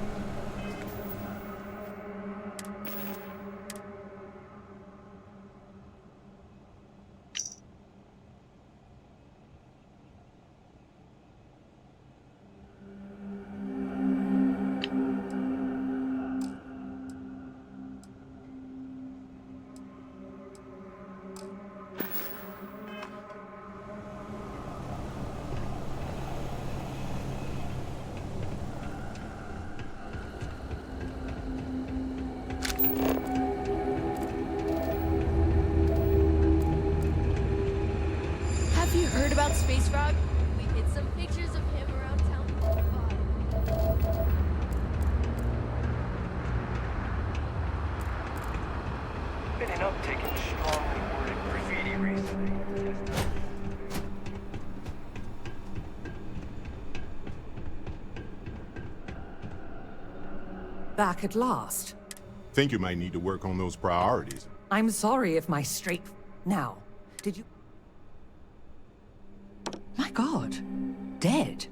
Have you heard about Space Frog? We been an uptick in strongly worded graffiti recently. Back at last. Think you might need to work on those priorities. I'm sorry if my straight... Now, did you... My God. Dead?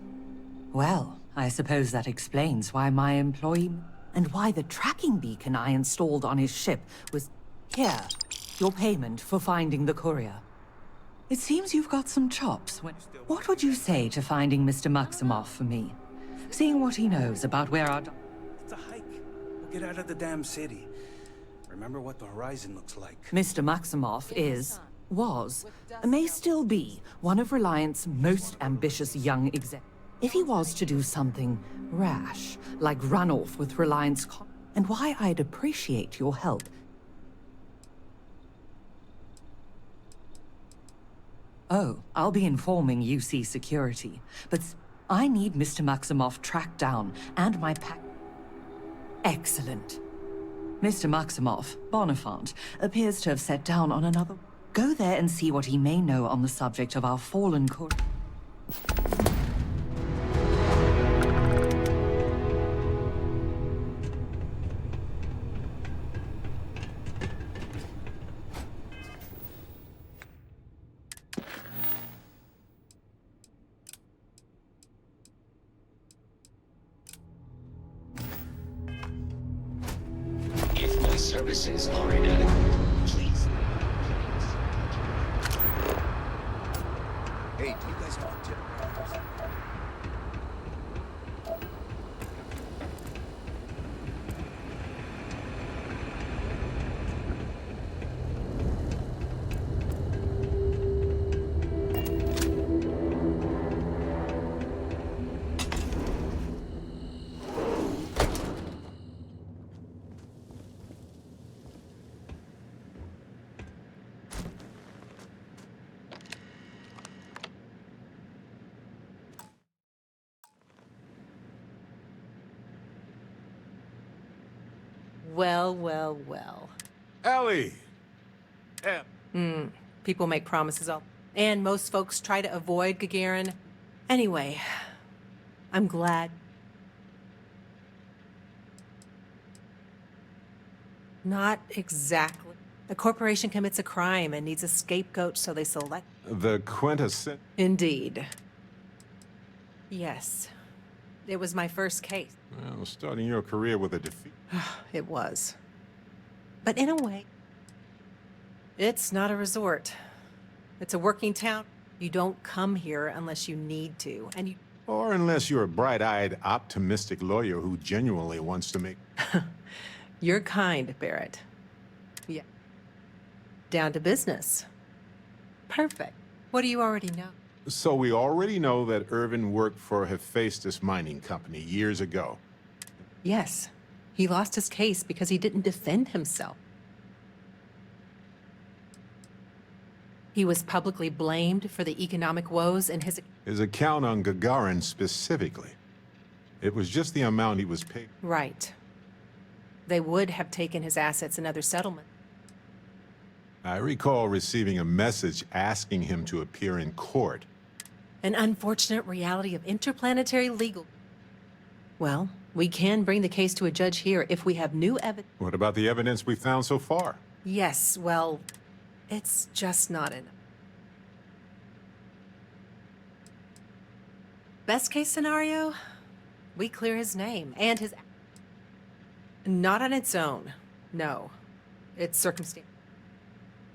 Well, I suppose that explains why my employee... And why the tracking beacon I installed on his ship was... Here, your payment for finding the courier. It seems you've got some chops. What would you say to finding Mr. Maximoff for me? Seeing what he knows about where our... It's a hike. We'll get out of the damn city. Remember what the horizon looks like. Mr. Maximoff may still be one of Reliant's most ambitious young executives. If he was to do something rash, like run off with Reliant's and why I'd appreciate your help. Oh, I'll be informing UC security, but I need Mr. Maximoff tracked down and my pack. Excellent. Mr. Maximoff, Bonifant, appears to have set down on another... Go there and see what he may know on the subject of our fallen courier. If my services are inadequate, please. Hey, do you guys want to tip? Well, well, well. Ellie! People make promises all... And most folks try to avoid Gagarin. Anyway, I'm glad. Not exactly. The corporation commits a crime and needs a scapegoat, so they select... The quintessence... Indeed. Yes. It was my first case. Well, starting your career with a defeat. It was. But in a way, it's not a resort. It's a working town. You don't come here unless you need to, and you... Or unless you're a bright-eyed, optimistic lawyer who genuinely wants to make... You're kind, Barrett. Yeah. Down to business. Perfect. What do you already know? So we already know that Irvin worked for Hephaestus Mining Company years ago. Yes. He lost his case because he didn't defend himself. He was publicly blamed for the economic woes in His account on Gagarin specifically. It was just the amount he was paid. Right. They would have taken his assets in other settlements. I recall receiving a message asking him to appear in court. An unfortunate reality of interplanetary legal... Well, we can bring the case to a judge here if we have new evidence. What about the evidence we found so far? Yes, well, it's just not enough. Best case scenario, we clear his name and his... Not on its own, no. It's circumstantial.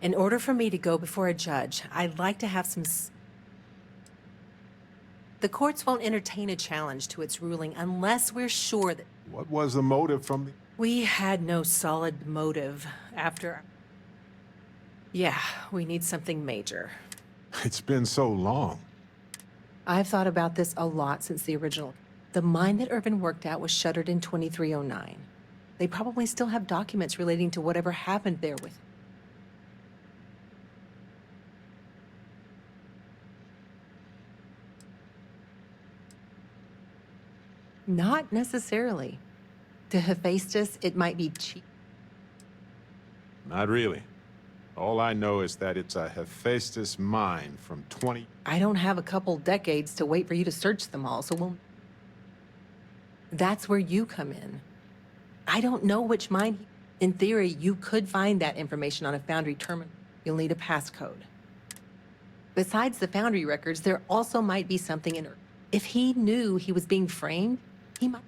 In order for me to go before a judge, I'd like to have some... The courts won't entertain a challenge to its ruling unless we're sure that... What was the motive from the... We had no solid motive after... Yeah, we need something major. It's been so long. I've thought about this a lot since the original. The mine that Irvin worked at was shuttered in 2309. They probably still have documents relating to whatever happened there with him. Not necessarily. To Hephaestus, it might be cheap. Not really. All I know is that it's a Hephaestus mine from 20... I don't have a couple decades to wait for you to search them all, so we'll... That's where you come in. I don't know which mine... In theory, you could find that information on a Foundry terminal. You'll need a passcode. Besides the Foundry records, there also might be something in... If he knew he was being framed, he might...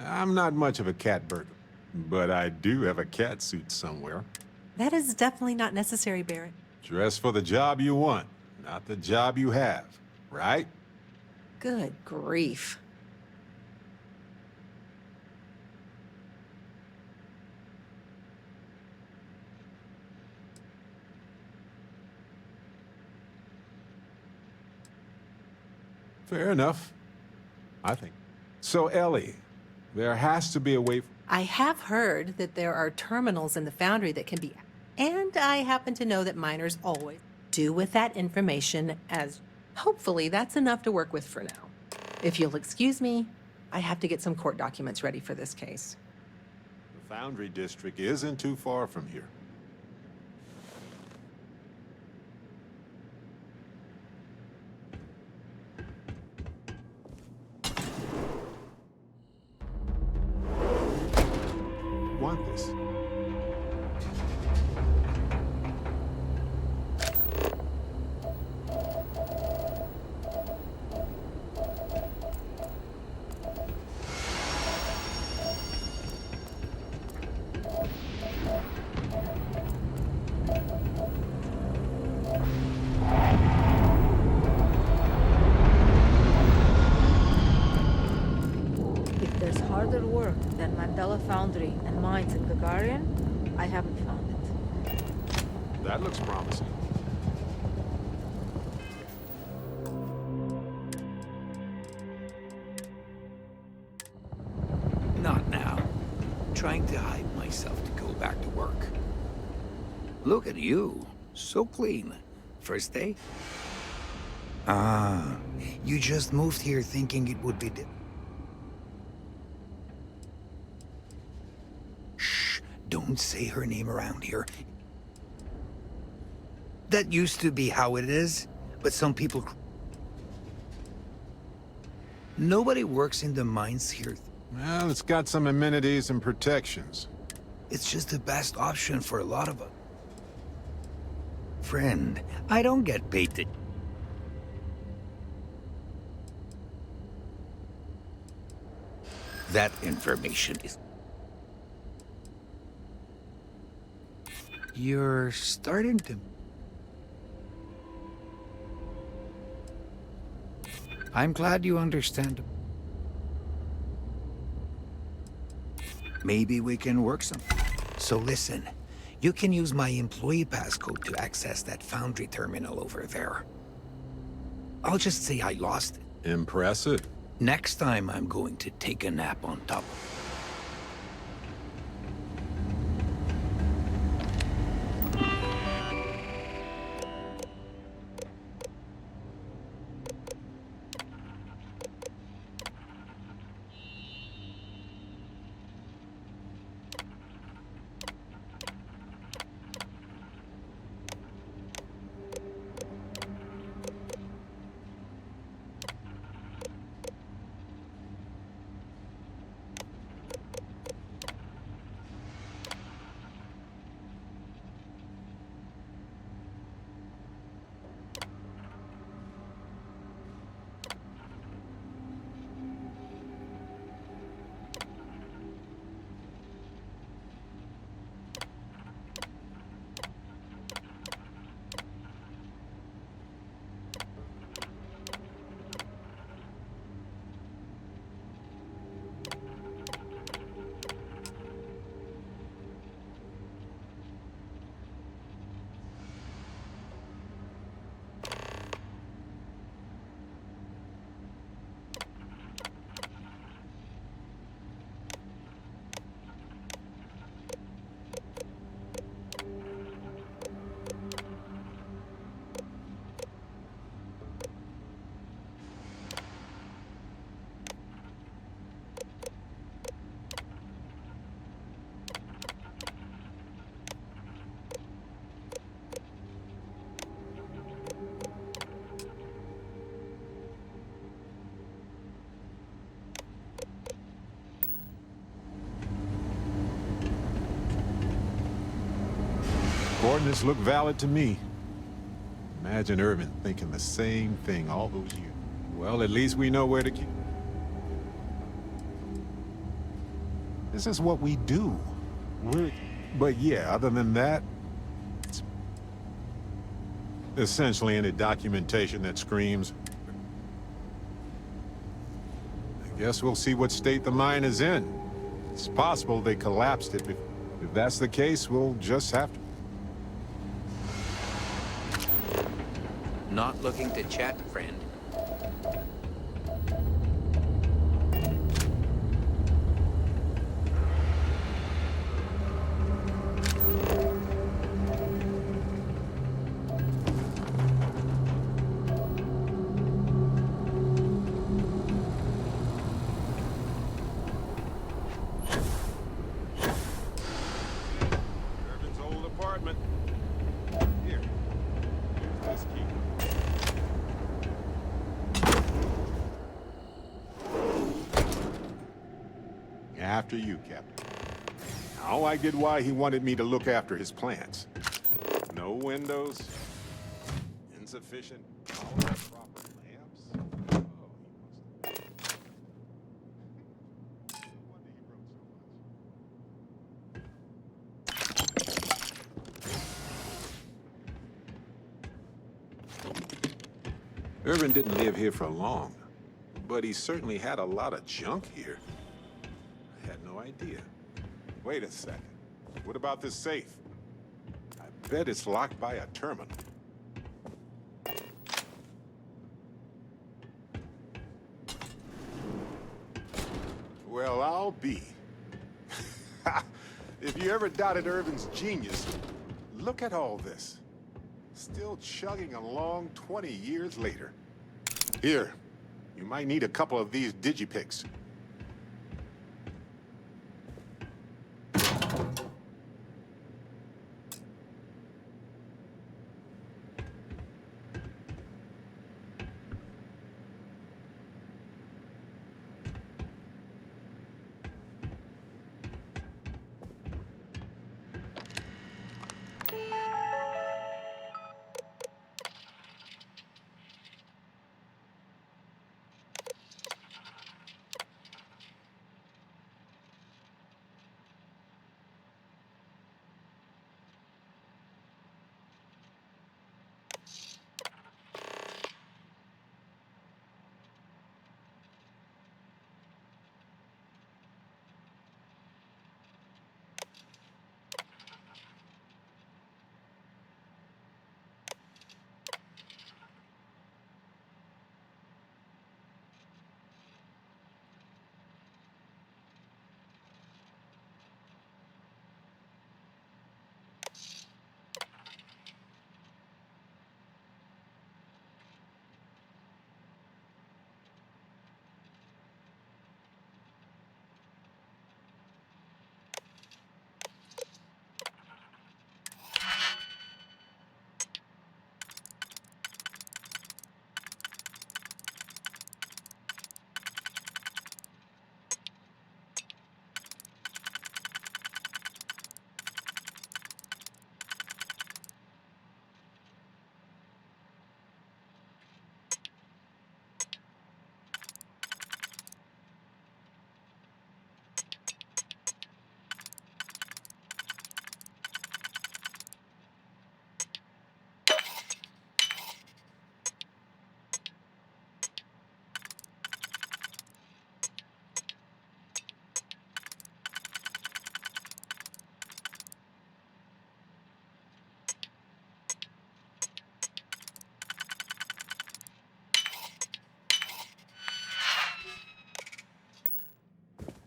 I'm not much of a cat burglar, but I do have a cat suit somewhere. That is definitely not necessary, Barrett. Dress for the job you want, not the job you have, right? Good grief. Fair enough, I think. So, Ellie, there has to be a way... I have heard that there are terminals in the Foundry that can be... And I happen to know that miners always do with that information as... Hopefully, that's enough to work with for now. If you'll excuse me, I have to get some court documents ready for this case. The Foundry District isn't too far from here. Want this? If there's harder work than Mandela Foundry and mines in Gagarin, I haven't found it. That looks promising. Not now. I'm trying to hide myself to go back to work. Look at you. So clean. First day? Ah, you just moved here thinking it would be Shh, don't say her name around here. That used to be how it is, but some people... Nobody works in the mines here. Well, it's got some amenities and protections. It's just the best option for a lot of us. Friend, I don't get paid to... That information is... You're starting to... I'm glad you understand. Maybe we can work something. So listen, you can use my employee passcode to access that Foundry terminal over there. I'll just say I lost it. Impressive. Next time I'm going to take a nap on top of it. coordinates look valid to me. Imagine Irvin thinking the same thing all those years. Well, at least we know where to keep... This is what we do. But yeah, other than that, it's essentially any documentation that screams. I guess we'll see what state the mine is in. It's possible they collapsed it. If that's the case, we'll just have to... Not looking to chat, friend. Irvin's old apartment. Here, here's this key. After you, Captain. Now I get why he wanted me to look after his plants. No windows, insufficient power, proper lamps. Oh, he must have... No wonder he wrote so much. Irvin didn't live here for long, but he certainly had a lot of junk here. I had no idea. Wait a second. What about this safe? I bet it's locked by a terminal. Well, I'll be. If you ever doubted Irvin's genius, look at all this. Still chugging along 20 years later. Here, you might need a couple of these digipics.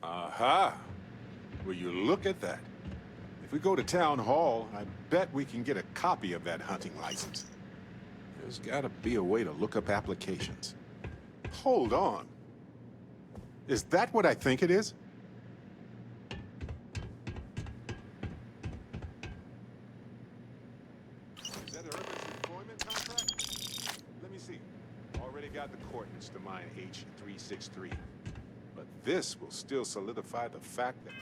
Aha! Will you look at that? If we go to Town Hall, I bet we can get a copy of that hunting license. There's gotta be a way to look up applications. Hold on. Is that what I think it is? Is that Irvin's employment contract? Let me see. Already got the coordinates to mine H363. But this will still solidify the fact that...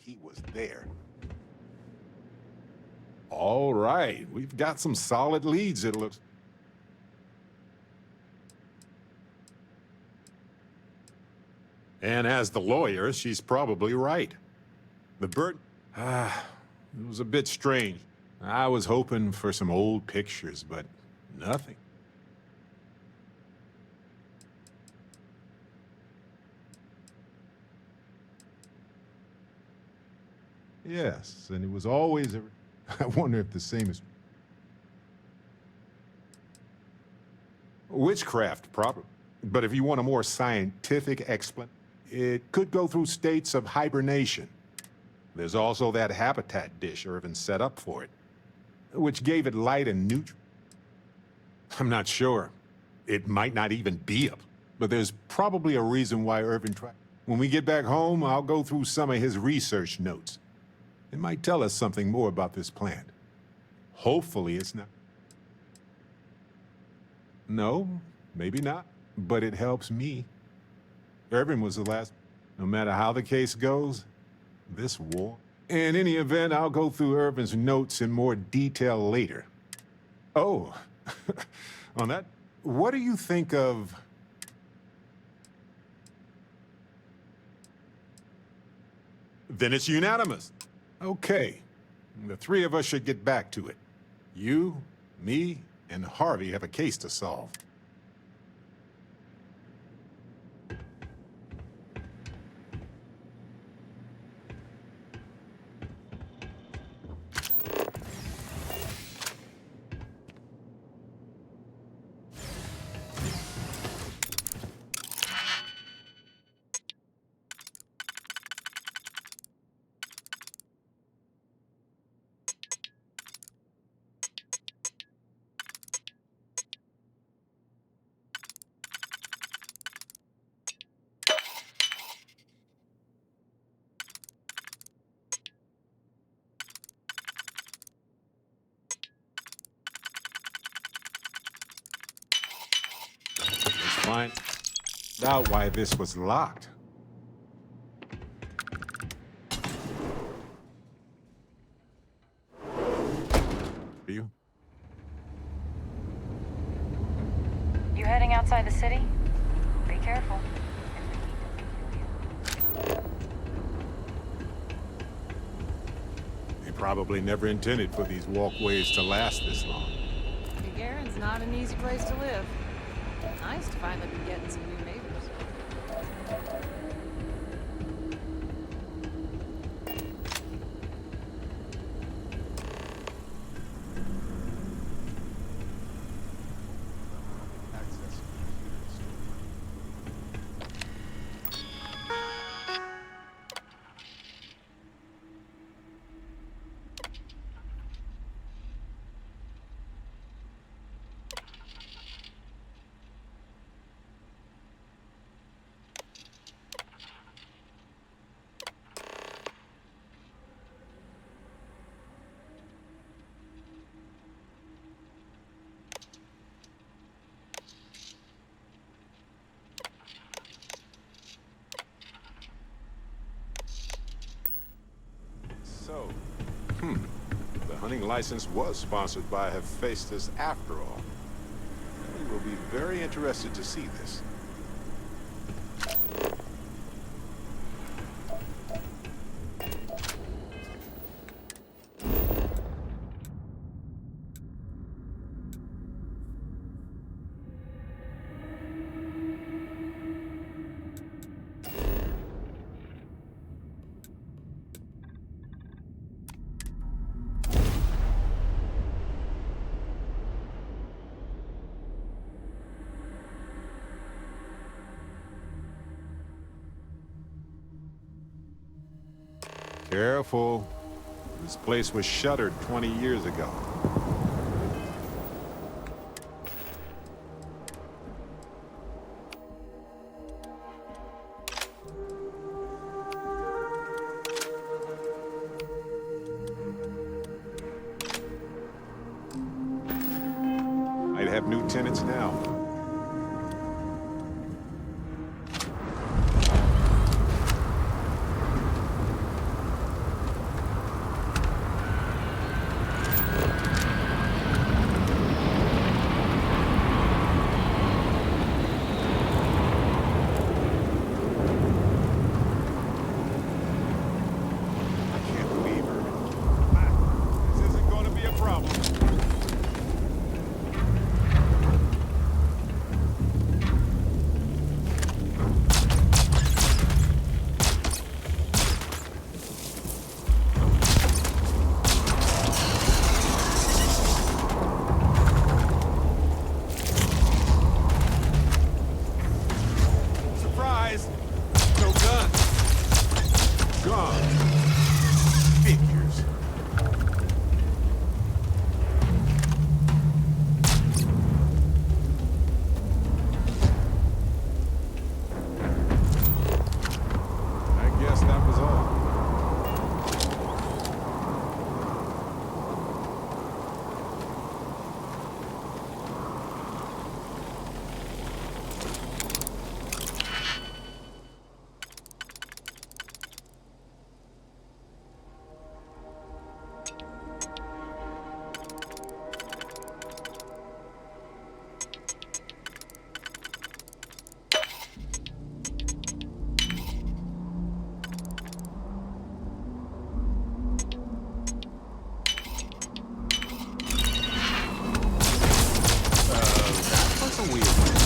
he was there. All right, we've got some solid leads, it looks. And as the lawyer, she's probably right. The bird... it was a bit strange. I was hoping for some old pictures, but nothing. Yes, and it was always a... I wonder if the same is... Witchcraft, probably. But if you want a more scientific explanation, it could go through states of hibernation. There's also that habitat dish Irvin set up for it, which gave it light and nutrients. I'm not sure. It might not even be up, but there's probably a reason why Irvin tried. When we get back home, I'll go through some of his research notes. It might tell us something more about this plant. Hopefully it's not... No, maybe not, but it helps me. Irvin was the last... No matter how the case goes, this war... In any event, I'll go through Irvin's notes in more detail later. Oh, on that, what do you think of... Then it's unanimous. Okay, the three of us should get back to it. You, me, and Harvey have a case to solve. Find out why this was locked. You? You heading outside the city? Be careful. They probably never intended for these walkways to last this long. Garen's not an easy place to live. Nice to finally be getting some new neighbors. So, the hunting license was sponsored by Hephaestus after all. We will be very interested to see this. Careful. This place was shuttered 20 years ago. Might have new tenants now. gone. Figures. I guess that was all. That's a weird one.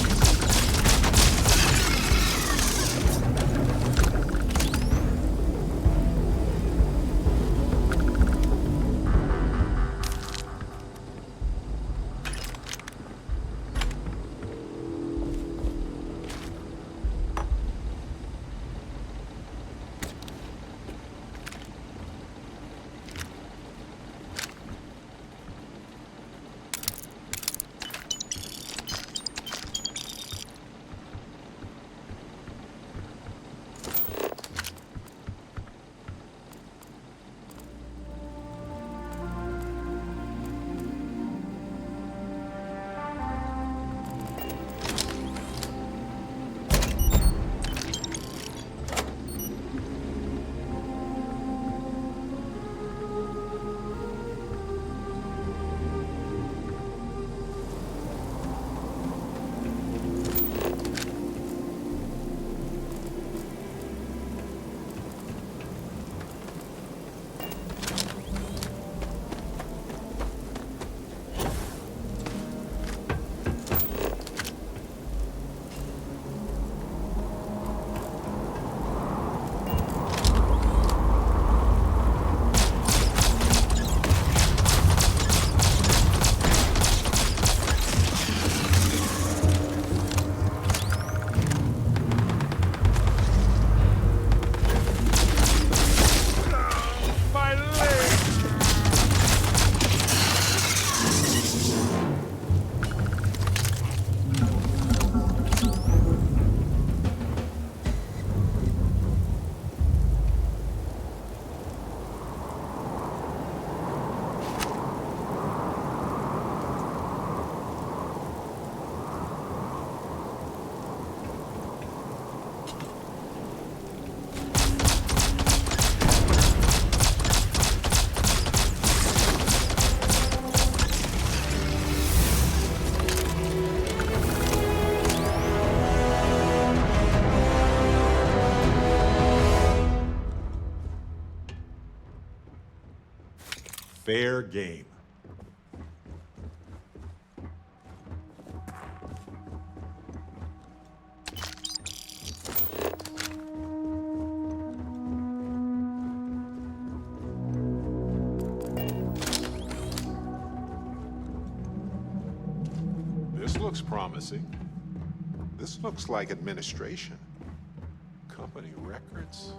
Fair game. This looks promising. This looks like administration. Company records.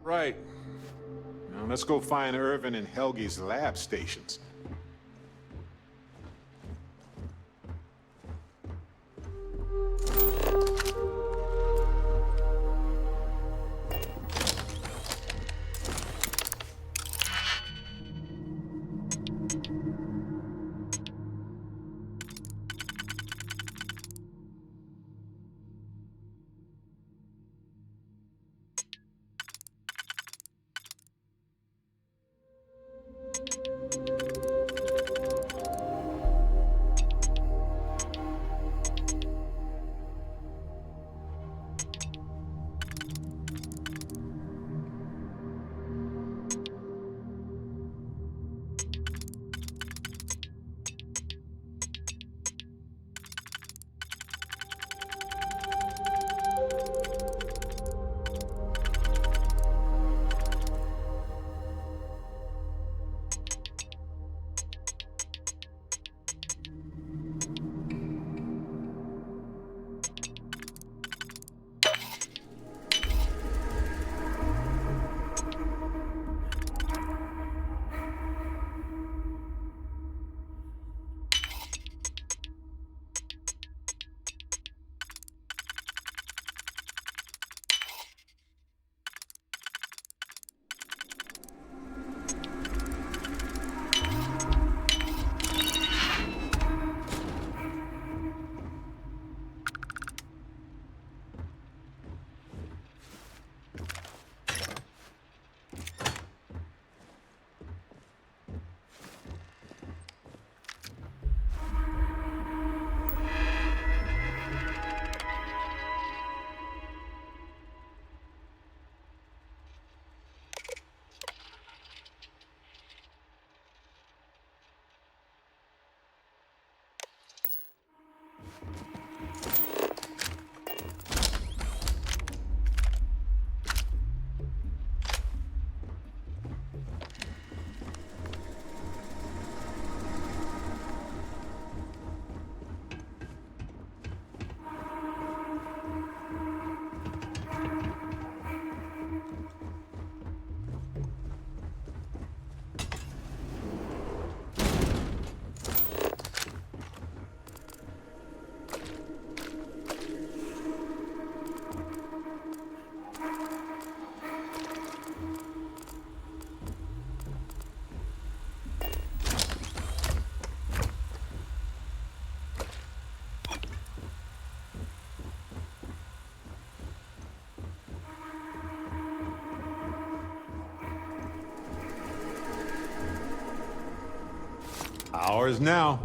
Right. Now let's go find Irvin and Helge's lab stations. Ours now.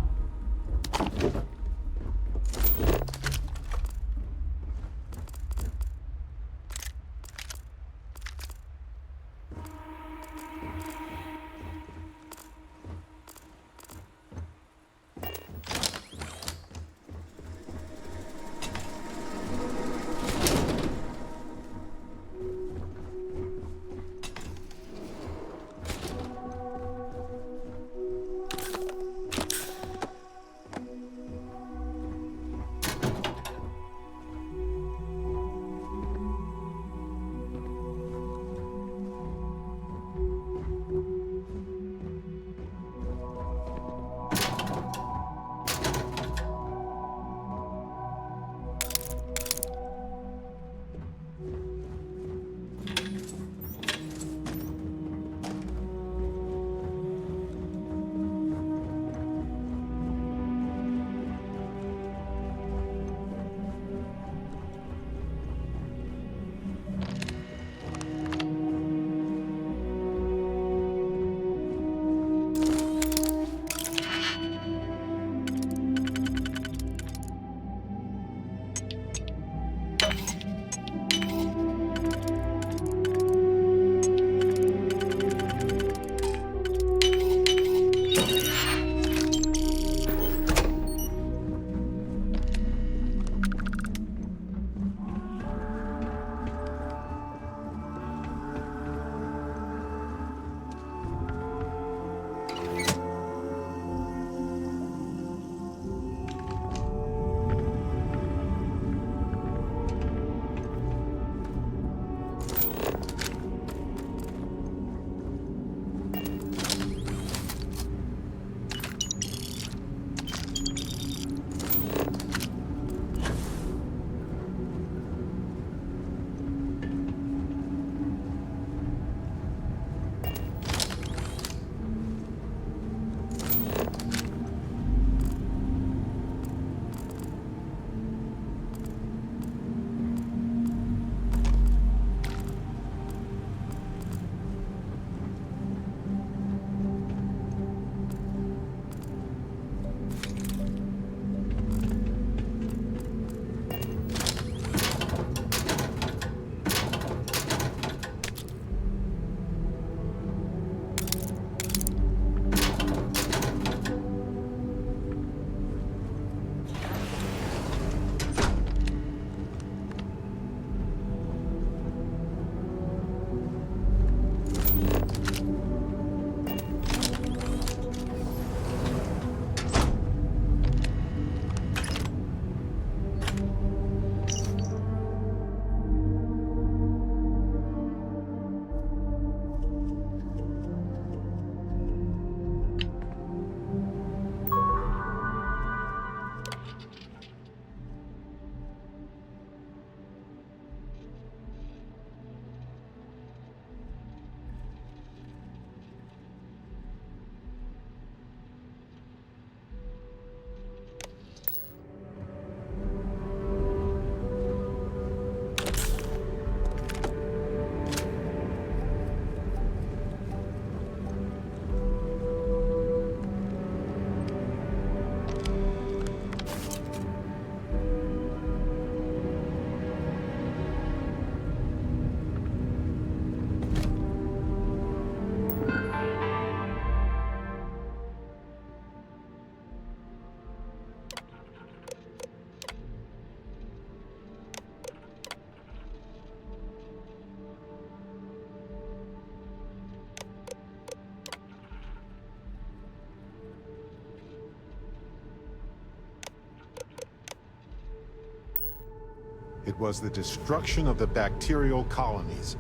It was the destruction of the bacterial colonies,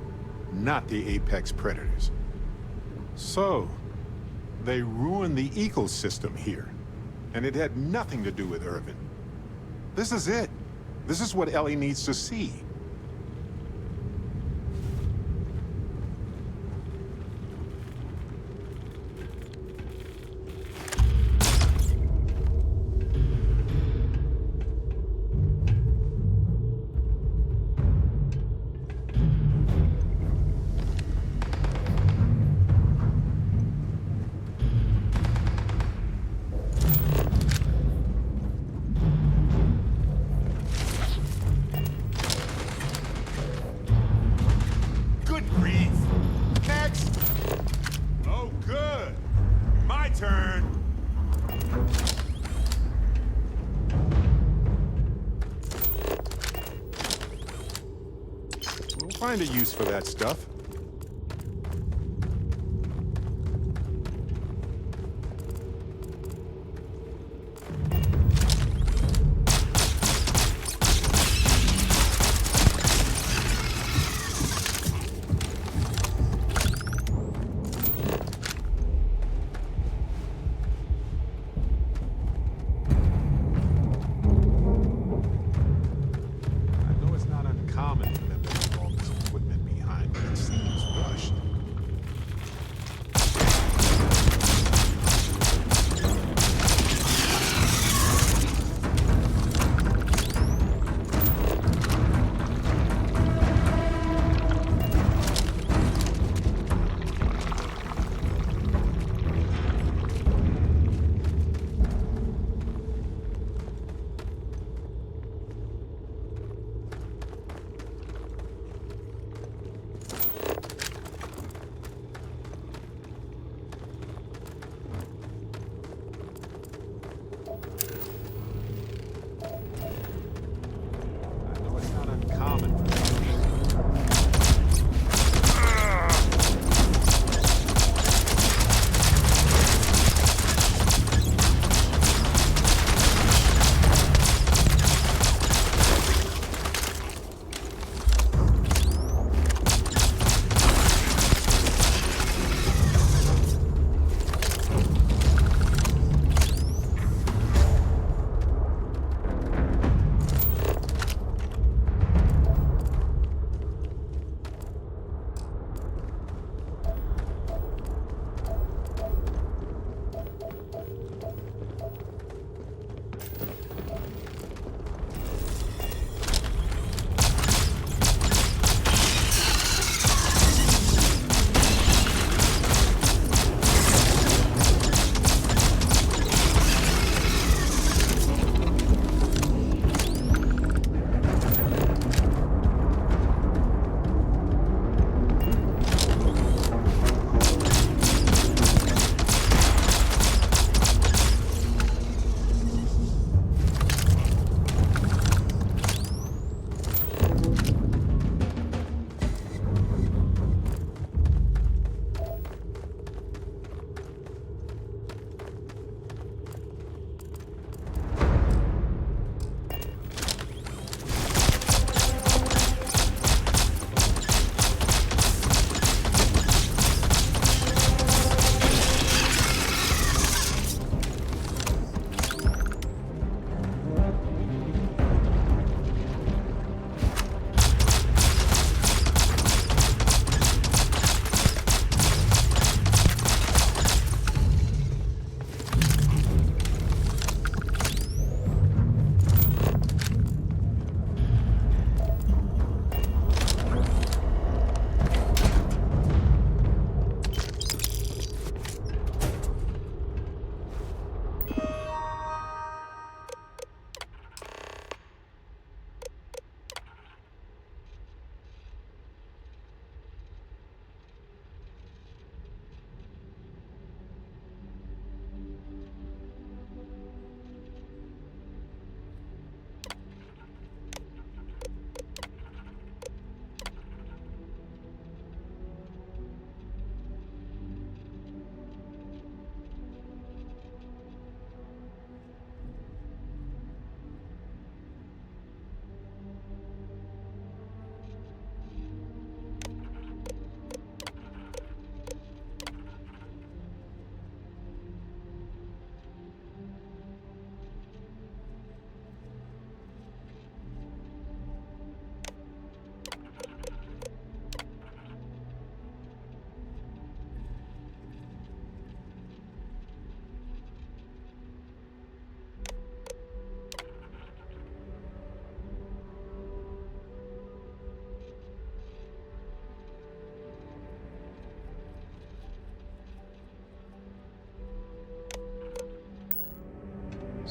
not the apex predators. So, they ruined the ecosystem here, and it had nothing to do with Irvin. This is it. This is what Ellie needs to see. Good grief. Next. Oh, good. My turn. We'll find a use for that stuff. I know it's not uncommon for them to leave all this equipment behind, but it seems rushed. I know it's not uncommon for them to leave.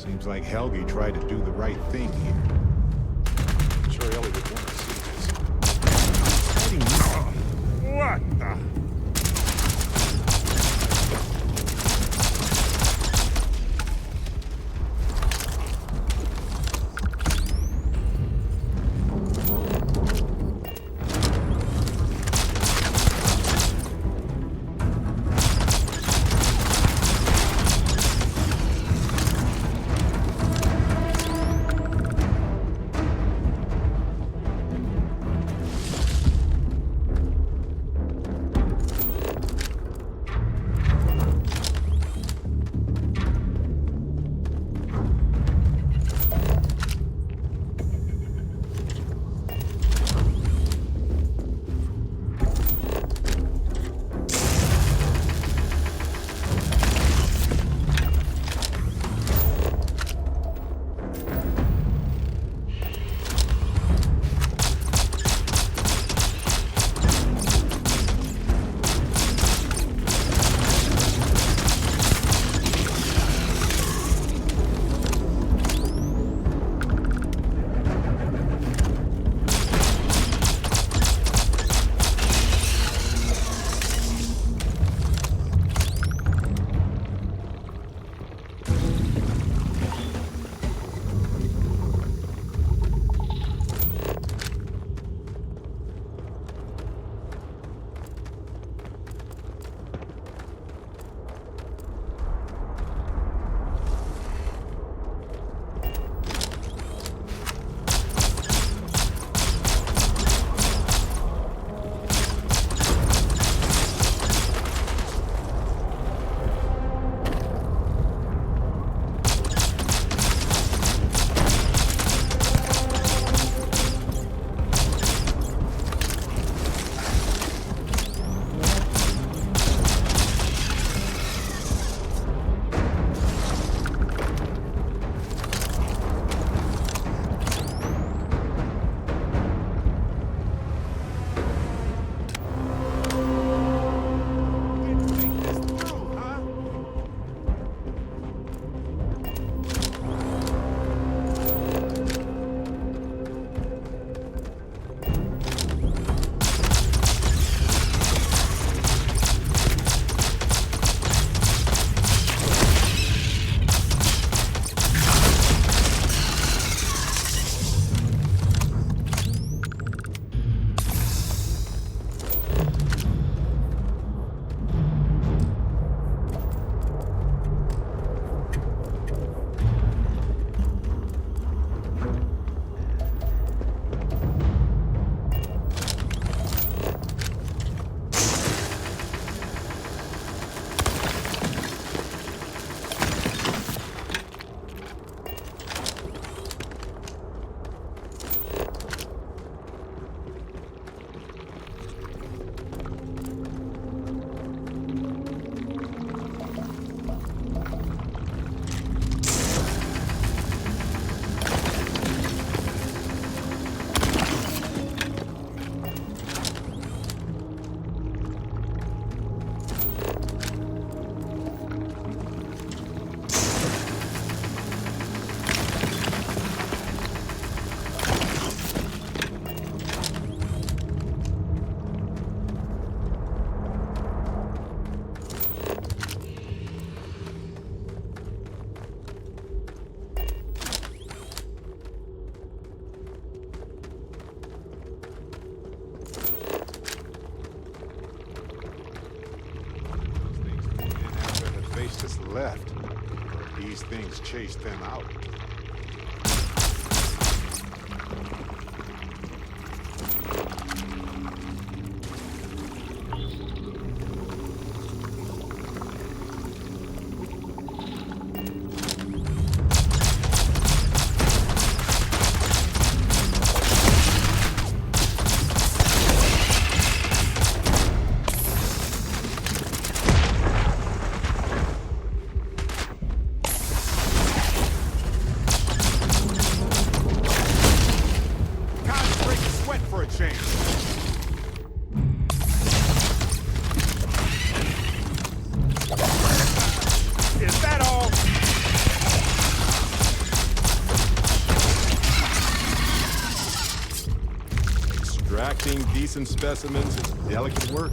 Seems like Helgi tried to do the right thing here. I'm sure Ellie would want to see this. What the? Just left. These things chased them out. Extracting decent specimens is delicate work.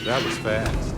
That was fast.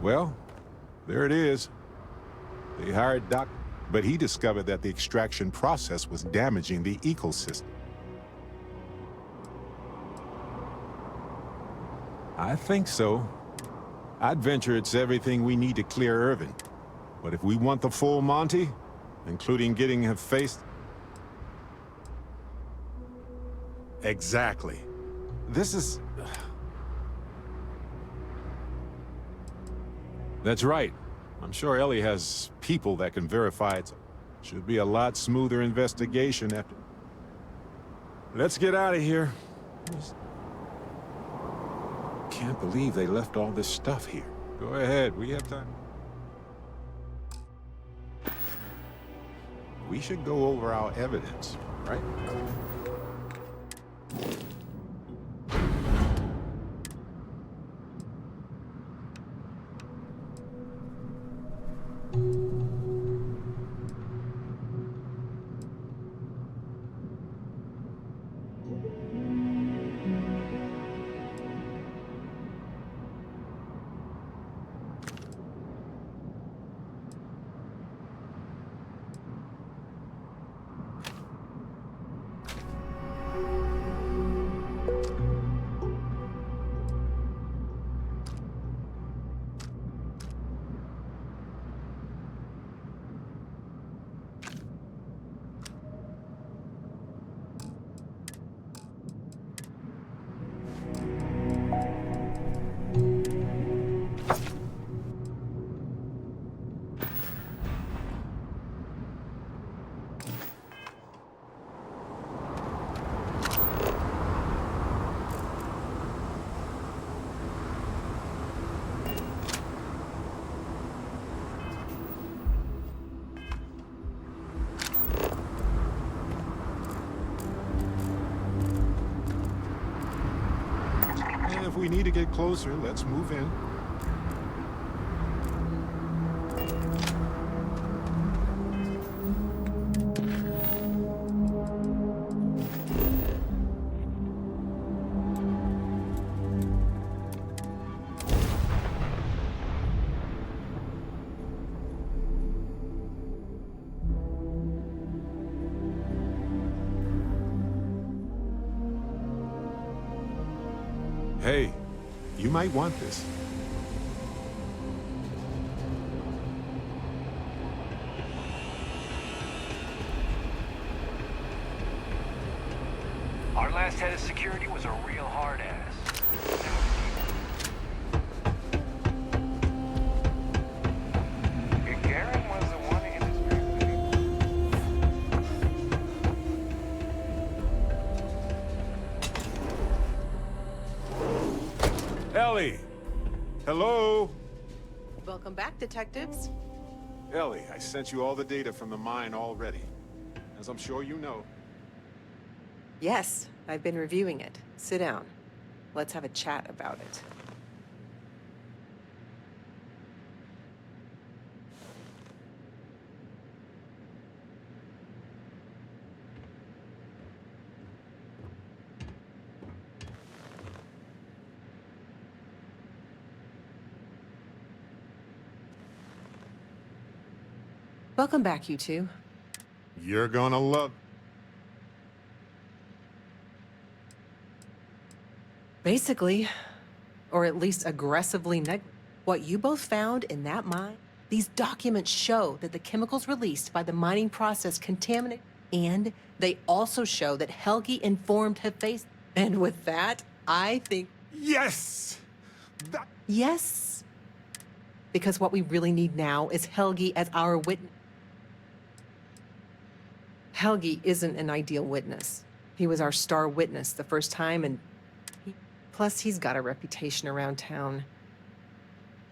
Well, there it is. They hired Doc, but he discovered that the extraction process was damaging the ecosystem. I think so. I'd venture it's everything we need to clear Irvin. But if we want the full Monty, including getting him faced... Exactly. This is... That's right. I'm sure Ellie has people that can verify it. Should be a lot smoother investigation after... Let's get out of here. Can't believe they left all this stuff here. Go ahead, we have time. We should go over our evidence, right? If we need to get closer, let's move in. Hey, you might want this. Our last head of security was a real hard ass. Gagarin was the one in his Ellie! Hello? Welcome back, detectives. Ellie, I sent you all the data from the mine already. As I'm sure you know. Yes, I've been reviewing it. Sit down. Let's have a chat about it. Welcome back, you two. You're gonna love... Basically, or at least aggressively what you both found in that mine, these documents show that the chemicals released by the mining process contaminate, and they also show that Helgi informed Hephaestus. And with that, I think... Yes! Yes! Because what we really need now is Helgi as our witness. Helgi isn't an ideal witness. He was our star witness the first time, and plus he's got a reputation around town.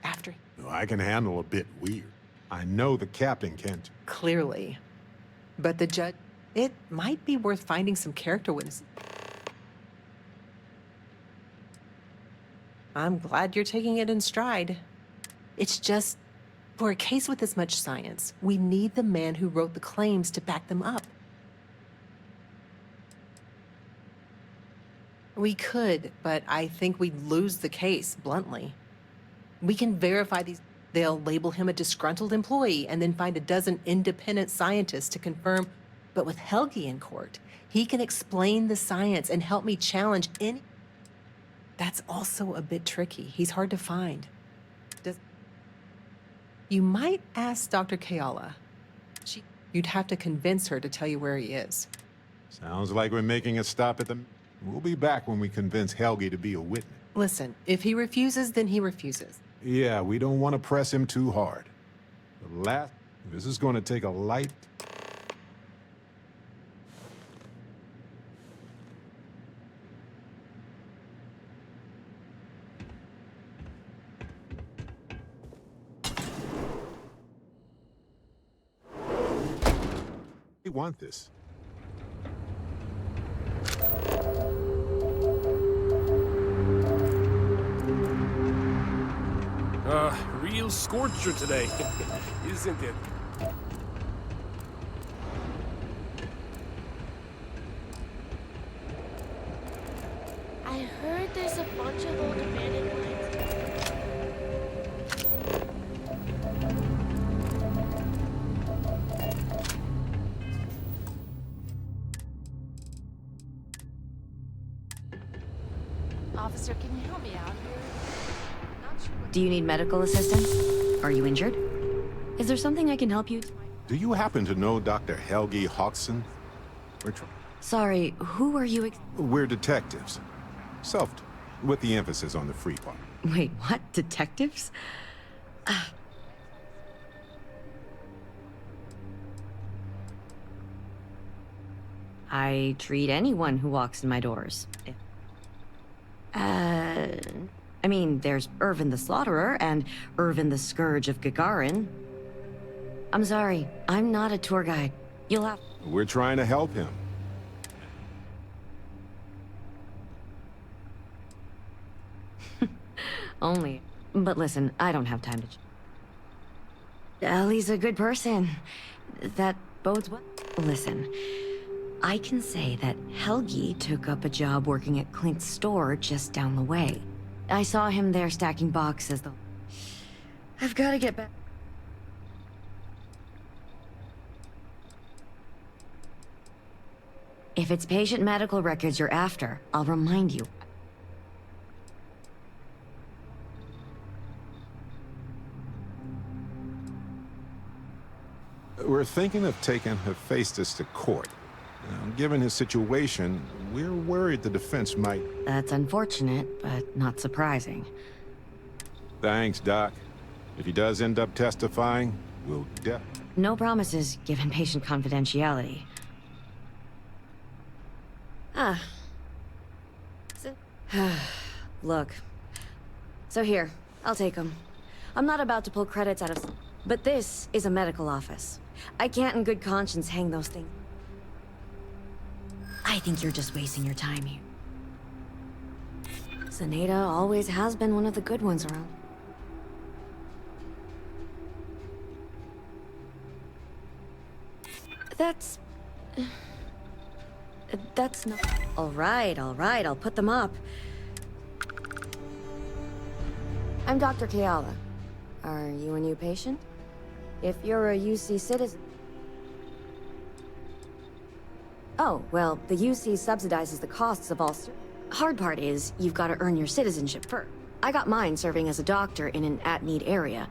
After... No, I can handle a bit weird. I know the captain can't. Clearly. But the judge... It might be worth finding some character witnesses. I'm glad you're taking it in stride. It's just, for a case with this much science, we need the man who wrote the claims to back them up. We could, but I think we'd lose the case, bluntly. We can verify these. They'll label him a disgruntled employee and then find a dozen independent scientists to confirm. But with Helgi in court, he can explain the science and help me challenge any. That's also a bit tricky. He's hard to find. You might ask Dr. Kayala. You'd have to convince her to tell you where he is. Sounds like we're making a stop at the... We'll be back when we convince Helgi to be a witness. Listen, if he refuses, then he refuses. Yeah, we don't want to press him too hard. This is going to take a light... We want this. Real scorcher today, isn't it? I heard there's a bunch of old abandoned mines. Officer, can you help me out here? Not sure what... Do you need medical assistance? Are you injured? Is there something I can help you? Do you happen to know Dr. Helgi Hodgson? Sorry, who are you? We're detectives. With the emphasis on the free part. Wait, what? Detectives? I treat anyone who walks in my doors. I mean, there's Irvin the Slaughterer and Irvin the Scourge of Gagarin. I'm sorry, I'm not a tour guide. You'll have... We're trying to help him. Only. But listen, I don't have time to... Ellie's a good person. That bodes well. Listen, I can say that Helgi took up a job working at Clint's store just down the way. I saw him there stacking boxes, though. I've got to get back. If it's patient medical records you're after, I'll remind you. We're thinking of taking Hephaestus to court. Now, given his situation, we're worried the defense might... That's unfortunate, but not surprising. Thanks, Doc. If he does end up testifying, we'll No promises, given patient confidentiality. Look. So here, I'll take them. I'm not about to pull credits out of... But this is a medical office. I can't in good conscience hang those things. I think you're just wasting your time here. Zaneta always has been one of the good ones around. That's not... All right, I'll put them up. I'm Dr. Kayala. Are you a new patient? If you're a UC citizen... Oh, well, the UC subsidizes the costs of all... Hard part is, you've got to earn your citizenship first. I got mine serving as a doctor in an at-need area.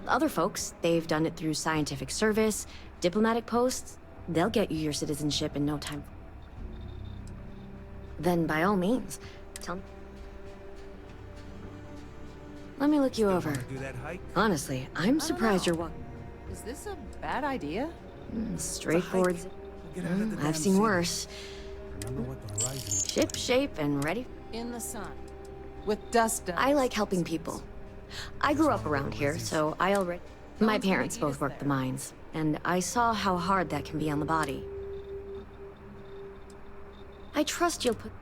Other folks, they've done it through scientific service, diplomatic posts. They'll get you your citizenship in no time. Then by all means, tell me. Let me look you over. Do that hike? Honestly, I'm surprised you're walking. Is this a bad idea? Straightforward. I've seen worse. Remember what the horizon is. Ship shape and ready. In the sun. With dust up. I like helping people. I grew up around here, so I already... My parents both worked the mines, and I saw how hard that can be on the body. I trust you'll put...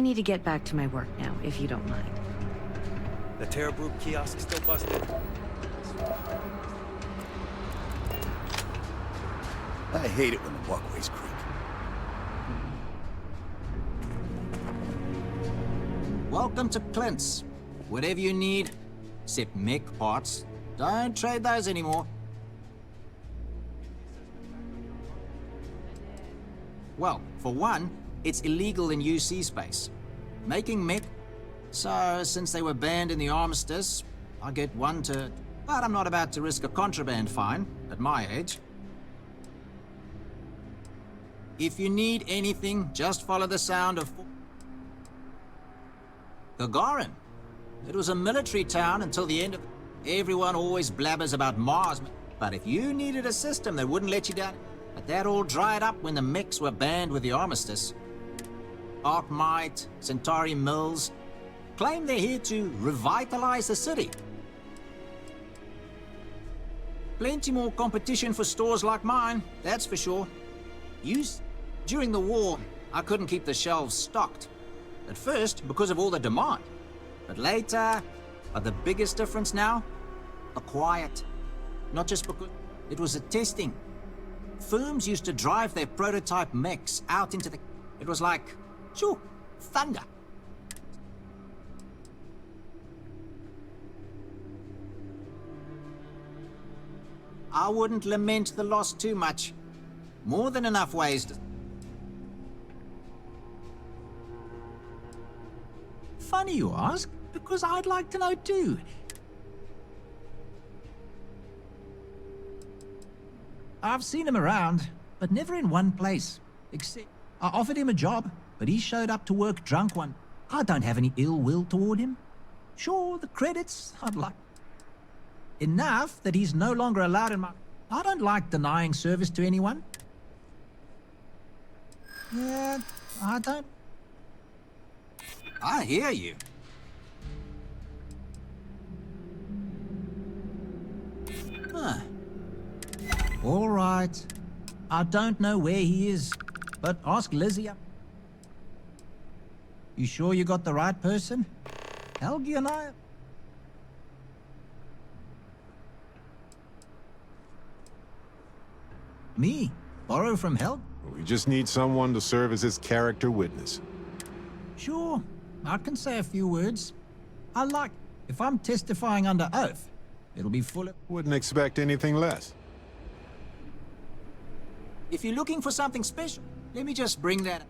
need to get back to my work now, if you don't mind. The Terra Brew kiosk still busted? I hate it when the walkways creak. Welcome to Clint's. Whatever you need, except mech parts, don't trade those anymore. Well, for one, it's illegal in UC space. Making mech. So, since they were banned in the armistice, I get one to... But I'm not about to risk a contraband fine at my age. If you need anything, just follow the sound of... Gagarin. It was a military town until the end of... Everyone always blabbers about Mars, but if you needed a system that wouldn't let you down... But that all dried up when the mechs were banned with the armistice. Arkmite, Centauri Mills, claim they're here to revitalize the city. Plenty more competition for stores like mine, that's for sure. During the war, I couldn't keep the shelves stocked. At first, because of all the demand. But later, the biggest difference now? The quiet. Not just because it was a testing. Firms used to drive their prototype mechs out into the... It was like, shoo, thunder. I wouldn't lament the loss too much. More than enough ways to... Funny you ask, because I'd like to know too. I've seen him around, but never in one place. Except I offered him a job, but he showed up to work drunk one. I don't have any ill will toward him. Sure, the credits I'd like. Enough that he's no longer allowed in my... I don't like denying service to anyone. Yeah, I don't... I hear you. Huh. All right. I don't know where he is, but ask Lizzie. You sure you got the right person? Helgi and I... Me? Borrow from Helgi? We just need someone to serve as his character witness. Sure. I can say a few words. I like... If I'm testifying under oath, it'll be full of... Wouldn't expect anything less. If you're looking for something special, let me just bring that up.